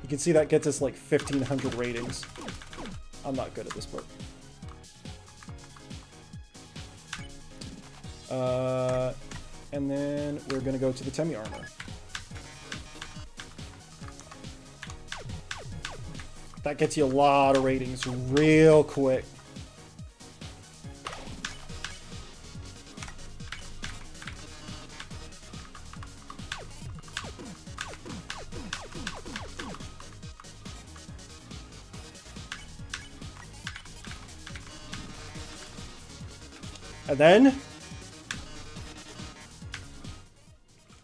You can see that gets us like 1,500 ratings. I'm not good at this part. And then we're gonna go to the Temi armor. That gets you a lot of ratings real quick. And then...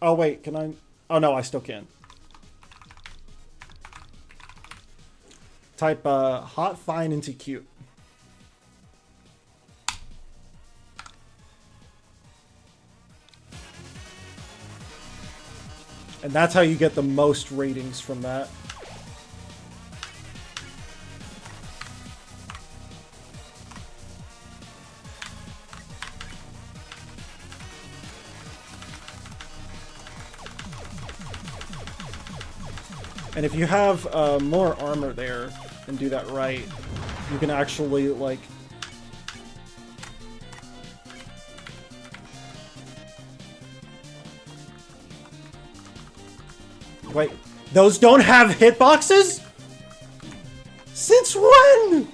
Oh, wait, can I... Oh, no, I still can. Type hot, fine into cute. And that's how you get the most ratings from that. And if you have more armor there and do that right, you can actually, like... Wait, those don't have hitboxes? Since when?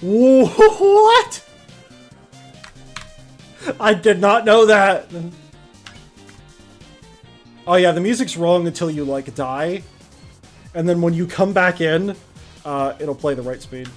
What? I did not know that. Oh yeah, the music's wrong until you, like, die. And then when you come back in, it'll play the right speed.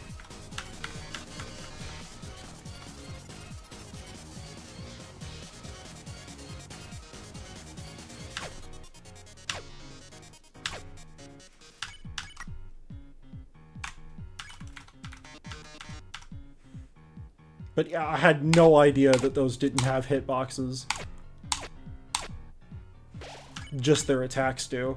But yeah, I had no idea that those didn't have hitboxes. Just their attacks do.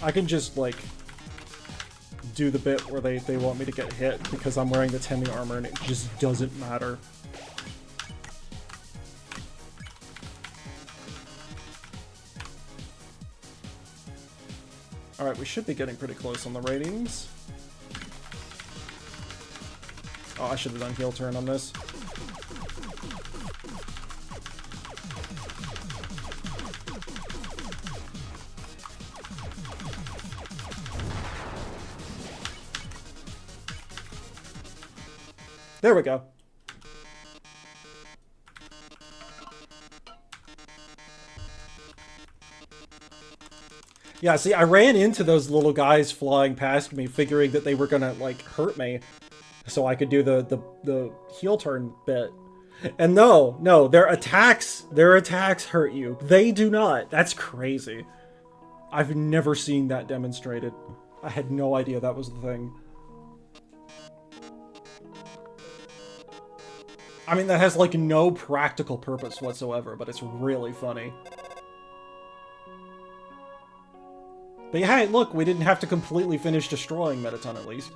I can just, like, do the bit where they want me to get hit because I'm wearing the Temi armor and it just doesn't matter. Alright, we should be getting pretty close on the ratings. Oh, I should have done heel turn on this. There we go. Yeah, see, I ran into those little guys flying past me, figuring that they were gonna, like, hurt me, so I could do the heel turn bit. And no, their attacks hurt you. They do not. That's crazy. I've never seen that demonstrated. I had no idea that was the thing. I mean, that has, like, no practical purpose whatsoever, but it's really funny. But yeah, hey, look, we didn't have to completely finish destroying Metaton, at least.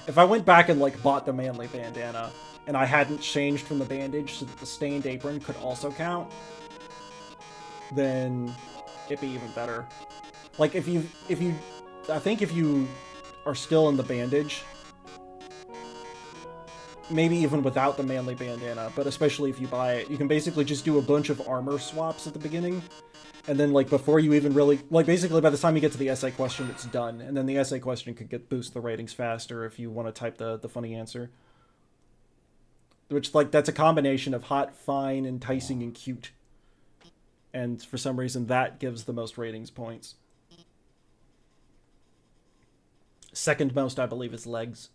If I went back and, like, bought the manly bandana, and I hadn't changed from the bandage so that the stained apron could also count, then it'd be even better. Like, if you, I think if you are still in the bandage, maybe even without the manly bandana, but especially if you buy it, you can basically just do a bunch of armor swaps at the beginning, and then, like, before you even really, like, basically by the time you get to the essay question, it's done, and then the essay question could boost the ratings faster if you want to type the funny answer. Which, like, that's a combination of hot, fine, enticing, and cute. And for some reason, that gives the most ratings points. Second most, I believe, is legs.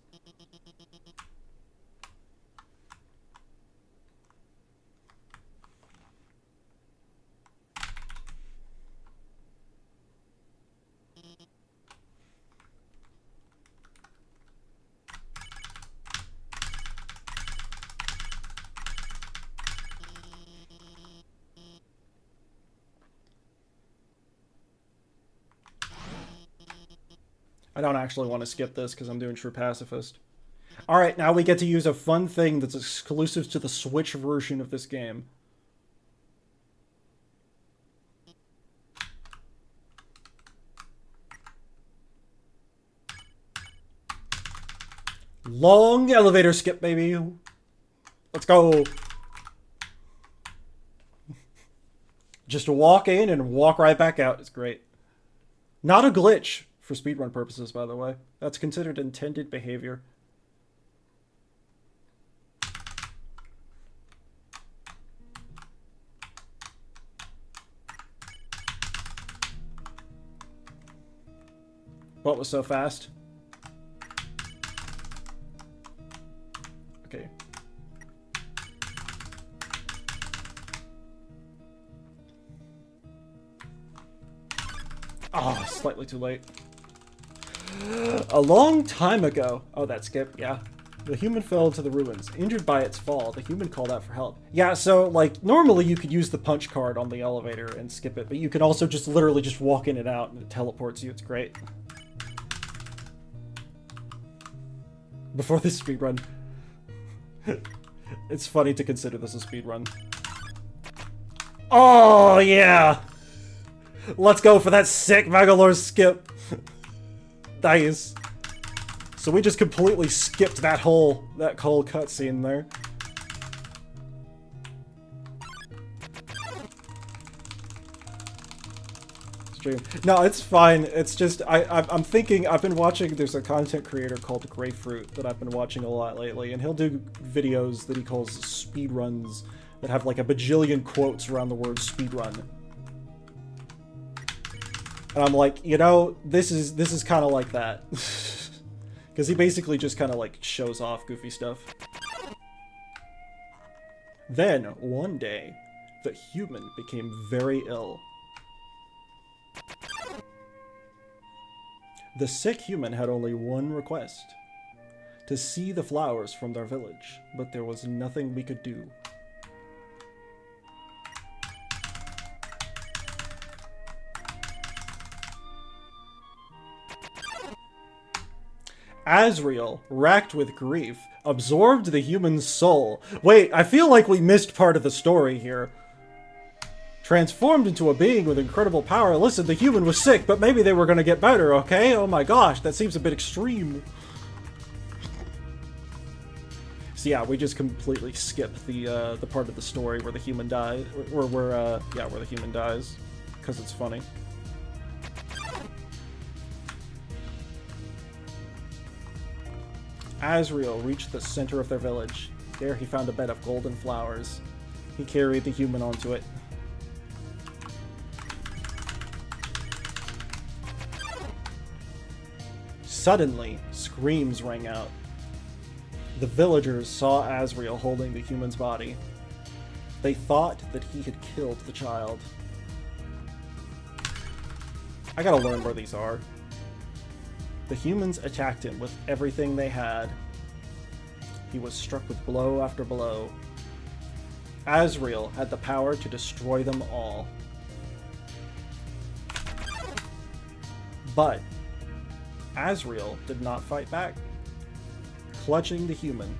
I don't actually want to skip this because I'm doing True Pacifist. Alright, now we get to use a fun thing that's exclusive to the Switch version of this game. Long elevator skip, baby. Let's go. Just walk in and walk right back out. It's great. Not a glitch. For speedrun purposes, by the way. That's considered intended behavior. What was so fast? Okay. Oh, slightly too late. A long time ago. Oh, that skip, yeah. The human fell into the ruins. Injured by its fall, the human called out for help. Yeah, so, like, normally you could use the punch card on the elevator and skip it, but you can also just literally just walk in and out and it teleports you. It's great. Before this speedrun. It's funny to consider this a speedrun. Oh, yeah! Let's go for that sick Magalore skip. Nice. So we just completely skipped that whole cutscene there. Stream. No, it's fine. It's just I'm thinking I've been watching. There's a content creator called Grapefruit that I've been watching a lot lately, and he'll do videos that he calls speedruns that have like a bajillion quotes around the word speedrun. And I'm like, you know, this is kind of like that. Because he basically just kind of like shows off goofy stuff. Then, one day, the human became very ill. The sick human had only one request. To see the flowers from their village, but there was nothing we could do. Asriel, racked with grief, absorbed the human's soul. Wait, I feel like we missed part of the story here. Transformed into a being with incredible power. Listen, the human was sick, but maybe they were gonna get better, okay? Oh my gosh, that seems a bit extreme. So yeah, we just completely skipped the part of the story where the human dies, where the human dies, because it's funny. Asriel reached the center of their village. There he found a bed of golden flowers. He carried the human onto it. Suddenly, screams rang out. The villagers saw Asriel holding the human's body. They thought that he had killed the child. I gotta learn where these are. The humans attacked him with everything they had. He was struck with blow after blow. Asriel had the power to destroy them all. But Asriel did not fight back. Clutching the human,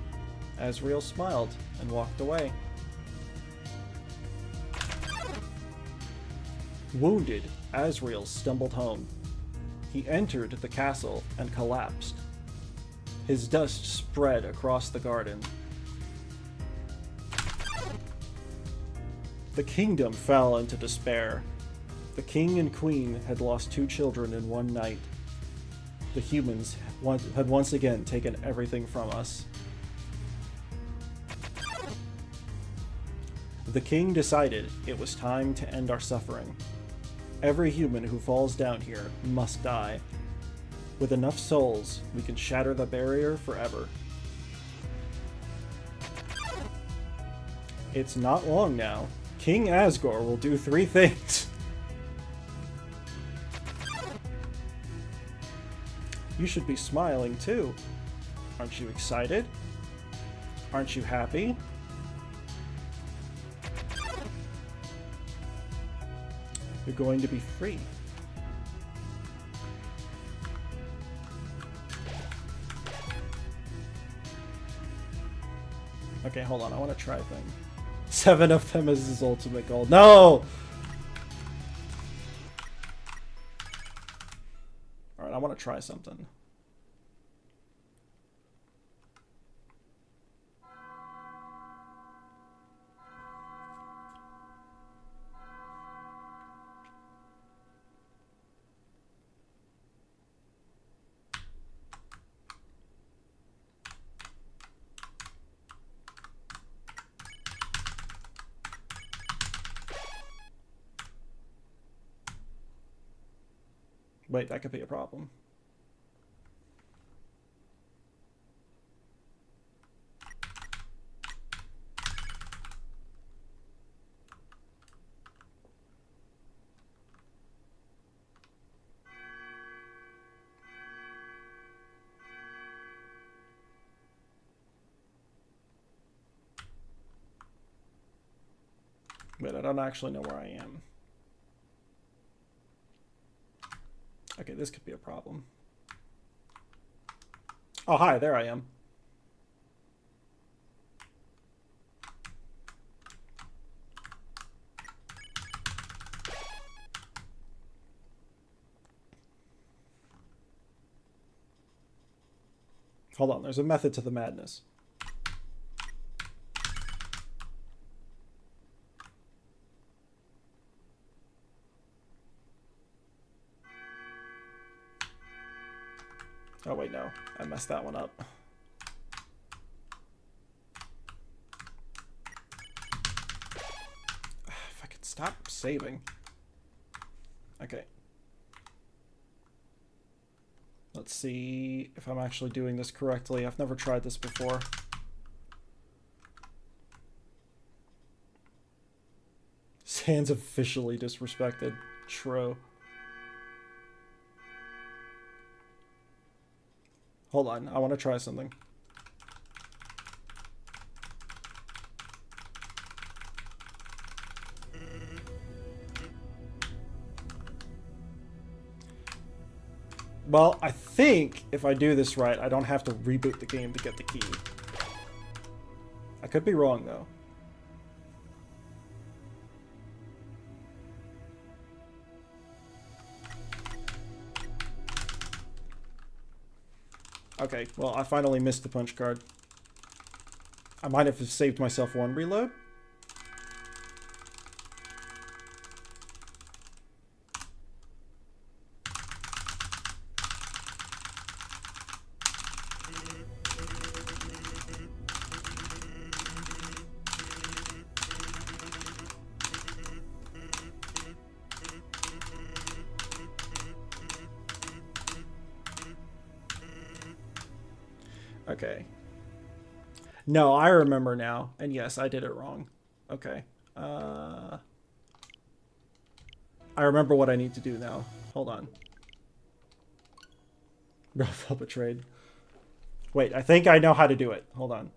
Asriel smiled and walked away. Wounded, Asriel stumbled home. He entered the castle and collapsed. His dust spread across the garden. The kingdom fell into despair. The king and queen had lost 2 children in one night. The humans had once again taken everything from us. The king decided it was time to end our suffering. Every human who falls down here must die. With enough souls, we can shatter the barrier forever. It's not long now. King Asgore will do 3 things. You should be smiling too. Aren't you excited? Aren't you happy? You're going to be free. Okay, hold on. I want to try thing. 7 of them is his ultimate goal. No! Alright, I want to try something. Wait, that could be a problem. Wait, I don't actually know where I am. Okay, this could be a problem. Oh, hi, there I am. Hold on, there's a method to the madness. Oh wait, no. I messed that one up. If I could stop saving. Okay. Let's see if I'm actually doing this correctly. I've never tried this before. Sans officially disrespected. True. Hold on, I want to try something. Well, I think if I do this right, I don't have to reboot the game to get the key. I could be wrong, though. Okay, well, I finally missed the punch card. I might have saved myself one reload. Okay. No, I remember now. And yes, I did it wrong. Okay. I remember what I need to do now. Hold on. Ralph betrayed. Wait, I think I know how to do it. Hold on.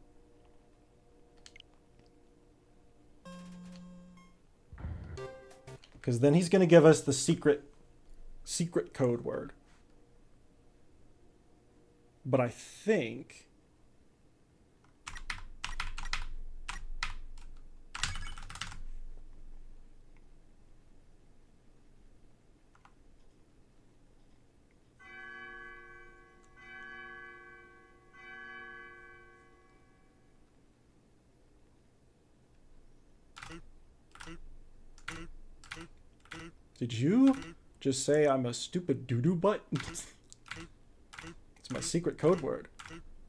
Because then he's going to give us the secret code word. But I think... Did you just say I'm a stupid doo-doo butt? It's my secret code word.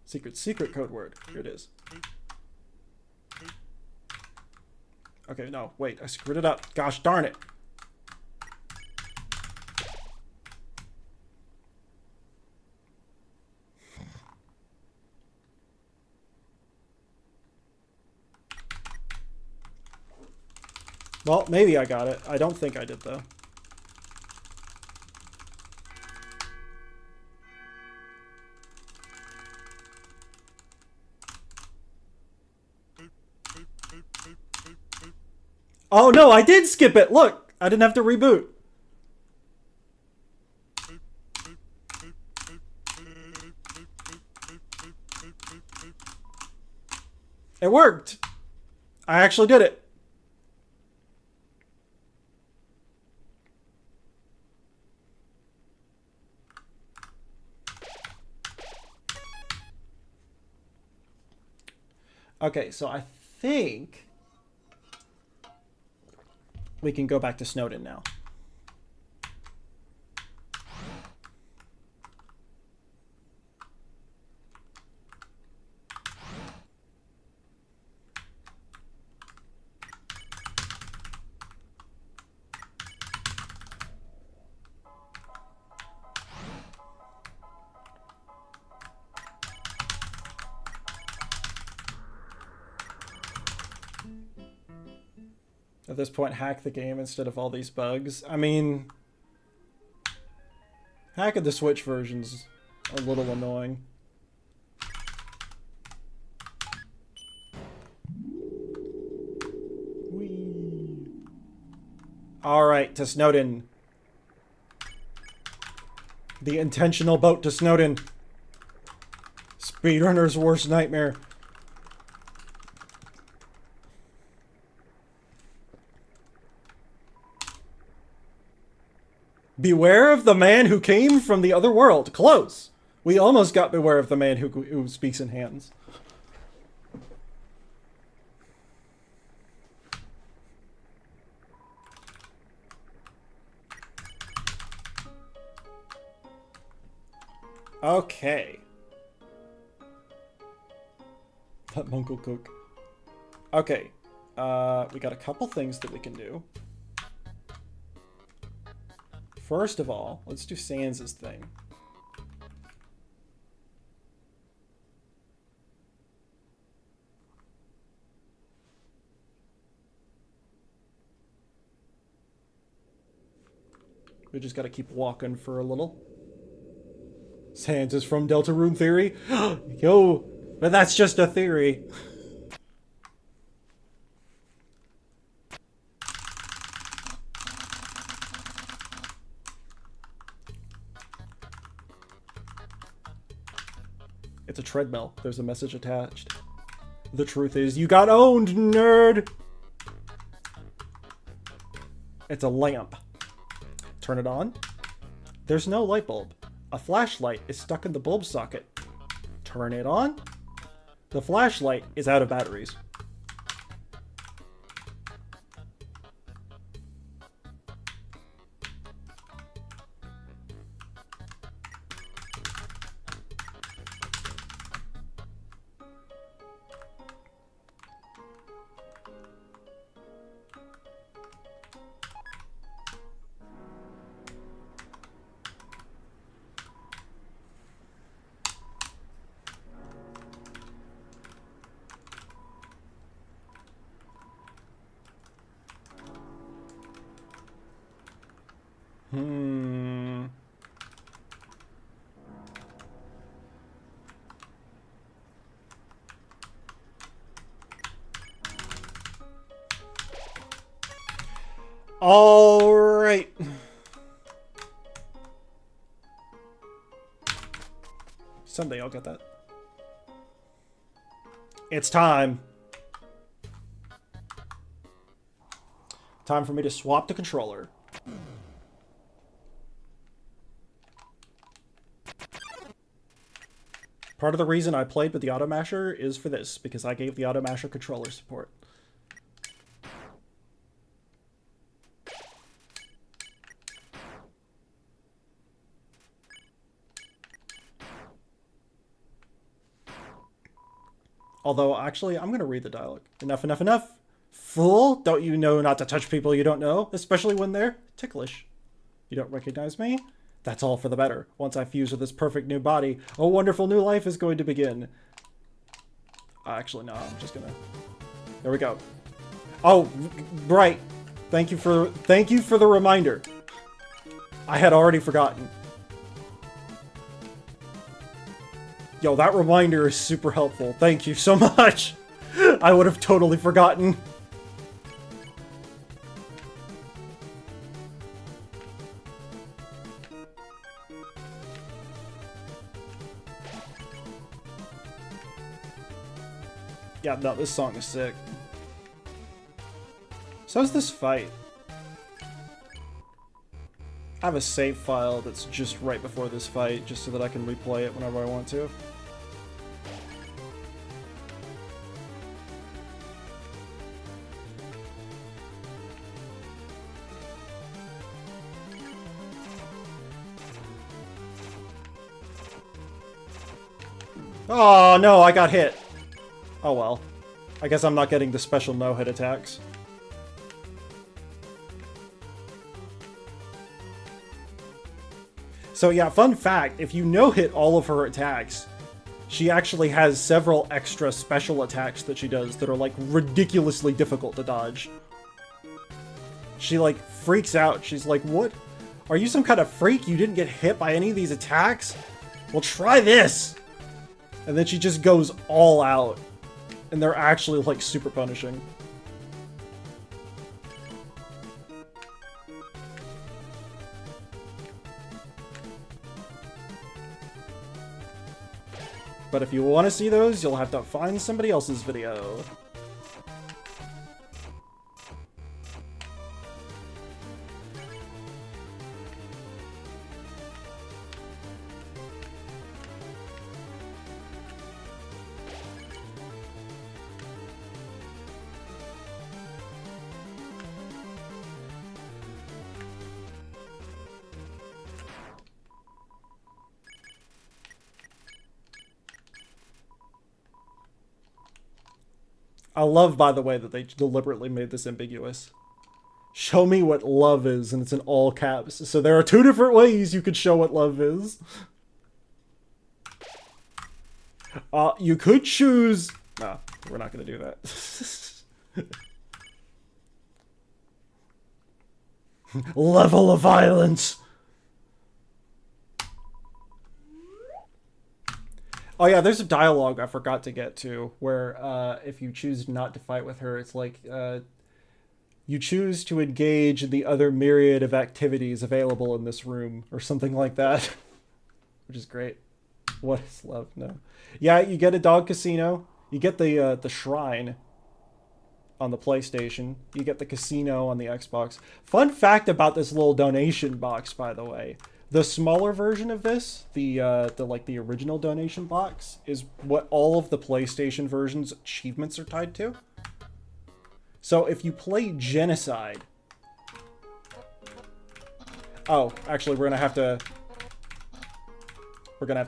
Secret code word. Here it is. Okay, no, wait, I screwed it up. Gosh darn it. Well, maybe I got it. I don't think I did, though. Oh, no, I did skip it. Look, I didn't have to reboot. It worked. I actually did it. Okay, so I think we can go back to Snowden now. At this point, hack the game instead of all these bugs. I mean, hacking the Switch version's a little annoying. Whee. All right, to Snowden. The intentional boat to Snowden. Speedrunner's worst nightmare. Beware of the man who came from the other world. Close. We almost got beware of the man who speaks in hands. Okay. Let Monko cook. Okay. We got a couple things that we can do. First of all, let's do Sans' thing. We just gotta keep walking for a little. Sans is from Deltarune theory? Yo, but that's just a theory. It's a treadmill. There's a message attached. The truth is, you got owned, nerd! It's a lamp. Turn it on. There's no light bulb. A flashlight is stuck in the bulb socket. Turn it on. The flashlight is out of batteries. Hmm. All right. Someday I'll get that. It's time. Time for me to swap the controller. Part of the reason I played with the Auto Masher is for this, because I gave the Auto Masher controller support. Although, actually, I'm going to read the dialogue. Enough, enough, enough. Fool, don't you know not to touch people you don't know, especially when they're ticklish? You don't recognize me? That's all for the better. Once I fuse with this perfect new body, a wonderful new life is going to begin. Actually, no, I'm just gonna... There we go. Oh, right. Thank you for the reminder. I had already forgotten. Yo, that reminder is super helpful. Thank you so much. I would have totally forgotten. Yeah, no, this song is sick. So is this fight. I have a save file that's just right before this fight, just so that I can replay it whenever I want to. Oh no, I got hit. Oh well. I guess I'm not getting the special no-hit attacks. So yeah, fun fact, if you no-hit all of her attacks, she actually has several extra special attacks that she does that are like ridiculously difficult to dodge. She like freaks out. She's like, what? Are you some kind of freak? You didn't get hit by any of these attacks? Well, try this! And then she just goes all out. And they're actually like super punishing. But if you want to see those, you'll have to find somebody else's video. I love, by the way, that they deliberately made this ambiguous. Show me what love is, and it's in all caps. So there are two different ways you could show what love is. You could choose... No, we're not going to do that. Level of violence! Oh yeah, there's a dialogue I forgot to get to, where if you choose not to fight with her, it's like, you choose to engage in the other myriad of activities available in this room, or something like that. Which is great. What is love? No. Yeah, you get a dog casino, you get the shrine on the PlayStation, you get the casino on the Xbox. Fun fact about this little donation box, by the way. The smaller version of this, the original donation box, is what all of the PlayStation version's achievements are tied to. So if you play Genocide... Oh, actually, we're gonna have to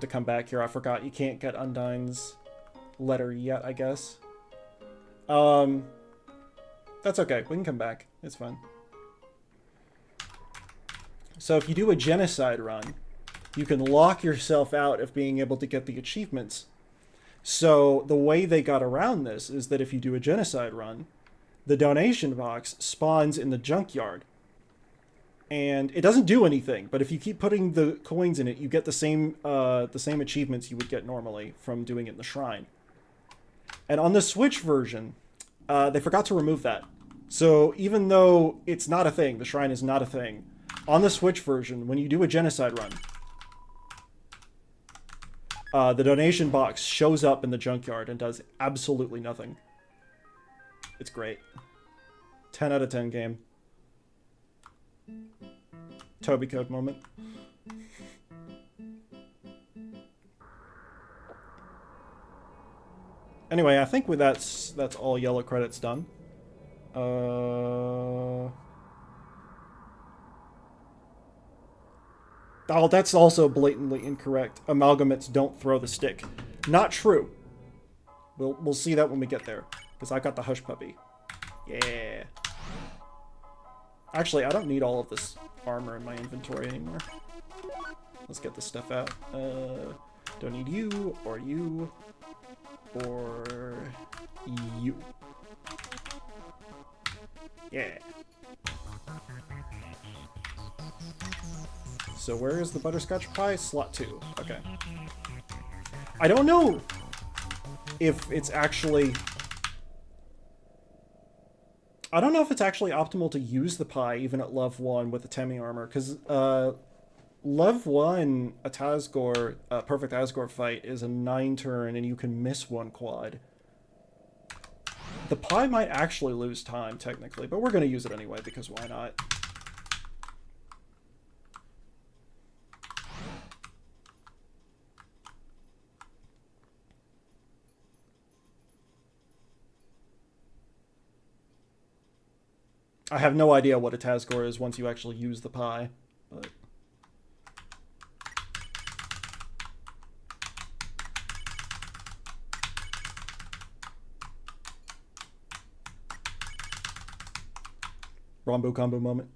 come back here. I forgot, you can't get Undyne's letter yet, I guess. That's okay, we can come back. It's fine. So if you do a Genocide run, you can lock yourself out of being able to get the achievements. So the way they got around this is that if you do a Genocide run, the donation box spawns in the junkyard. and it doesn't do anything. But if you keep putting the coins in it, you get the same achievements you would get normally from doing it in the shrine. And on the Switch version, they forgot to remove that. So even though it's not a thing, the shrine is not a thing, on the Switch version, when you do a genocide run, the donation box shows up in the junkyard and does absolutely nothing. It's great. 10 out of 10 game. Toby Code moment. Anyway, I think with that's all yellow credits done. Oh, that's also blatantly incorrect. Amalgamates don't throw the stick. Not true. We'll see that when we get there, because I got the Hush Puppy. Yeah. Actually, I don't need all of this armor in my inventory anymore. Let's get this stuff out. Don't need you, or you, or you. Yeah. So where is the butterscotch pie? Slot 2. Okay. I don't know if it's actually... I don't know if it's actually optimal to use the pie even at level 1 with the Temi armor, because level 1, a Tazgor, perfect Asgore fight is a 9 turn and you can miss 1 quad. The pie might actually lose time, technically, but we're going to use it anyway, because why not? I have no idea what a Tazgore is once you actually use the pie, but... Rombo combo moment.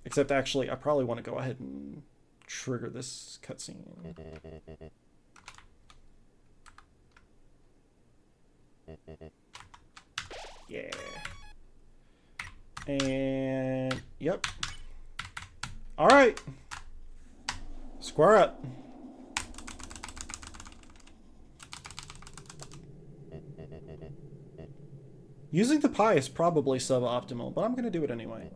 Except actually, I probably want to go ahead and trigger this cutscene. Yeah. And... yep. Alright. Square up. Using the pie is probably suboptimal, but I'm going to do it anyway.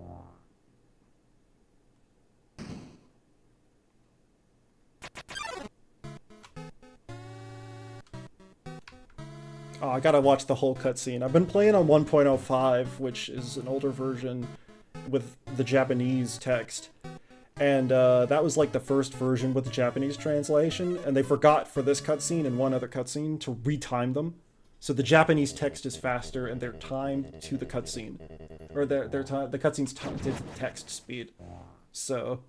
Oh, I gotta watch the whole cutscene. I've been playing on 1.05, which is an older version with the Japanese text. And that was like the first version with the Japanese translation, and they forgot for this cutscene and one other cutscene to retime them. So the Japanese text is faster, and they're timed to the cutscene, or the cutscene's timed to the text speed. So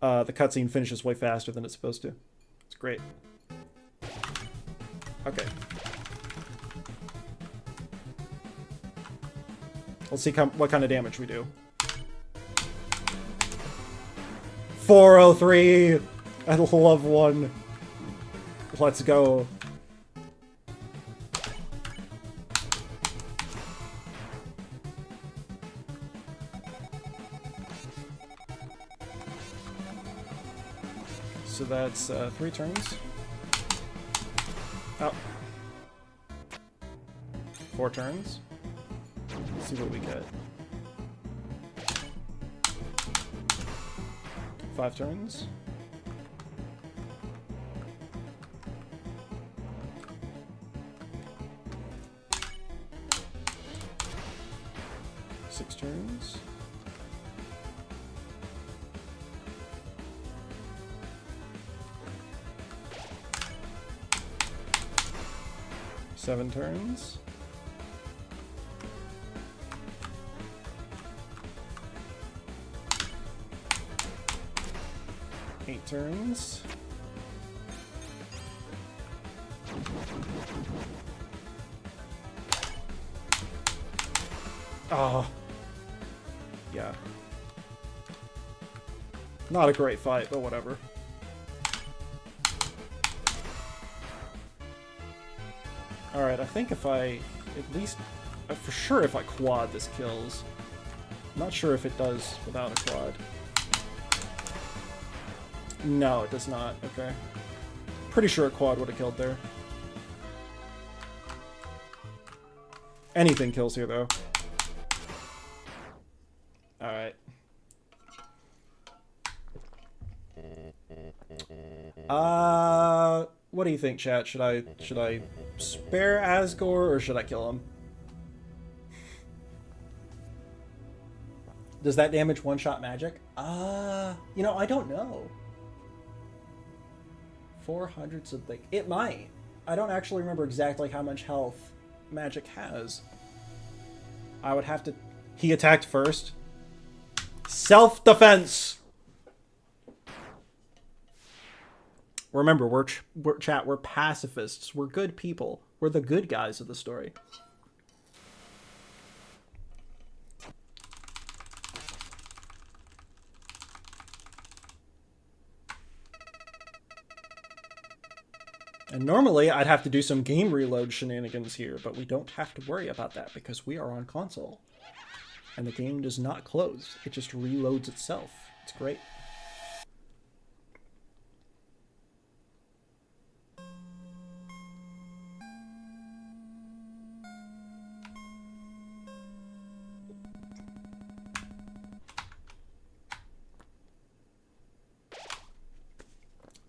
the cutscene finishes way faster than it's supposed to. It's great. Okay. Let's see what kind of damage we do. 403! I love 1. Let's go. So that's 3 turns. Oh. 4 turns. Let's see what we get. 5 turns. Six turns. Seven turns. 8 turns. Oh. Yeah. Not a great fight, but whatever. Alright, I think if I at least... For sure if I quad, this kills. I'm not sure if it does without a quad. No, it does not. Okay. Pretty sure a quad would have killed there. Anything kills here, though. Alright. What do you think, chat? Should I spare Asgore or should I kill him? Does that damage one-shot magic? You know, I don't know. 400 something. It might. I don't actually remember exactly how much health magic has. I would have to... He attacked first. Self-defense! Remember, we're pacifists. We're good people. We're the good guys of the story. And normally, I'd have to do some game reload shenanigans here, but we don't have to worry about that because we are on console. And the game does not close. It just reloads itself. It's great.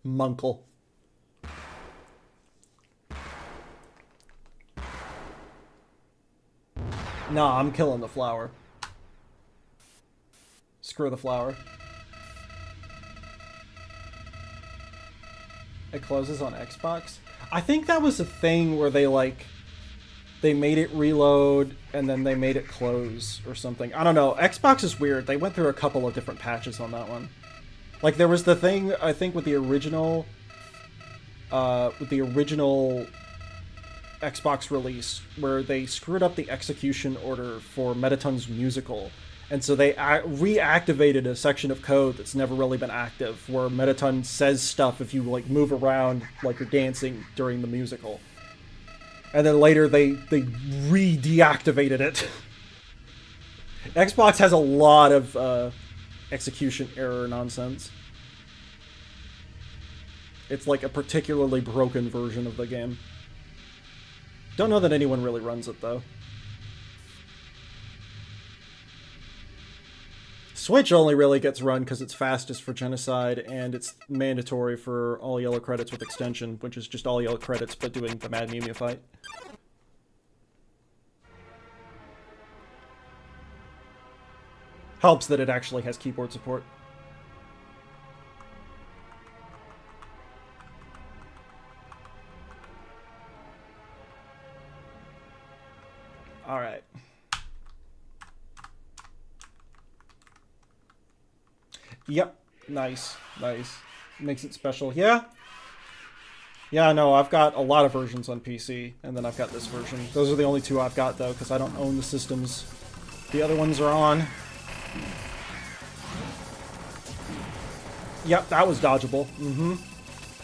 Munkle. Nah, I'm killing the flower. Screw the flower. It closes on Xbox. I think that was a thing where they made it reload and then they made it close or something. I don't know. Xbox is weird. They went through a couple of different patches on that one. Like there was the thing I think with the original Xbox release where they screwed up the execution order for Mettaton's musical. And so they reactivated a section of code that's never really been active, where Mettaton says stuff if you like move around like you're dancing during the musical. And then later they re-deactivated it. Xbox has a lot of execution error nonsense. It's like a particularly broken version of the game. Don't know that anyone really runs it though. Switch only really gets run because it's fastest for Genocide, and it's mandatory for all yellow credits with extension, which is just all yellow credits but doing the Mad Mew Mew fight. Helps that it actually has keyboard support. Alright. Yep. Nice. Nice. Makes it special. Yeah. Yeah, no, I've got a lot of versions on PC, and then I've got this version. Those are the only two I've got, though, because I don't own the systems the other ones are on. Yep, that was dodgeable. Mm-hmm.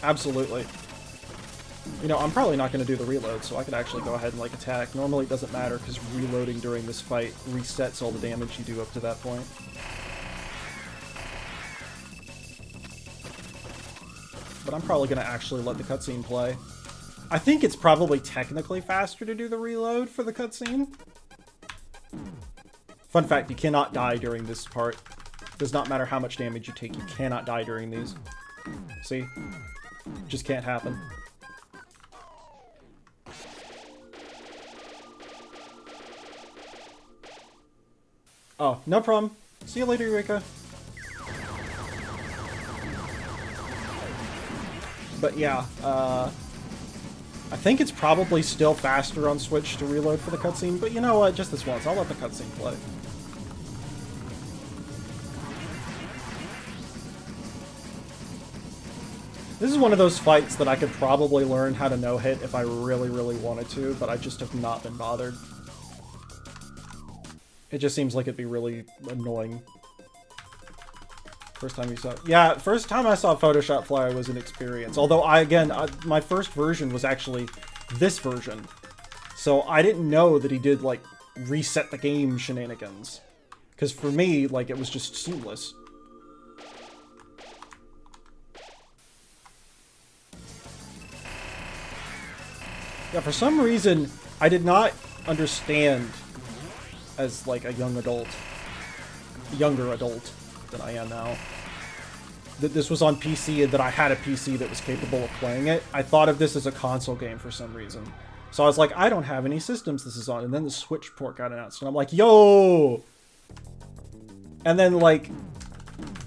Absolutely. You know, I'm probably not going to do the reload, so I could actually go ahead and, like, attack. Normally it doesn't matter, because reloading during this fight resets all the damage you do up to that point. But I'm probably going to actually let the cutscene play. I think it's probably technically faster to do the reload for the cutscene. Fun fact, you cannot die during this part. Does not matter how much damage you take, you cannot die during these. See? Just can't happen. Oh, no problem. See you later, Eureka. But yeah, I think it's probably still faster on Switch to reload for the cutscene, but you know what? Just this once, I'll let the cutscene play. This is one of those fights that I could probably learn how to no-hit if I really, really wanted to, but I just have not been bothered. It just seems like it'd be really annoying. First time you saw it. Yeah, first time I saw Photoshop Fly was an experience. Although, my first version was actually this version. So I didn't know that he did, like, reset the game shenanigans. Because for me, like, it was just seamless. Yeah, for some reason, I did not understand as, like, a younger adult than I am now, that this was on PC and that I had a PC that was capable of playing it. I thought of this as a console game for some reason. So I was like, I don't have any systems this is on. And then the Switch port got announced, and I'm like, yo! And then, like,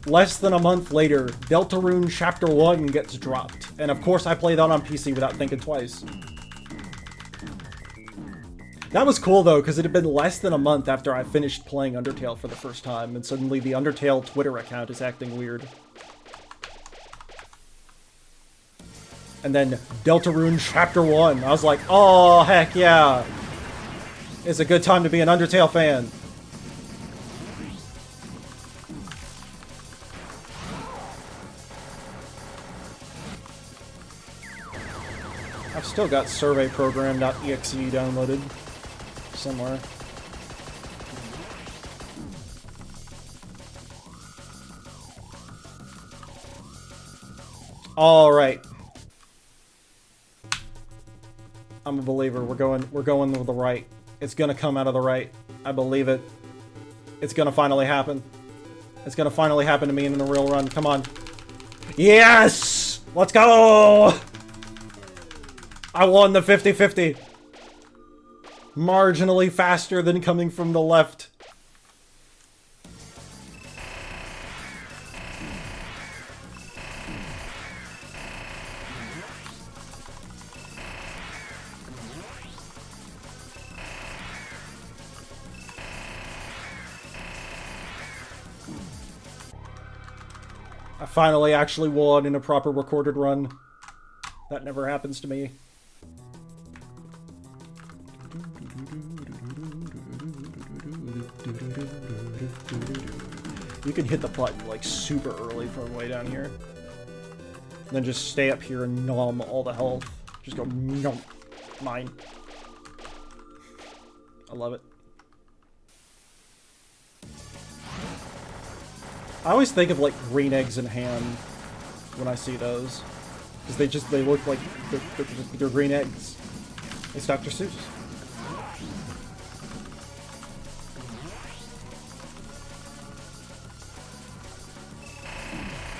less than a month later, Deltarune Chapter 1 gets dropped. And of course I played that on PC without thinking twice. That was cool, though, because it had been less than a month after I finished playing Undertale for the first time, and suddenly the Undertale Twitter account is acting weird. And then Deltarune Chapter 1. I was like, oh, heck yeah. It's a good time to be an Undertale fan. I've still got surveyprogram.exe downloaded somewhere. All right. I'm a believer. We're going with the right. It's gonna come out of the right. I believe it. It's gonna finally happen. It's gonna finally happen to me in the real run. Come on. Yes! Let's go! I won the 50-50. Marginally faster than coming from the left. I finally actually won in a proper recorded run. That never happens to me. You can hit the button, like, super early from way down here. And then just stay up here and nom all the health. Just go, nom. Mine. I love it. I always think of, like, green eggs and ham when I see those. Because they look like they're green eggs. It's Dr. Seuss.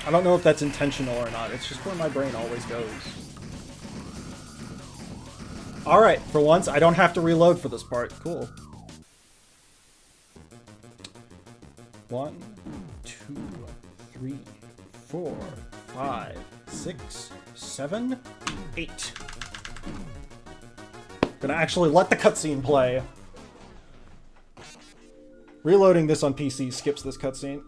I don't know if that's intentional or not. It's just where my brain always goes. Alright, for once, I don't have to reload for this part. Cool. 1, 2, 3, 4, 5, 6, 7, 8. Gonna actually let the cutscene play. Reloading this on PC skips this cutscene.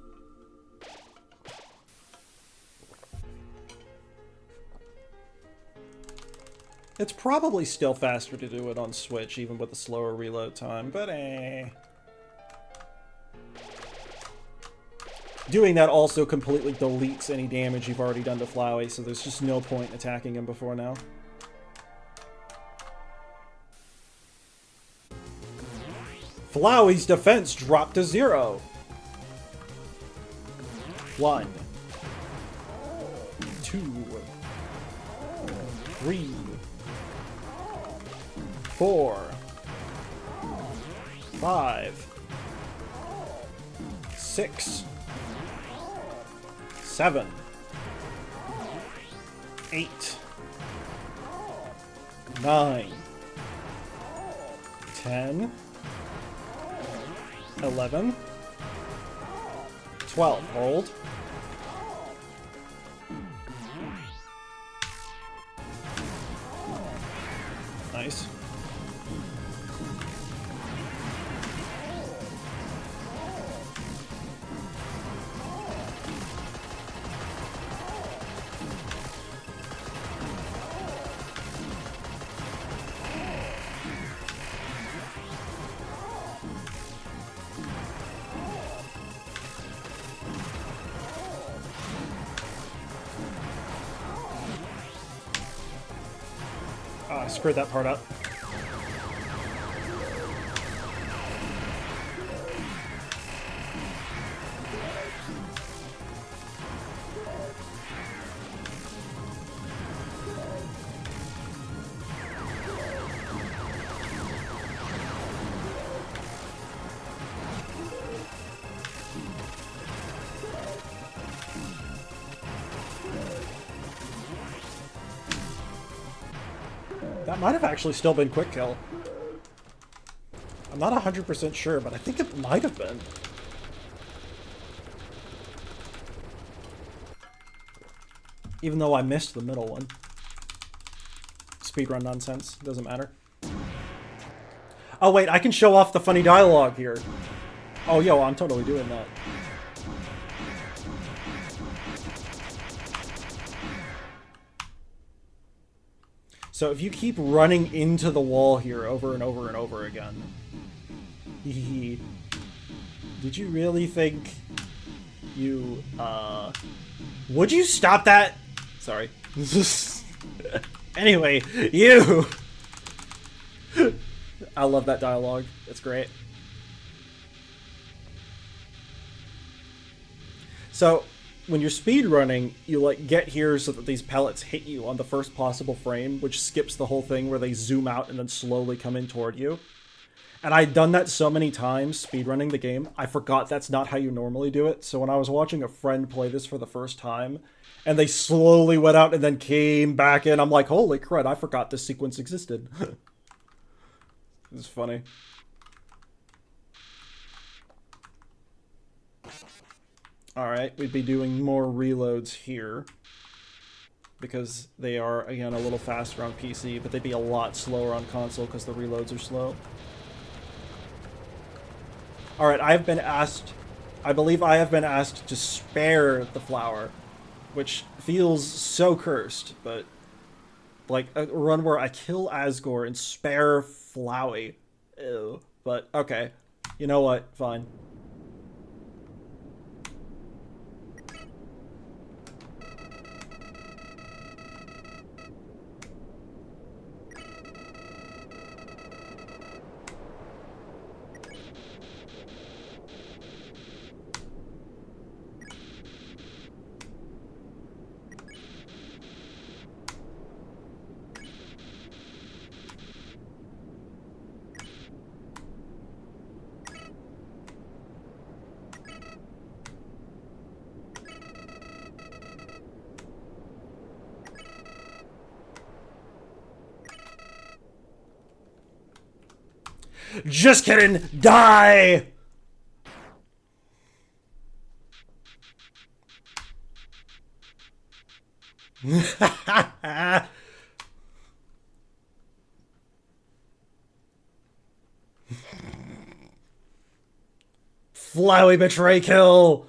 It's probably still faster to do it on Switch, even with a slower reload time, but Doing that also completely deletes any damage you've already done to Flowey, so there's just no point in attacking him before now. Flowey's defense dropped to 0. 1, 2, 3, 4, 5, 6, 7, 8, 9, 10, 11, 12. Hold. Nice. I screwed that part up. That might have actually still been quick kill. I'm not 100% sure, but I think it might have been. Even though I missed the middle one. Speedrun nonsense. Doesn't matter. Oh wait, I can show off the funny dialogue here. Oh yo, I'm totally doing that. So if you keep running into the wall here over and over and over again. Did you really think you, would you stop that? Sorry. Anyway, you! I love that dialogue. It's great. So, when you're speedrunning, you, like, get here so that these pellets hit you on the first possible frame, which skips the whole thing where they zoom out and then slowly come in toward you. And I'd done that so many times, speedrunning the game, I forgot that's not how you normally do it. So when I was watching a friend play this for the first time, and they slowly went out and then came back in, I'm like, holy crud, I forgot this sequence existed. It's funny. Alright, we'd be doing more reloads here. Because they are, again, a little faster on PC, but they'd be a lot slower on console because the reloads are slow. Alright, I've been asked... I believe I have been asked to spare the flower. Which feels so cursed, but... Like, a run where I kill Asgore and spare Flowey. Ew. But, okay. You know what? Fine. Just kidding! Die! Flowey betray kill!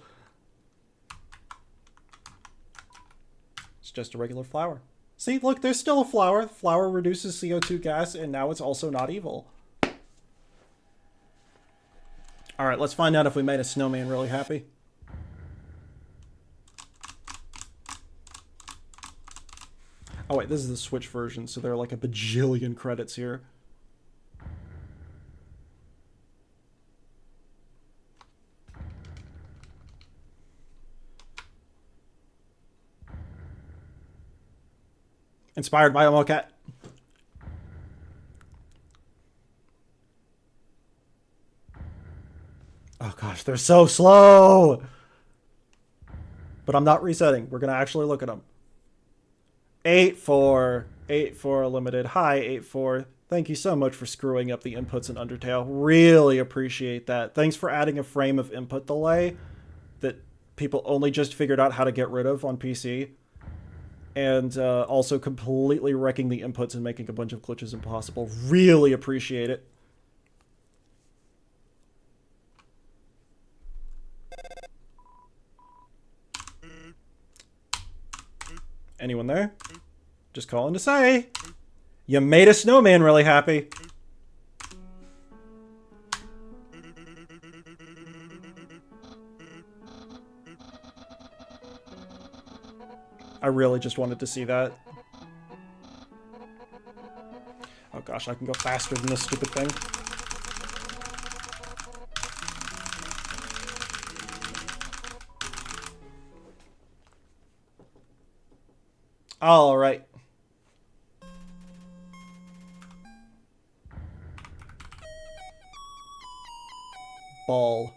It's just a regular flower. See, look, there's still a flower. The flower reduces CO2 gas, and now it's also not evil. Alright, let's find out if we made a snowman really happy. Oh wait, this is the Switch version, so there are like a bajillion credits here. Inspired by Omocat. Oh gosh, they're so slow! But I'm not resetting. We're gonna actually look at them. 8-4. 8-4 limited. Hi, 8-4. Thank you so much for screwing up the inputs in Undertale. Really appreciate that. Thanks for adding a frame of input delay that people only just figured out how to get rid of on PC. And also completely wrecking the inputs and making a bunch of glitches impossible. Really appreciate it. Anyone there? Just calling to say, you made a snowman really happy. I really just wanted to see that. Oh gosh, I can go faster than this stupid thing. All right. Ball.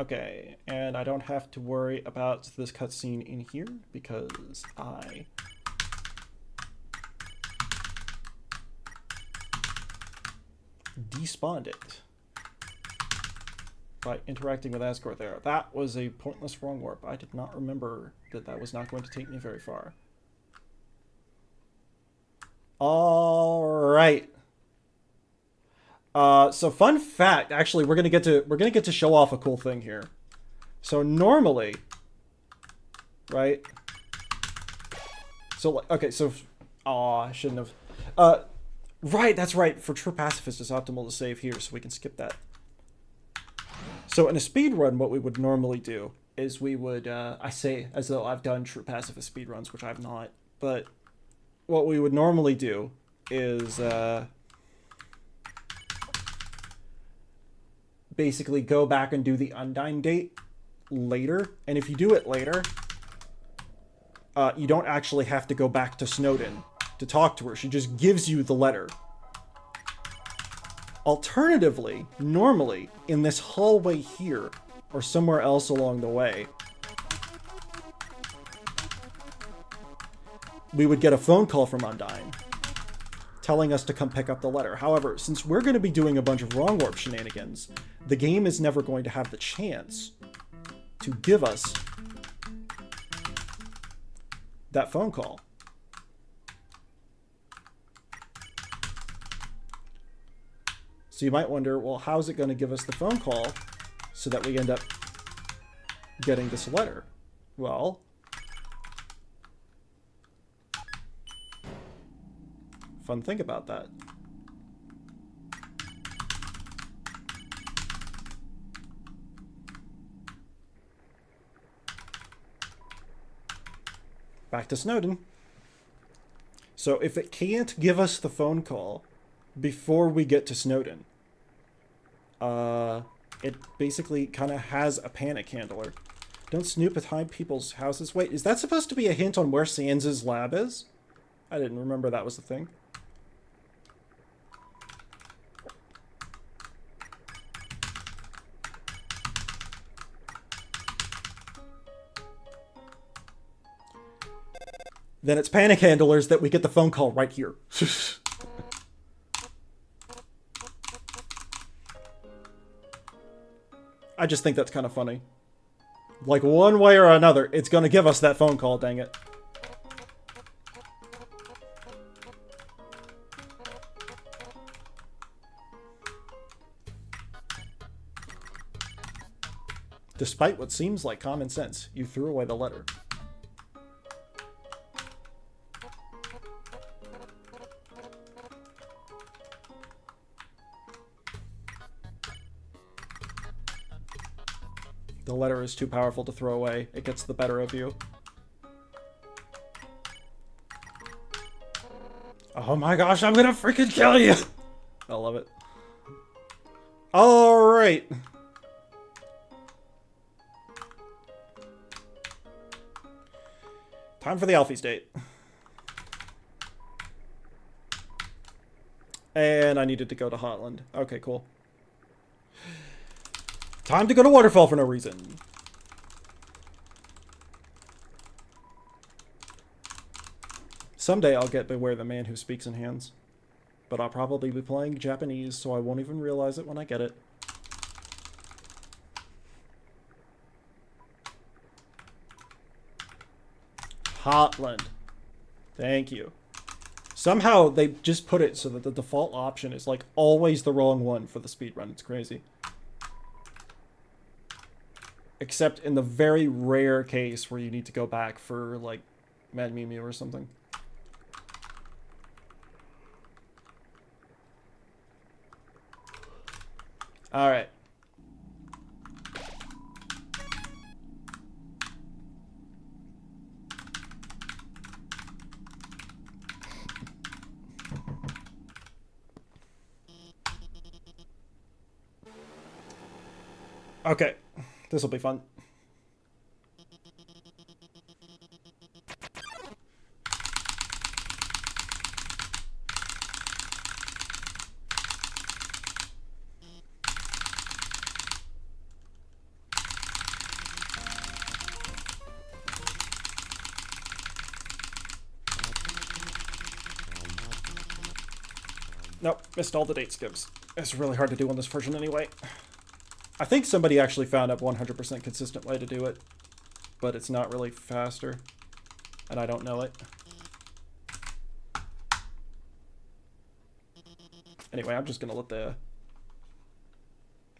Okay, and I don't have to worry about this cutscene in here because I despawned it by interacting with Asgore there. That was a pointless wrong warp. I did not remember that that was not going to take me very far. All right. So fun fact, actually, we're gonna get to show off a cool thing here. So normally, right? So okay, so I shouldn't have. Right, that's right. For true pacifist, it's optimal to save here, so we can skip that. So in a speedrun, what we would normally do is we would, I say as though I've done true pacifist speedruns, which I've not, but what we would normally do is basically go back and do the Undyne date later. And if you do it later, you don't actually have to go back to Snowdin to talk to her. She just gives you the letter. Alternatively, normally, in this hallway here, or somewhere else along the way, we would get a phone call from Undyne telling us to come pick up the letter. However, since we're going to be doing a bunch of wrong warp shenanigans, the game is never going to have the chance to give us that phone call. So you might wonder, well, how's it going to give us the phone call so that we end up getting this letter? Well, fun thing about that. Back to Snowdin. So if it can't give us the phone call before we get to Snowdin, it basically kind of has a panic handler. Don't snoop behind people's houses. Wait, is that supposed to be a hint on where Sans' lab is? I didn't remember that was the thing. Then it's panic handlers that we get the phone call right here. I just think that's kind of funny. Like, one way or another, it's going to give us that phone call, dang it. Despite what seems like common sense, you threw away the letter. The letter is too powerful to throw away. It gets the better of you. Oh my gosh, I'm gonna freaking kill you! I love it. Alright. Time for the Alfie's date. And I needed to go to Hotland. Okay, cool. Time to go to Waterfall for no reason. Someday I'll get Beware the Man Who Speaks in Hands. But I'll probably be playing Japanese, so I won't even realize it when I get it. Hotland. Thank you. Somehow they just put it so that the default option is like always the wrong one for the speedrun. It's crazy. Except in the very rare case where you need to go back for, like, Mad Mew Mew or something. Alright. Okay. This will be fun. Nope, missed all the date skips. It's really hard to do on this version anyway. I think somebody actually found a 100% consistent way to do it, but it's not really faster, and I don't know it. Anyway, I'm just gonna let the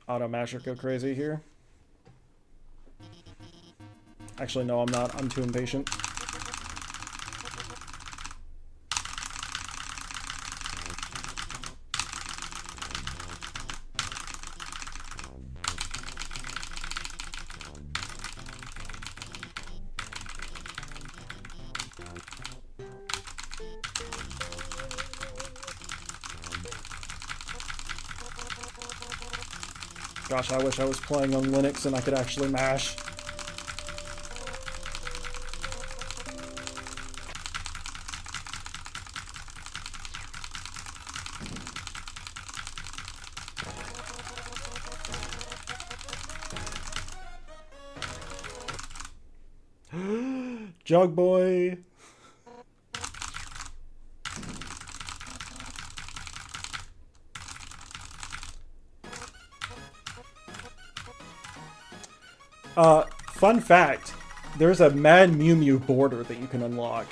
auto masher go crazy here. Actually, no, I'm not. I'm too impatient. Gosh, I wish I was playing on Linux and I could actually mash. Jug boy. Fun fact, there's a Mad Mew Mew border that you can unlock.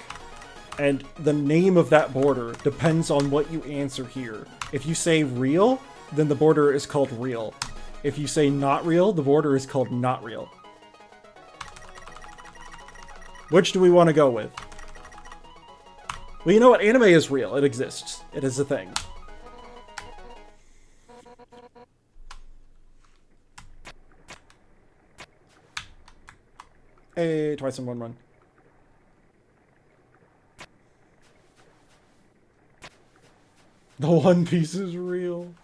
And the name of that border depends on what you answer here. If you say real, then the border is called real. If you say not real, the border is called not real. Which do we want to go with? Well, you know what? Anime is real. It exists. It is a thing. Hey, twice in one run. The One Piece is real.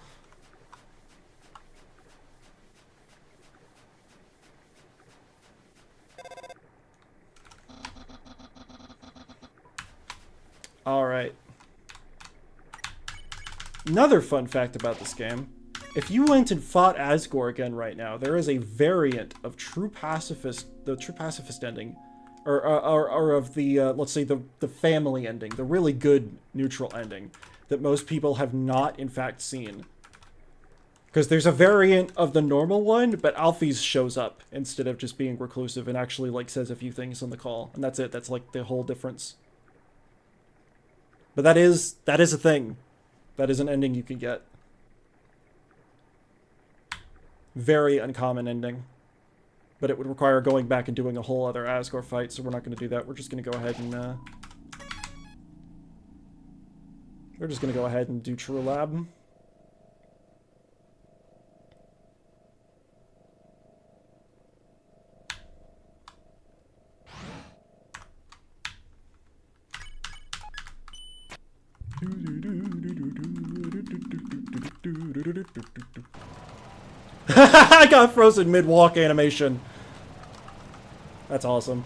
Alright. Another fun fact about this game. If you went and fought Asgore again right now, there is a variant of True Pacifist, the True Pacifist ending, or of the, let's say, the family ending, the really good neutral ending, that most people have not, in fact, seen. Because there's a variant of the normal one, but Alphys shows up instead of just being reclusive and actually, like, says a few things on the call. And that's it. That's, like, the whole difference. But that is a thing. That is an ending you can get. Very uncommon ending. But it would require going back and doing a whole other Asgore fight, so we're not going to do that. We're just going to go ahead and, we're just going to go ahead and do True Lab. I got frozen mid-walk animation. That's awesome.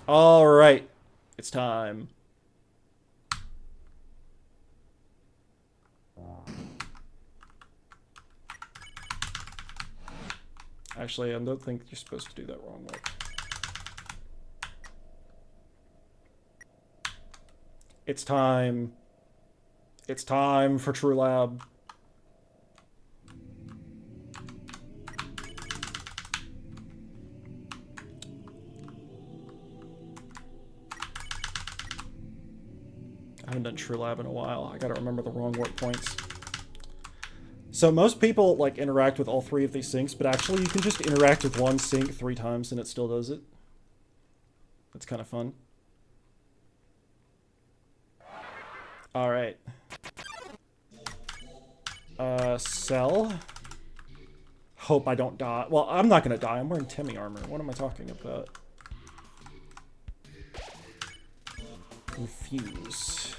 All right, it's time. Actually, I don't think you're supposed to do that wrong way. It's time. It's time for True Lab. I haven't done True Lab in a while. I gotta remember the wrong warp points. So most people like interact with all three of these syncs, but actually you can just interact with one sync 3 times and it still does it. That's kind of fun. All right. Sell. Hope I don't die. Well, I'm not gonna die. I'm wearing Timmy armor. What am I talking about? Confuse.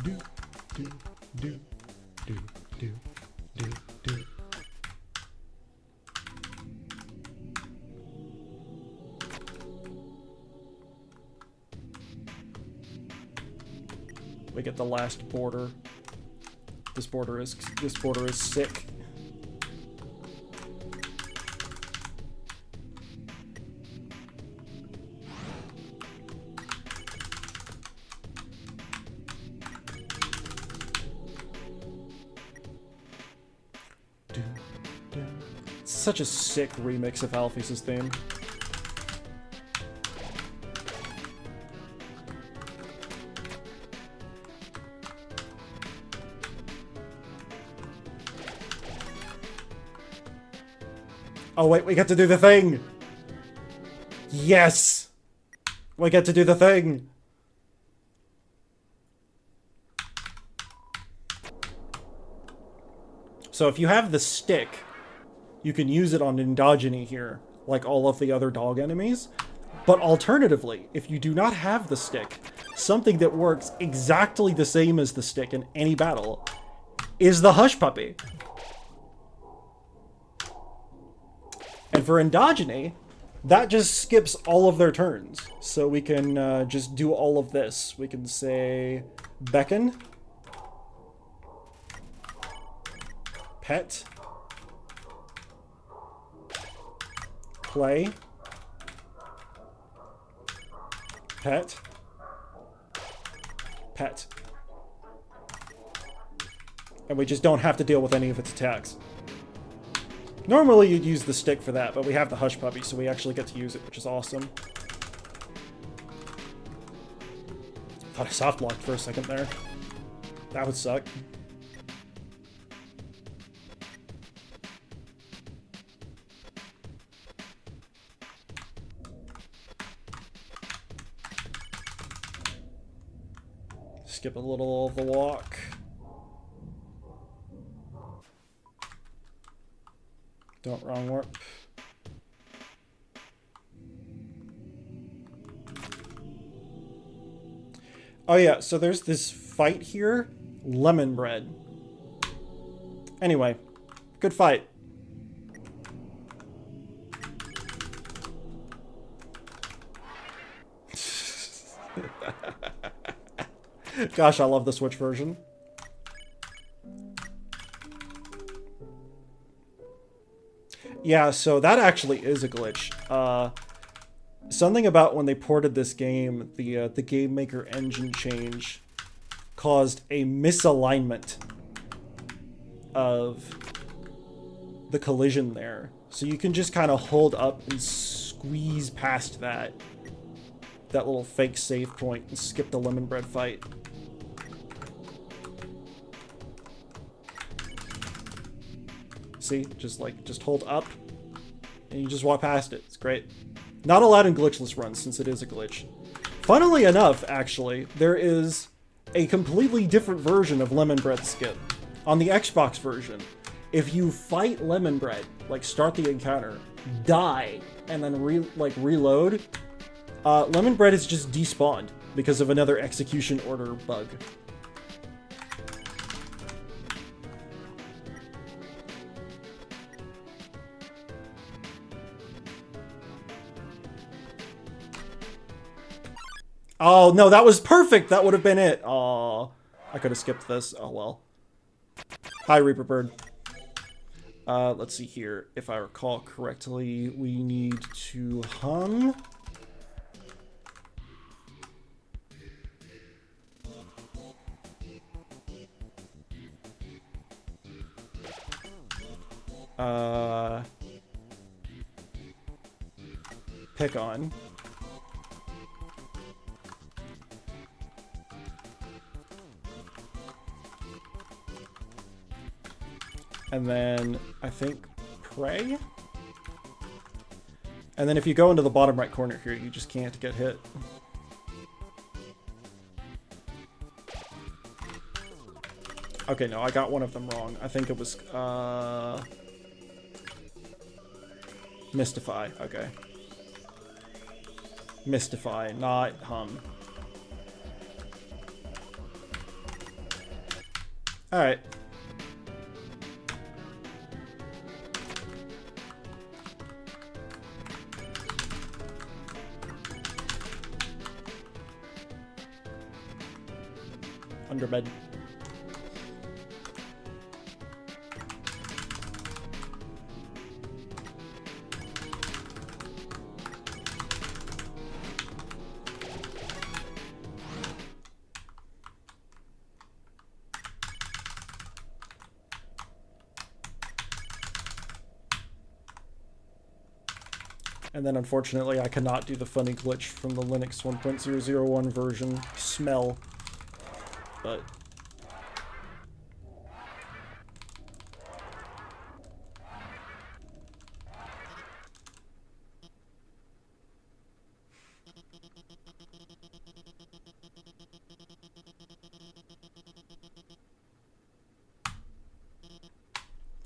Do, do, do, do, do, do, do. We get the last border. This border is sick. It's such a sick remix of Alphys' theme. Oh wait, we get to do the thing! Yes! We get to do the thing! So if you have the stick, you can use it on Endogeny here, like all of the other dog enemies. But alternatively, if you do not have the stick, something that works exactly the same as the stick in any battle is the Hush Puppy. And for Endogeny, that just skips all of their turns. So we can just do all of this. We can say beckon, pet, play, pet, pet. And we just don't have to deal with any of its attacks. Normally you'd use the stick for that, but we have the Hush Puppy, so we actually get to use it, which is awesome. Thought I soft locked for a second there. That would suck. Skip a little of the walk. Don't wrong warp. Oh yeah, so there's this fight here. Lemon bread. Anyway, good fight. Gosh, I love the Switch version. Yeah, so that actually is a glitch. Something about when they ported this game, the Game Maker engine change caused a misalignment of the collision there. So you can just kind of hold up and squeeze past that little fake save point and skip the lemon bread fight. See, just hold up and you just walk past it. It's great. Not allowed in glitchless runs since it is a glitch. Funnily enough, actually, there is a completely different version of Lemon Bread skip. On the Xbox version, if you fight Lemon Bread, like start the encounter, die, and then reload, Lemon Bread is just despawned because of another execution order bug. Oh, no, that was perfect! That would have been it. Aw, I could have skipped this. Oh, well. Hi, Reaper Bird. Let's see here. If I recall correctly, we need to hum. Pick on. And then, I think, pray? And then if you go into the bottom right corner here, you just can't get hit. Okay, no, I got one of them wrong. I think it was, Mystify, okay. Mystify, not hum. Alright. Underbed. And then unfortunately I cannot do the funny glitch from the Linux 1.001 version, smell. But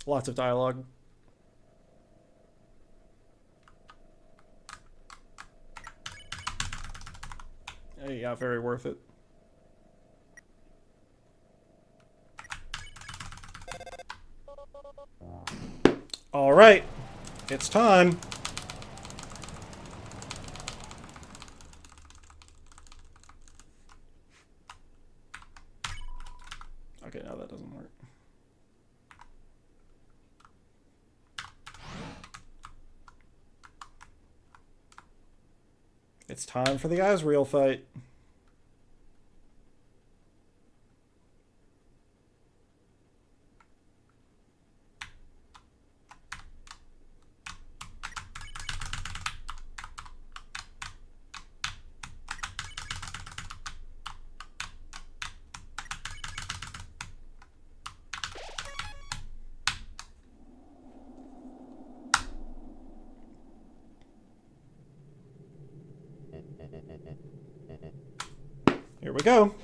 lots of dialogue. Yeah, very worth it. All right, it's time. Okay, now that doesn't work. It's time for the Asriel fight. Here we go.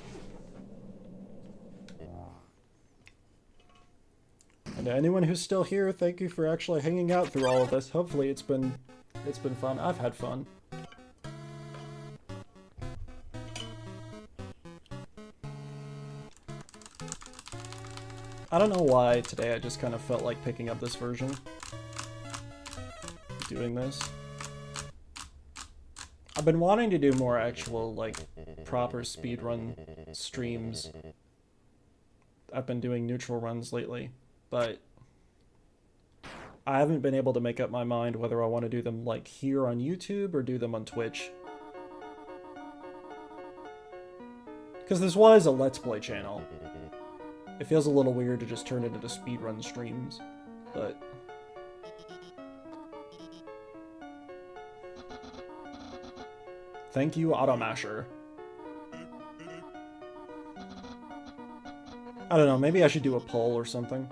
And to anyone who's still here, thank you for actually hanging out through all of this. Hopefully it's been fun. I've had fun. I don't know why today I just kind of felt like picking up this version. Doing this. I've been wanting to do more actual, like, proper speedrun streams. I've been doing neutral runs lately, but I haven't been able to make up my mind whether I want to do them, like, here on YouTube or do them on Twitch. Because this was a Let's Play channel. It feels a little weird to just turn it into speedrun streams, but... Thank you, Automasher. I don't know, maybe I should do a poll or something.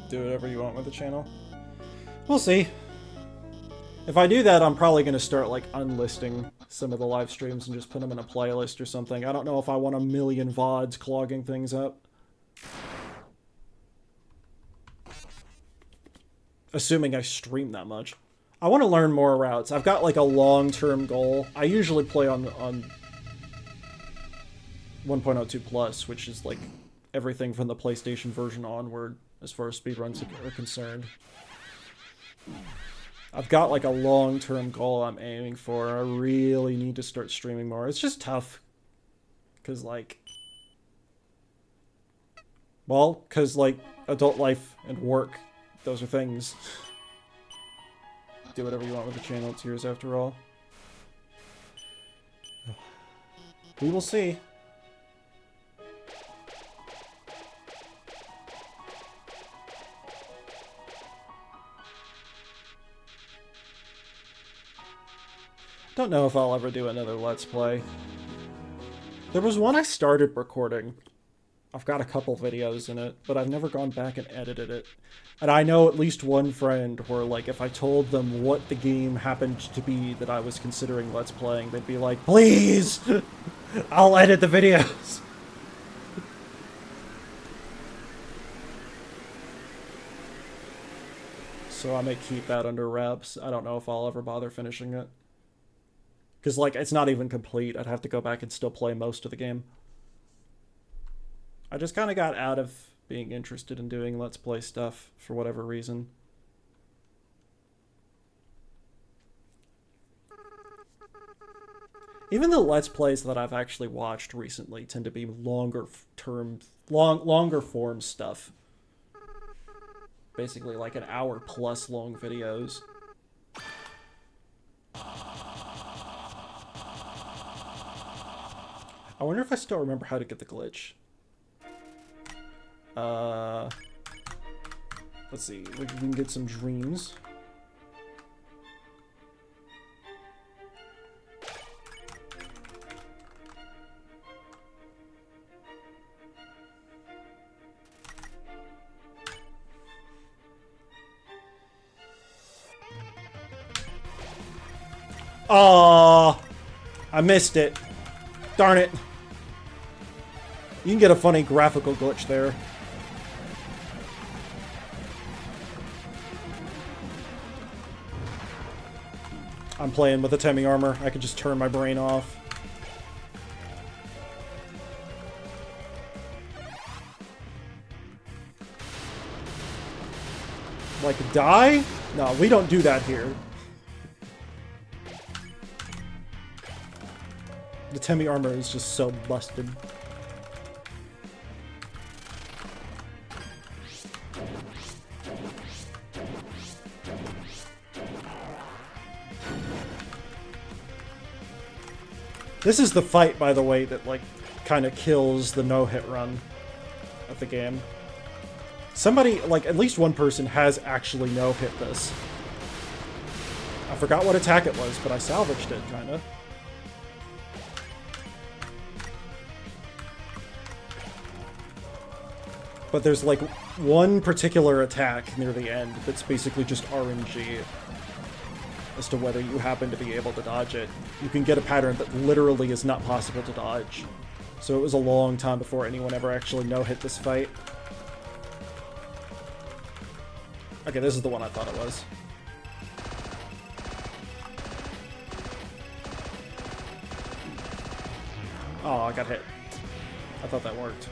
Do whatever you want with the channel. We'll see. If I do that, I'm probably going to start, like, unlisting some of the live streams and just put them in a playlist or something. I don't know if I want a million VODs clogging things up. Assuming I stream that much. I want to learn more routes. I've got, like, a long-term goal. I usually play on 1.02 Plus, which is, like, everything from the PlayStation version onward, as far as speedruns are concerned. I've got, like, a long-term goal I'm aiming for. I really need to start streaming more. It's just tough. Because, like... Well, because, like, adult life and work, those are things. Do whatever you want with the channel. It's yours, after all. We will see. Don't know if I'll ever do another Let's Play. There was one I started recording. I've got a couple videos in it, but I've never gone back and edited it. And I know at least one friend where, like, if I told them what the game happened to be that I was considering Let's Playing, they'd be like, please! I'll edit the videos! So I may keep that under wraps. I don't know if I'll ever bother finishing it. Because, like, it's not even complete. I'd have to go back and still play most of the game. I just kind of got out of being interested in doing Let's Play stuff for whatever reason. Even the Let's Plays that I've actually watched recently tend to be longer form stuff. Basically like an hour plus long videos. I wonder if I still remember how to get the glitch. Let's see. We can get some dreams. Oh, I missed it. Darn it. You can get a funny graphical glitch there. I'm playing with the Temi armor. I could just turn my brain off. Like, die? No, we don't do that here. The Temi armor is just so busted. This is the fight, by the way, that, like, kind of kills the no-hit run of the game. Somebody, like, at least one person has actually no-hit this. I forgot what attack it was, but I salvaged it, kind of. But there's, like, one particular attack near the end that's basically just RNG as to whether you happen to be able to dodge it. You can get a pattern that literally is not possible to dodge. So it was a long time before anyone ever actually no-hit this fight. Okay, this is the one I thought it was. Oh, I got hit. I thought that worked.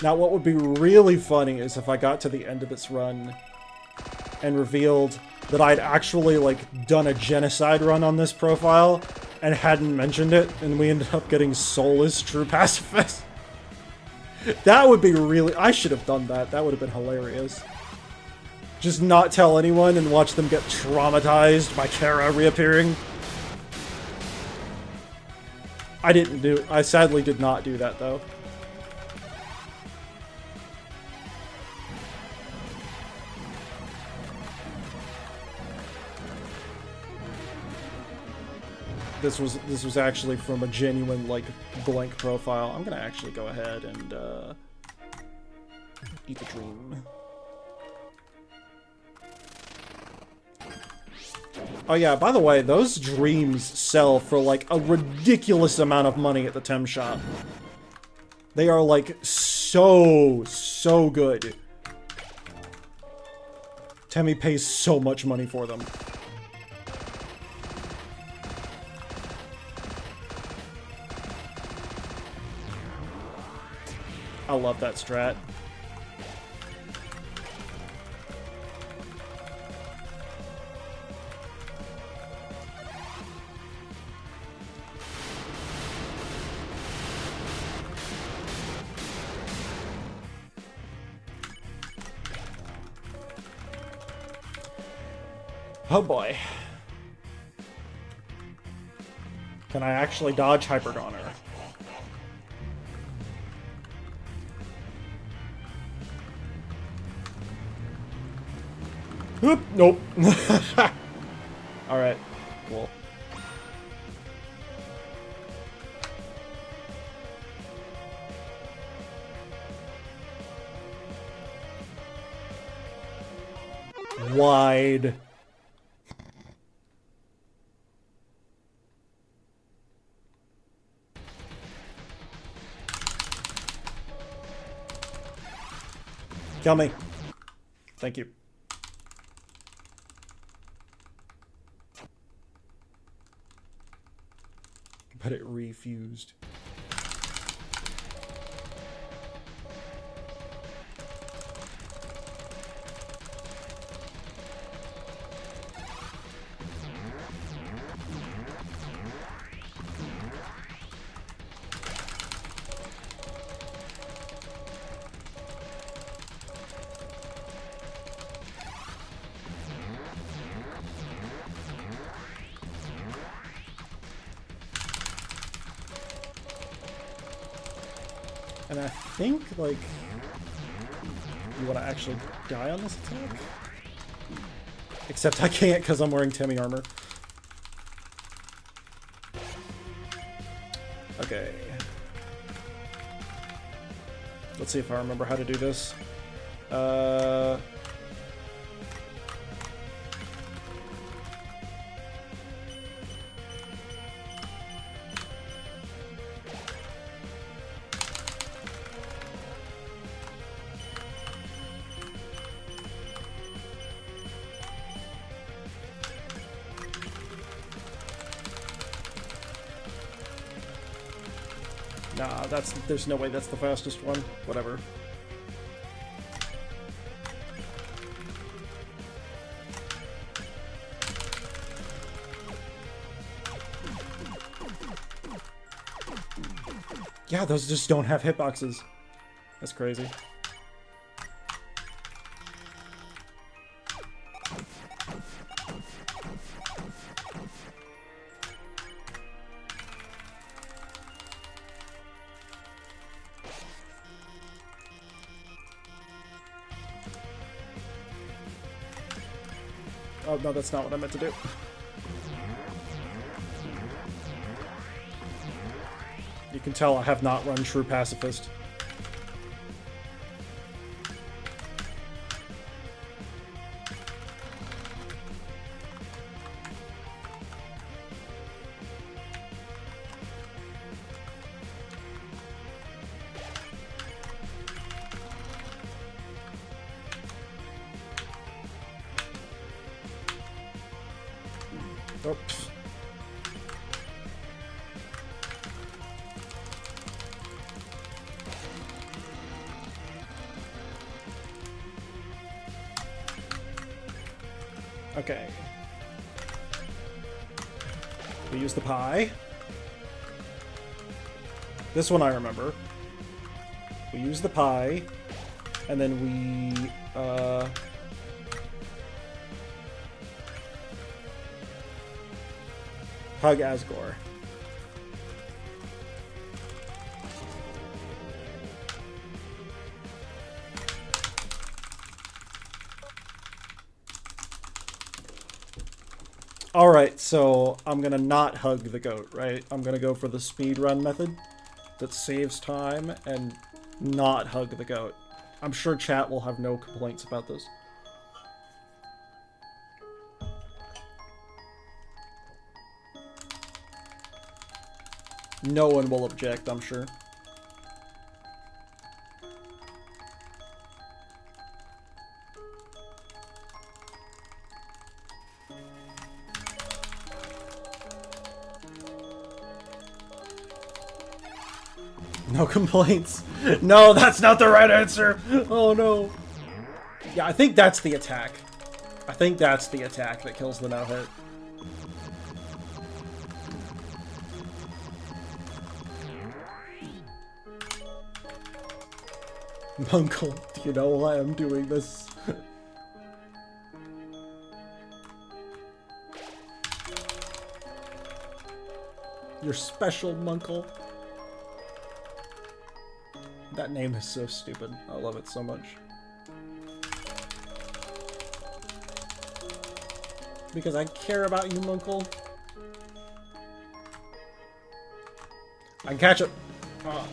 Now, what would be really funny is if I got to the end of this run and revealed that I'd actually, like, done a genocide run on this profile and hadn't mentioned it, and we ended up getting soulless true pacifist. That would be really... I should have done that. That would have been hilarious. Just not tell anyone and watch them get traumatized by Kara reappearing. I sadly did not do that, though. This was actually from a genuine, like, blank profile. I'm gonna actually go ahead and eat the dream. Oh yeah, by the way, those dreams sell for, like, a ridiculous amount of money at the Tem shop. They are, like, so good. Temi pays so much money for them. I love that strat. Oh boy. Can I actually dodge Hypergoner? Oop, nope. Alright, cool. Wide. Kill me. Thank you. But it refused. And I think, like, you want to actually die on this attack? Except I can't because I'm wearing Temi armor. Okay. Let's see if I remember how to do this. Nah, there's no way that's the fastest one. Whatever. Yeah, those just don't have hitboxes. That's crazy. Oh, no, that's not what I meant to do. You can tell I have not run True Pacifist. Oops. Okay. We use the pie. This one I remember. We use the pie, and then we, hug Asgore. Alright, so I'm gonna not hug the goat, right? I'm gonna go for the speedrun method that saves time and not hug the goat. I'm sure chat will have no complaints about this. No one will object, I'm sure. No complaints. No, that's not the right answer. Oh no. Yeah, I think that's the attack. I think that's the attack that kills the no-hit. Uncle, do you know why I'm doing this? Your special Munkle. That name is so stupid. I love it so much. Because I care about you, Munkle. I can catch it. Oh.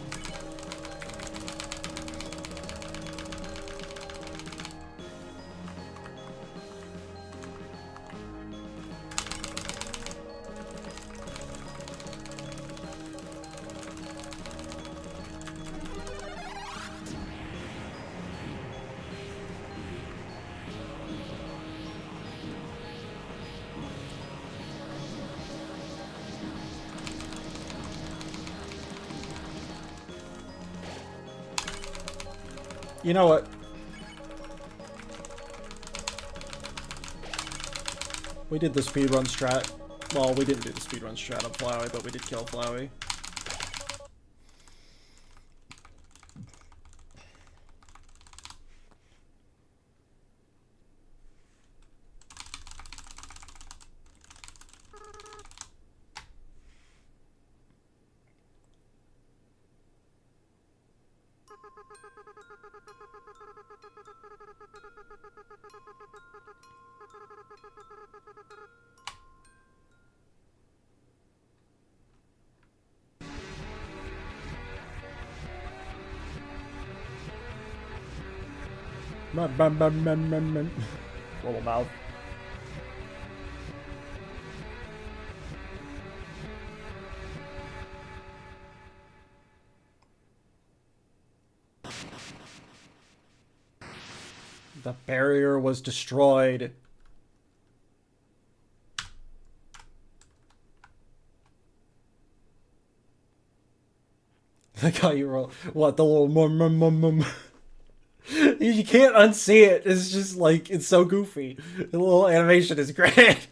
You know what? We did the speedrun strat. Well, we didn't do the speedrun strat on Flowey, but we did kill Flowey. Little mouth. The barrier was destroyed. The guy you roll. What, the little mum. You can't unsee it. It's just like, it's so goofy. The little animation is great.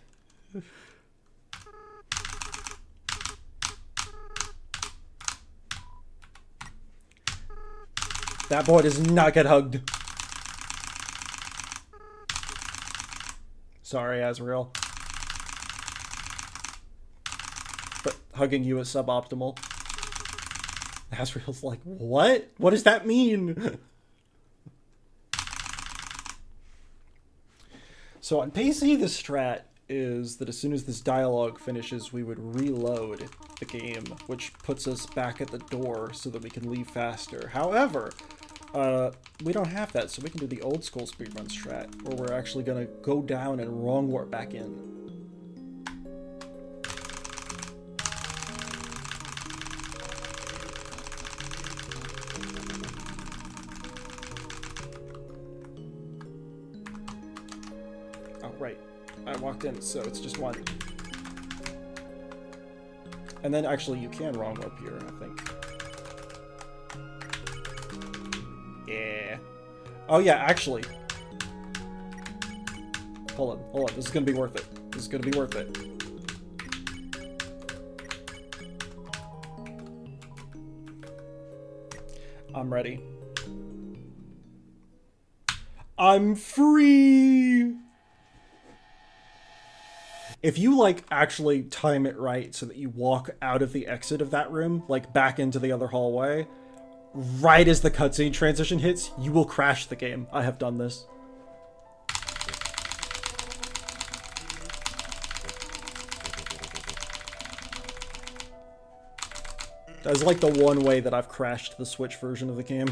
That boy does not get hugged. Sorry, Azrael. But hugging you is suboptimal. Azrael's like, what? What does that mean? So on PC, the strat is that as soon as this dialogue finishes, we would reload the game, which puts us back at the door so that we can leave faster. However, we don't have that, so we can do the old school speedrun strat, where we're actually gonna go down and wrong warp back in. Oh, right. I walked in, so it's just one. And then actually you can wrong warp here, I think. Yeah. Oh yeah, actually. Hold on. This is gonna be worth it. This is gonna be worth it. I'm ready. I'm free! If you, like, actually time it right so that you walk out of the exit of that room, like, back into the other hallway, right as the cutscene transition hits, you will crash the game. I have done this. That's like the one way that I've crashed the Switch version of the game.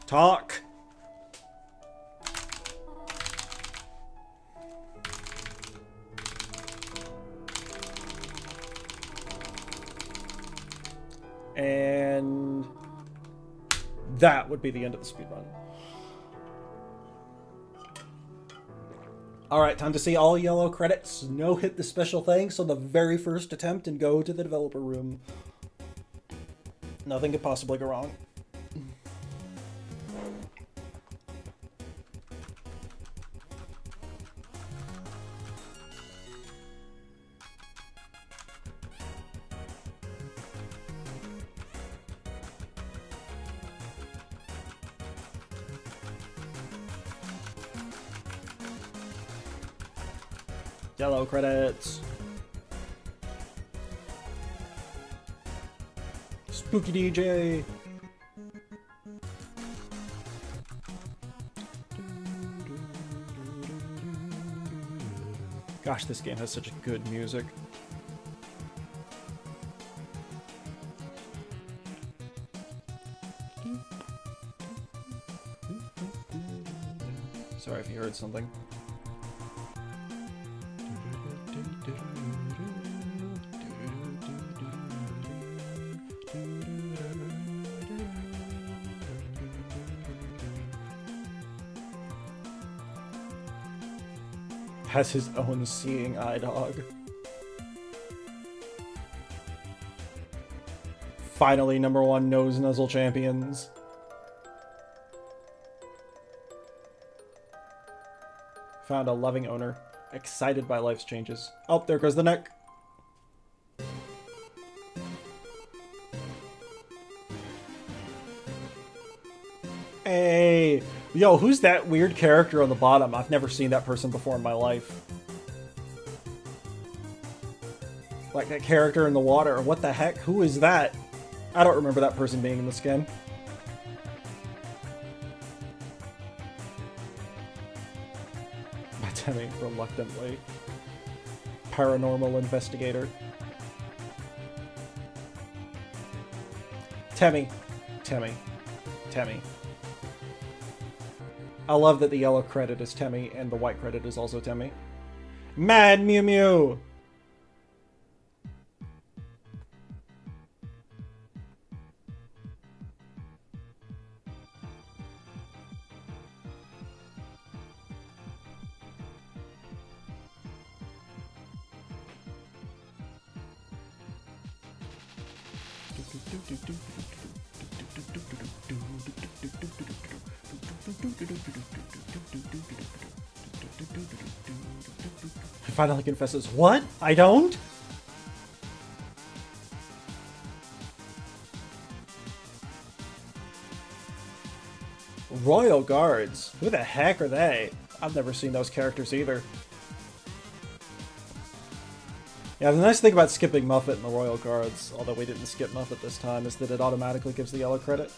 Talk! And that would be the end of the speedrun. Alright, time to see all yellow credits. No hit the special thanks on the very first attempt and go to the developer room. Nothing could possibly go wrong. Yellow credits. Spooky DJ. Gosh, this game has such good music. Sorry if you heard something. Has his own seeing eye dog. Finally, #1 nose nuzzle champions. Found a loving owner, excited by life's changes. Oh, there goes the neck. Hey, yo, who's that weird character on the bottom? I've never seen that person before in my life. Like that character in the water. What the heck? Who is that? I don't remember that person being in this game. By Demi, reluctantly. paranormal investigator. Temmie. Temmie. Temmie. I love that the yellow credit is Temmie and the white credit is also Temmie. Mad Mew Mew! He finally confesses, what? I don't? Royal Guards? Who the heck are they? I've never seen those characters either. Yeah, the nice thing about skipping Muffet in the Royal Guards, although we didn't skip Muffet this time, is that it automatically gives the yellow credit.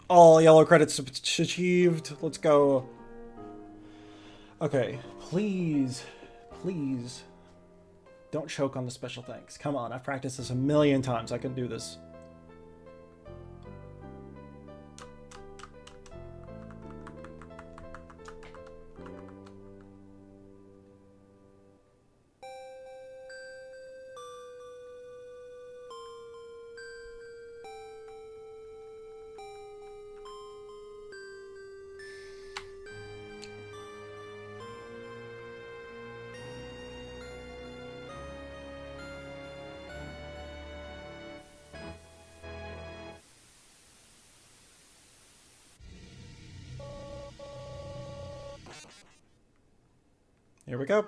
All yellow credits achieved. Let's go. Okay, please, please, don't choke on the special thanks. Come on, I've practiced this a million times. I can do this. Here we go.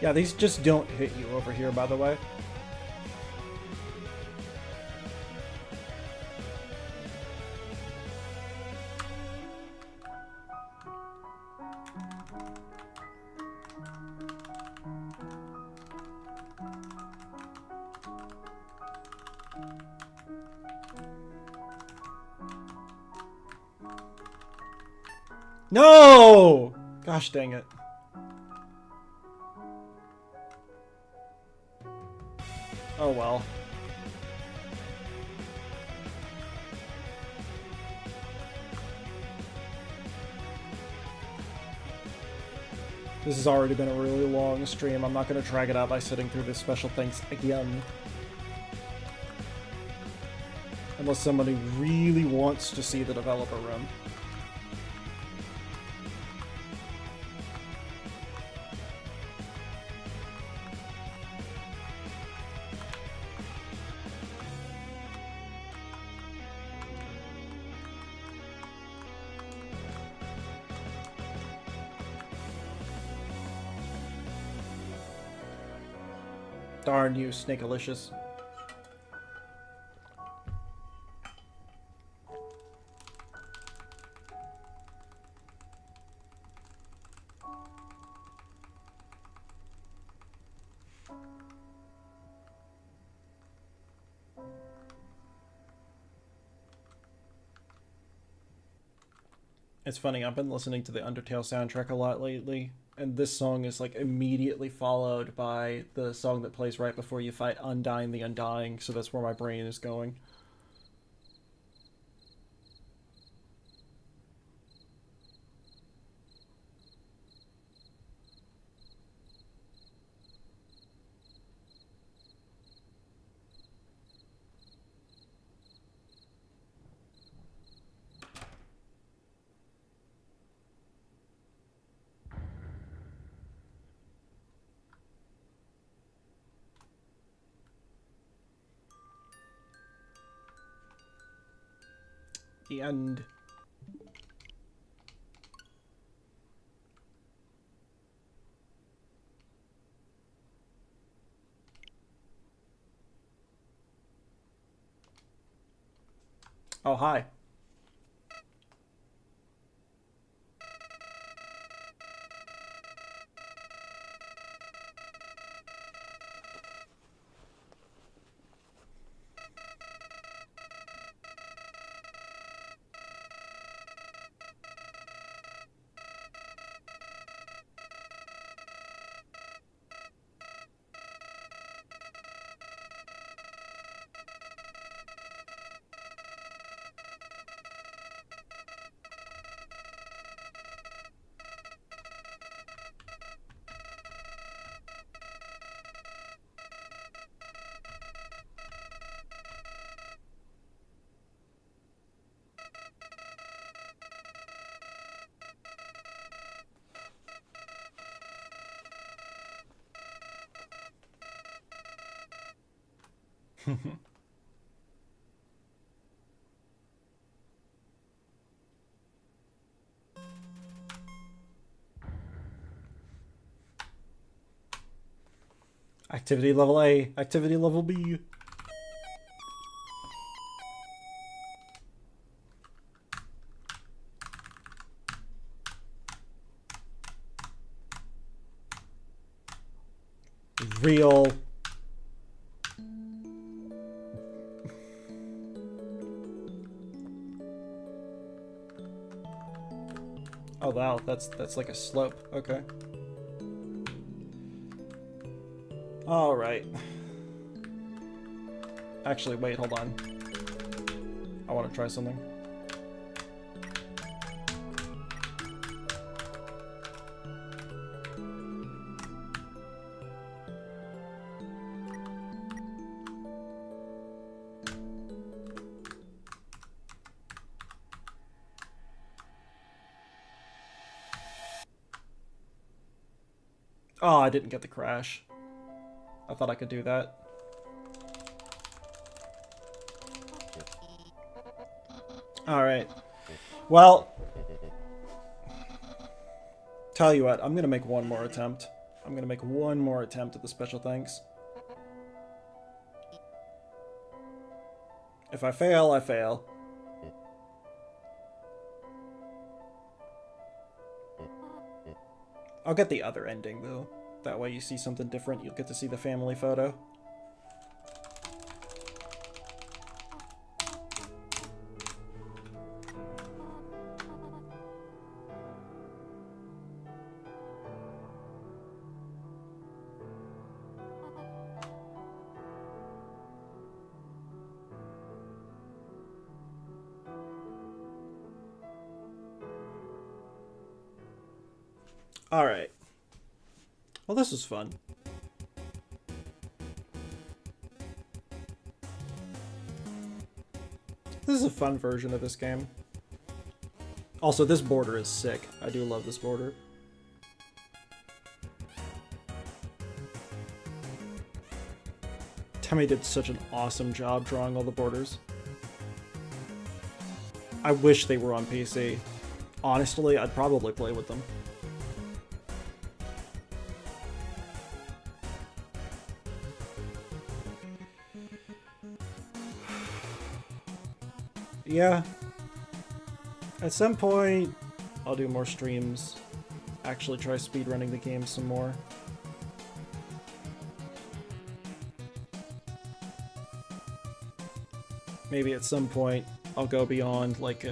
Yeah, these just don't hit you over here, by the way. No! Gosh dang it. Oh well. This has already been a really long stream. I'm not going to drag it out by sitting through this special thanks again. Unless somebody really wants to see the developer room. Darn you, Snakealicious. It's funny, I've been listening to the Undertale soundtrack a lot lately, and this song is like immediately followed by the song that plays right before you fight Undyne the Undying, so that's where my brain is going. The end. Oh, hi. Activity level A, activity level B. Real. Oh wow, that's like a slope. Okay. All right. Actually, wait, hold on. I want to try something. Oh, I didn't get the crash. I thought I could do that. Alright. Well, tell you what, I'm gonna make one more attempt. I'm gonna make one more attempt at the special thanks. If I fail, I fail. I'll get the other ending, though. That way you see something different. You'll get to see the family photo. Alright. Well, this was fun. This is a fun version of this game. Also, this border is sick. I do love this border. Temmie did such an awesome job drawing all the borders. I wish they were on PC. Honestly, I'd probably play with them. Yeah. At some point, I'll do more streams. Actually try speedrunning the game some more. Maybe at some point, I'll go beyond, like,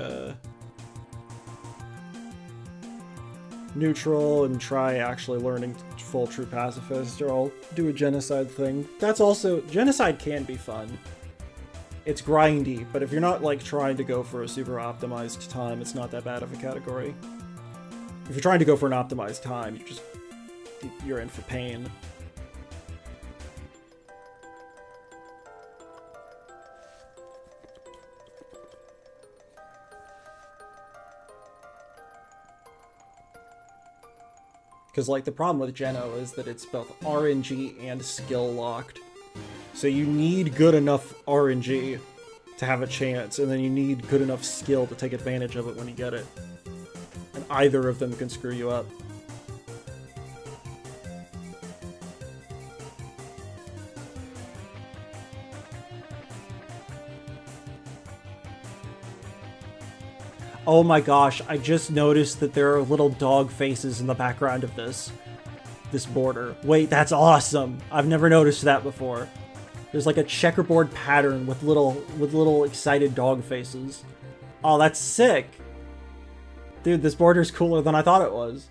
neutral and try actually learning full true pacifist, or I'll do a genocide thing. That's also... Genocide can be fun. It's grindy, but if you're not, like, trying to go for a super optimized time, it's not that bad of a category. If you're trying to go for an optimized time, you're in for pain. Because, like, the problem with Geno is that it's both RNG and skill locked. So you need good enough RNG to have a chance, and then you need good enough skill to take advantage of it when you get it. And either of them can screw you up. Oh my gosh, I just noticed that there are little dog faces in the background of this border. Wait, that's awesome. I've never noticed that before. There's like a checkerboard pattern with little excited dog faces. Oh, that's sick. Dude, this border's cooler than I thought it was.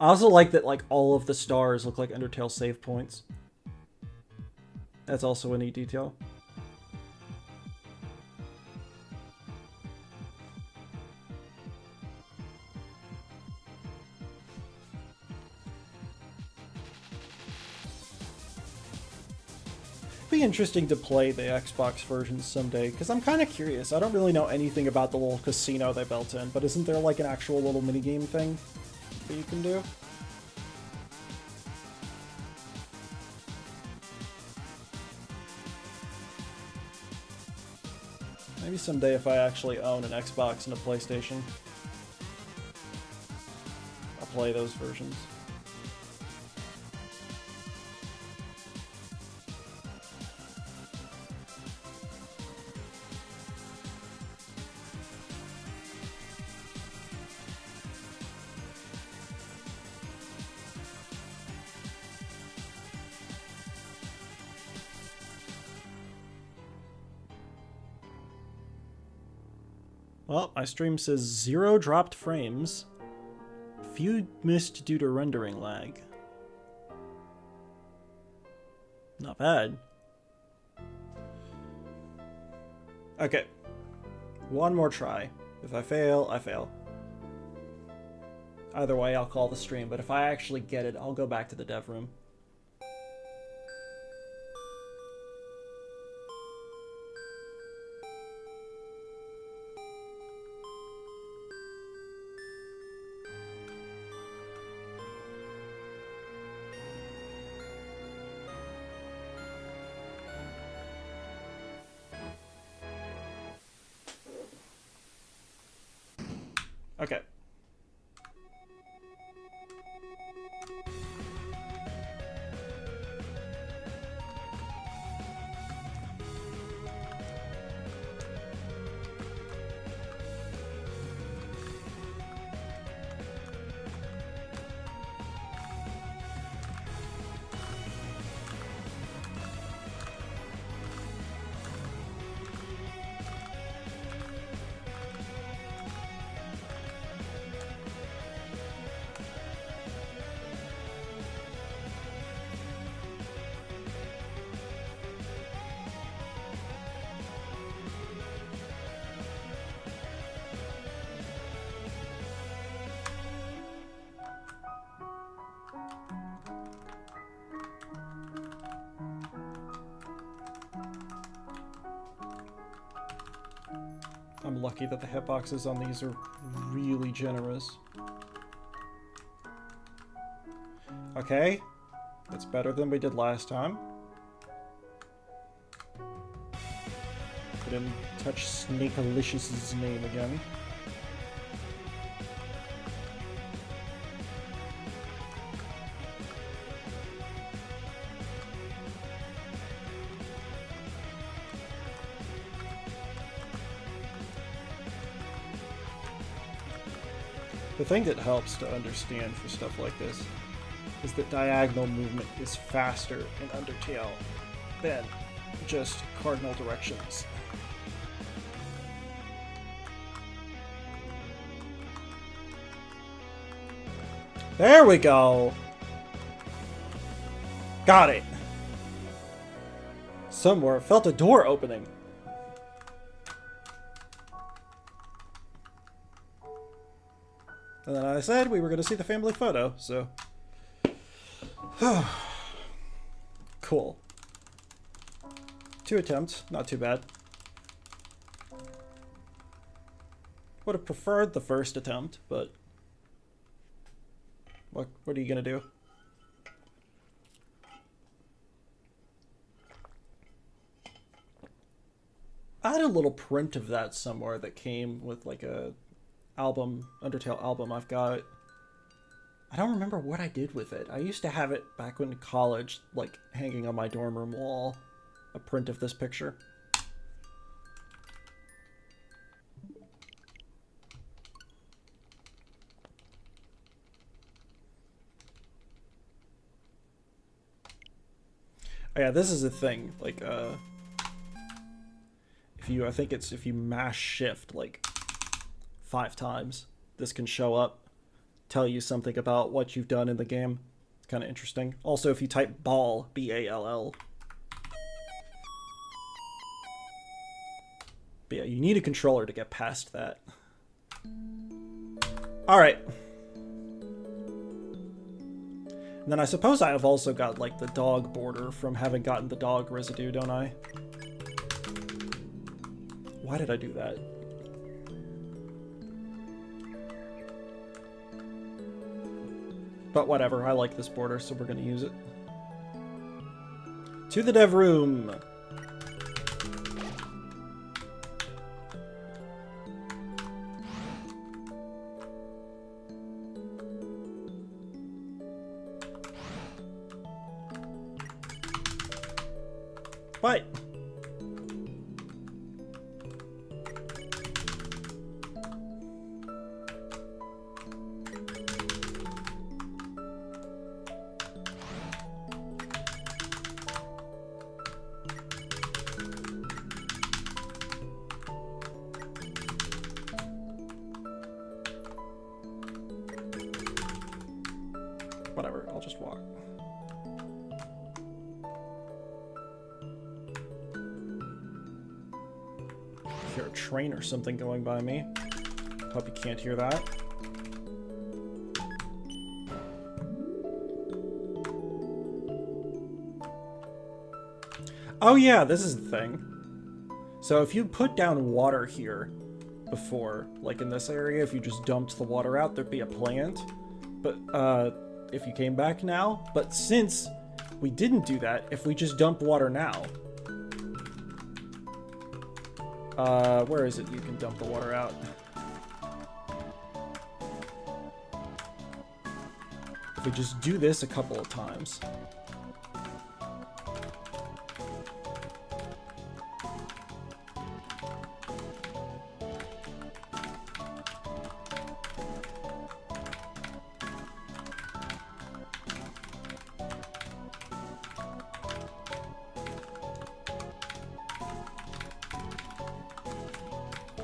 I also like that like all of the stars look like Undertale save points. That's also a neat detail. Be interesting to play the Xbox versions someday, because I'm kind of curious. I don't really know anything about the little casino they built in, but isn't there like an actual little minigame thing that you can do? Maybe someday if I actually own an Xbox and a PlayStation, I'll play those versions. Well, my stream says 0 dropped frames. Few missed due to rendering lag. Not bad. Okay. One more try. If I fail, I fail. Either way, I'll call the stream, but if I actually get it, I'll go back to the dev room. Okay. I'm lucky that the hitboxes on these are really generous. Okay, that's better than we did last time. I didn't touch Snakealicious's name again. The thing that helps to understand for stuff like this is that diagonal movement is faster in Undertale than just cardinal directions. There we go! Got it! Somewhere felt a door opening. And then I said we were going to see the family photo, so... Cool. 2 attempts, not too bad. Would have preferred the first attempt, but... What are you going to do? I had a little print of that somewhere that came with like a album, Undertale album I've got. I don't remember what I did with it. I used to have it back when in college, like hanging on my dorm room wall, a print of this picture. Oh, yeah, this is a thing. Like, I think it's if you mash shift like 5 times, this can show up, tell you something about what you've done in the game. It's kind of interesting. Also, if you type ball, B-A-L-L. But yeah, you need a controller to get past that. Alright. And then I suppose I have also got, like, the dog border from having gotten the dog residue, don't I? Why did I do that? But whatever, I like this border, so we're gonna use it. To the dev room! Bye! Whatever, I'll just walk. Hear a train or something going by me. Hope you can't hear that. Oh yeah, this is the thing. So if you put down water here before, like in this area, if you just dumped the water out, there'd be a plant. But if you came back now, but since we didn't do that, if we just dump water now, where is it you can dump the water out? If we just do this a couple of times.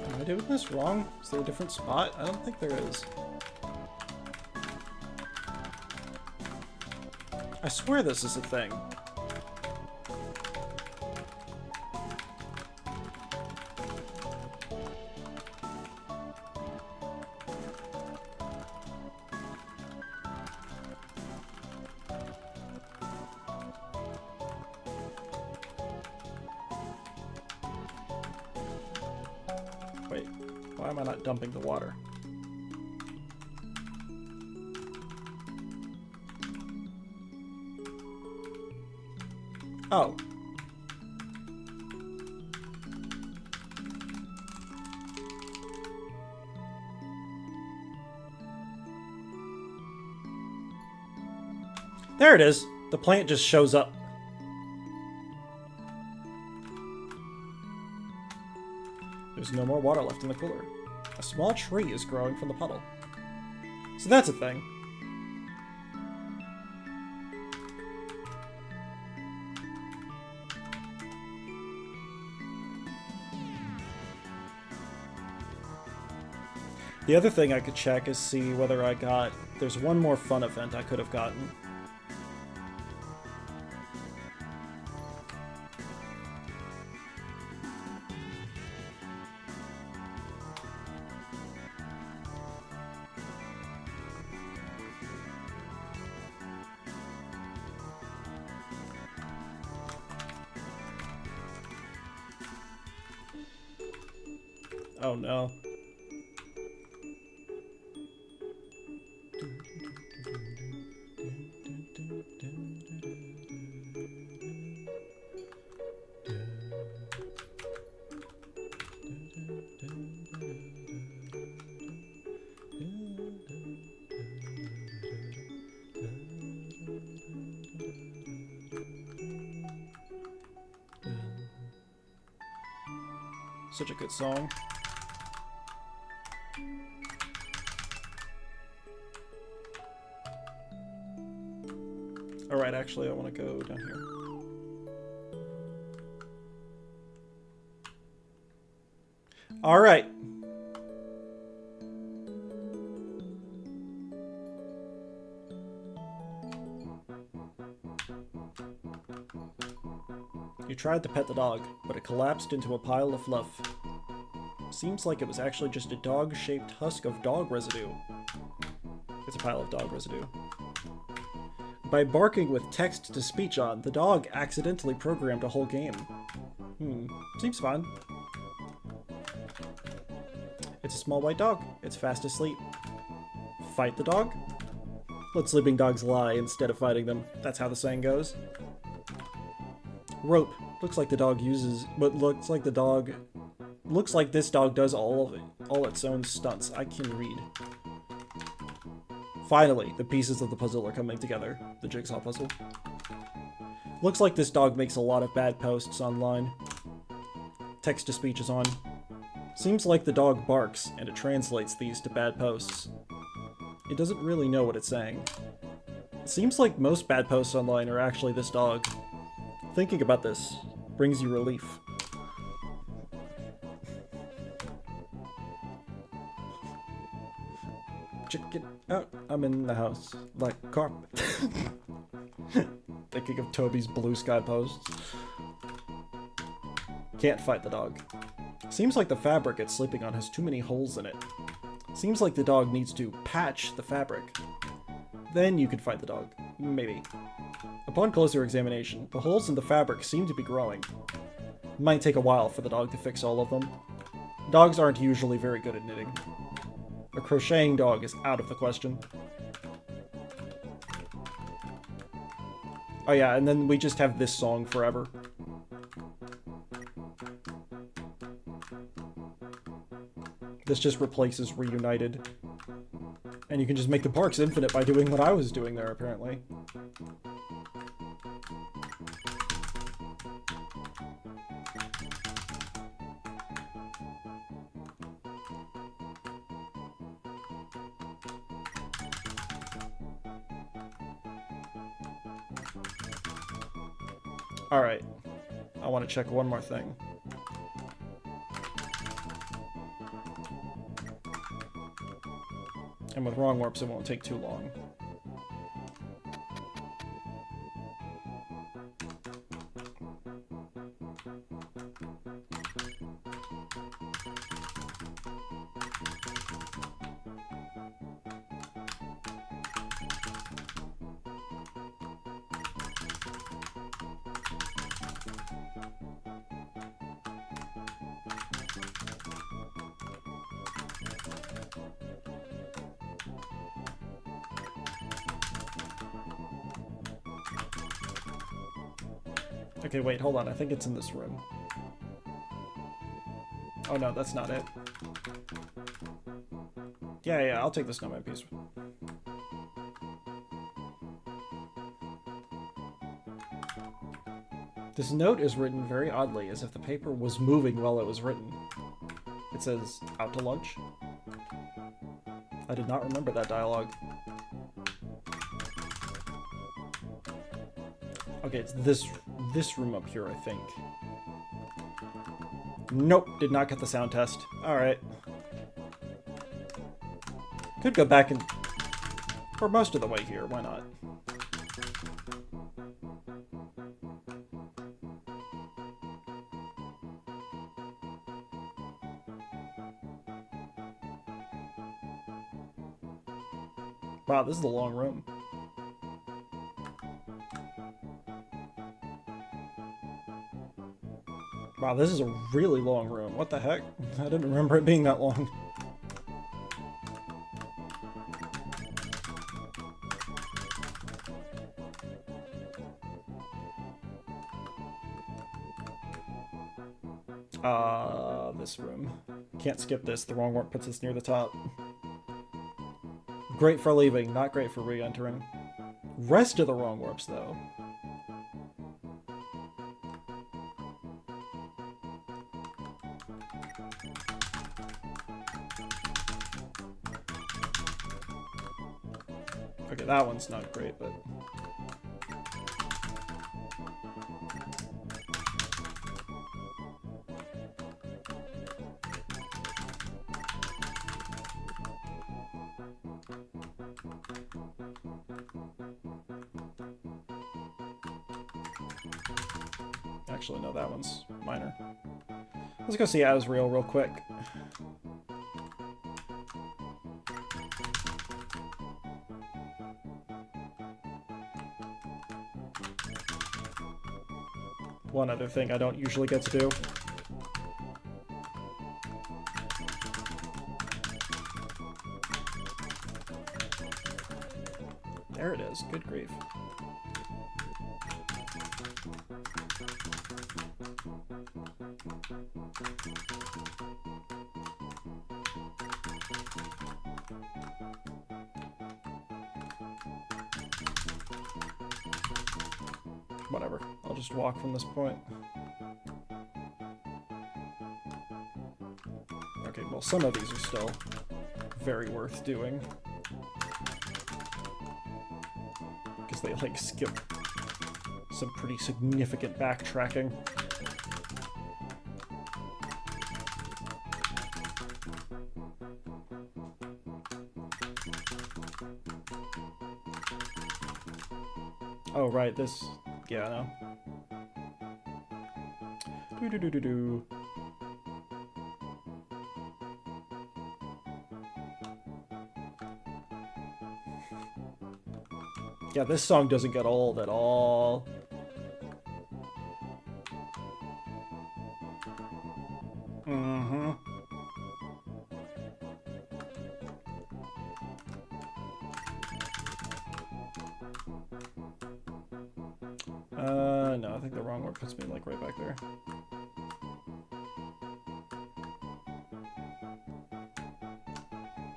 Am I doing this wrong? Is there a different spot? I don't think there is. I swear this is a thing. Wait, why am I not dumping the water? Oh. There it is. The plant just shows up. There's no more water left in the cooler. A small tree is growing from the puddle. So that's a thing. The other thing I could check is see whether I got... There's one more fun event I could have gotten. Oh no. Such a good song. Alright, actually, I want to go down here. Alright. You tried to pet the dog, but it collapsed into a pile of fluff. Seems like it was actually just a dog-shaped husk of dog residue. It's a pile of dog residue. By barking with text-to-speech on, the dog accidentally programmed a whole game. Seems fun. It's a small white dog. It's fast asleep. Fight the dog? Let sleeping dogs lie instead of fighting them. That's how the saying goes. Rope. Looks like the dog uses... But looks like this dog does all its own stunts. I can read. Finally, the pieces of the puzzle are coming together. The jigsaw puzzle. Looks like this dog makes a lot of bad posts online. Text-to-speech is on. Seems like the dog barks, and it translates these to bad posts. It doesn't really know what it's saying. It seems like most bad posts online are actually this dog. Thinking about this brings you relief. Chicken out, I'm in the house like carpet. Thinking of Toby's blue sky posts. Can't fight the dog. Seems like the fabric it's sleeping on has too many holes in it. Seems like the dog needs to patch the fabric. Then you could fight the dog. Maybe. Upon closer examination, the holes in the fabric seem to be growing. It might take a while for the dog to fix all of them. Dogs aren't usually very good at knitting. A crocheting dog is out of the question. Oh yeah, and then we just have this song forever. This just replaces Reunited. And you can just make the parks infinite by doing what I was doing there, apparently. Alright. I want to check one more thing. And with wrong warps, it won't take too long. Okay, wait, hold on. I think it's in this room. Oh no, that's not it. Yeah, I'll take the snowman piece. This note is written very oddly, as if the paper was moving while it was written. It says, out to lunch? I did not remember that dialogue. Okay, it's this room up here, I think. Nope, did not get the sound test. Alright. Could go back and... for most of the way here, why not? Wow, this is a long room. Wow, this is a really long room. What the heck? I didn't remember it being that long. This room. Can't skip this. The wrong warp puts us near the top. Great for leaving, not great for re-entering. Rest of the wrong warps, though. Okay, that one's not great, but... Actually, no, that one's minor. Let's go see Asriel real quick. One other thing I don't usually get to do. There it is. Good grief. Whatever. I'll just walk from this point. Okay, well, some of these are still very worth doing. Because they, like, skip some pretty significant backtracking. Oh, right, this... Yeah, I know. Do-do-do-do-do. Yeah, this song doesn't get old at all. Mm-hmm. No, I think the wrong word puts me, like, right back there.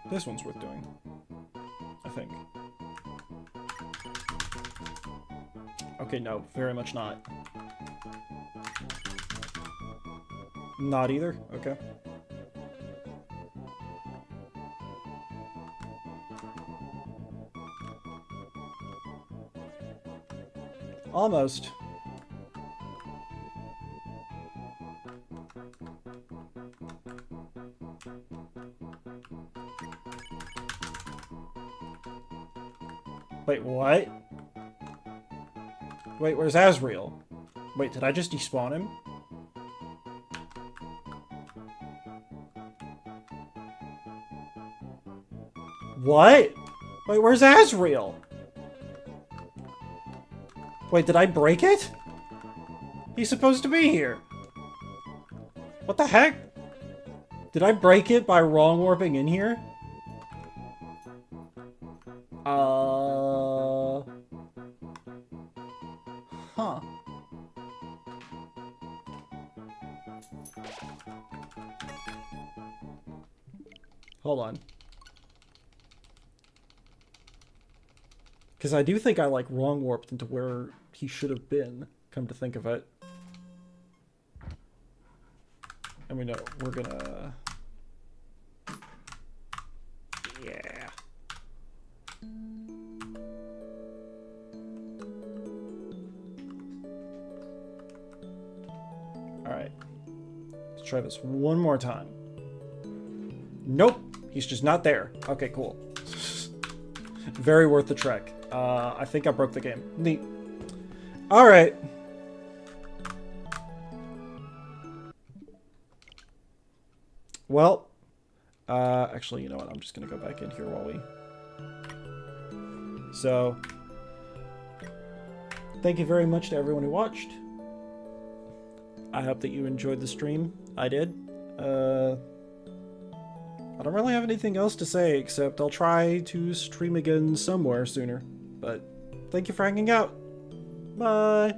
This one's worth doing, I think. Okay, no, very much not. Not either? Okay. Almost. Wait, what? Wait, where's Asriel? Wait, did I just despawn him? What? Wait, where's Asriel? Wait, did I break it? He's supposed to be here. What the heck? Did I break it by wrong warping in here? Huh. Hold on. Because I do think I, like, wrong warped into where he should have been, come to think of it. And we know we're gonna... Yeah. Alright. Let's try this one more time. Nope! He's just not there. Okay, cool. Very worth the trek. I think I broke the game. Neat. Alright. Well, actually, you know what? I'm just going to go back in here while we... So, thank you very much to everyone who watched. I hope that you enjoyed the stream. I did. I don't really have anything else to say, except I'll try to stream again somewhere sooner. But, thank you for hanging out. Bye!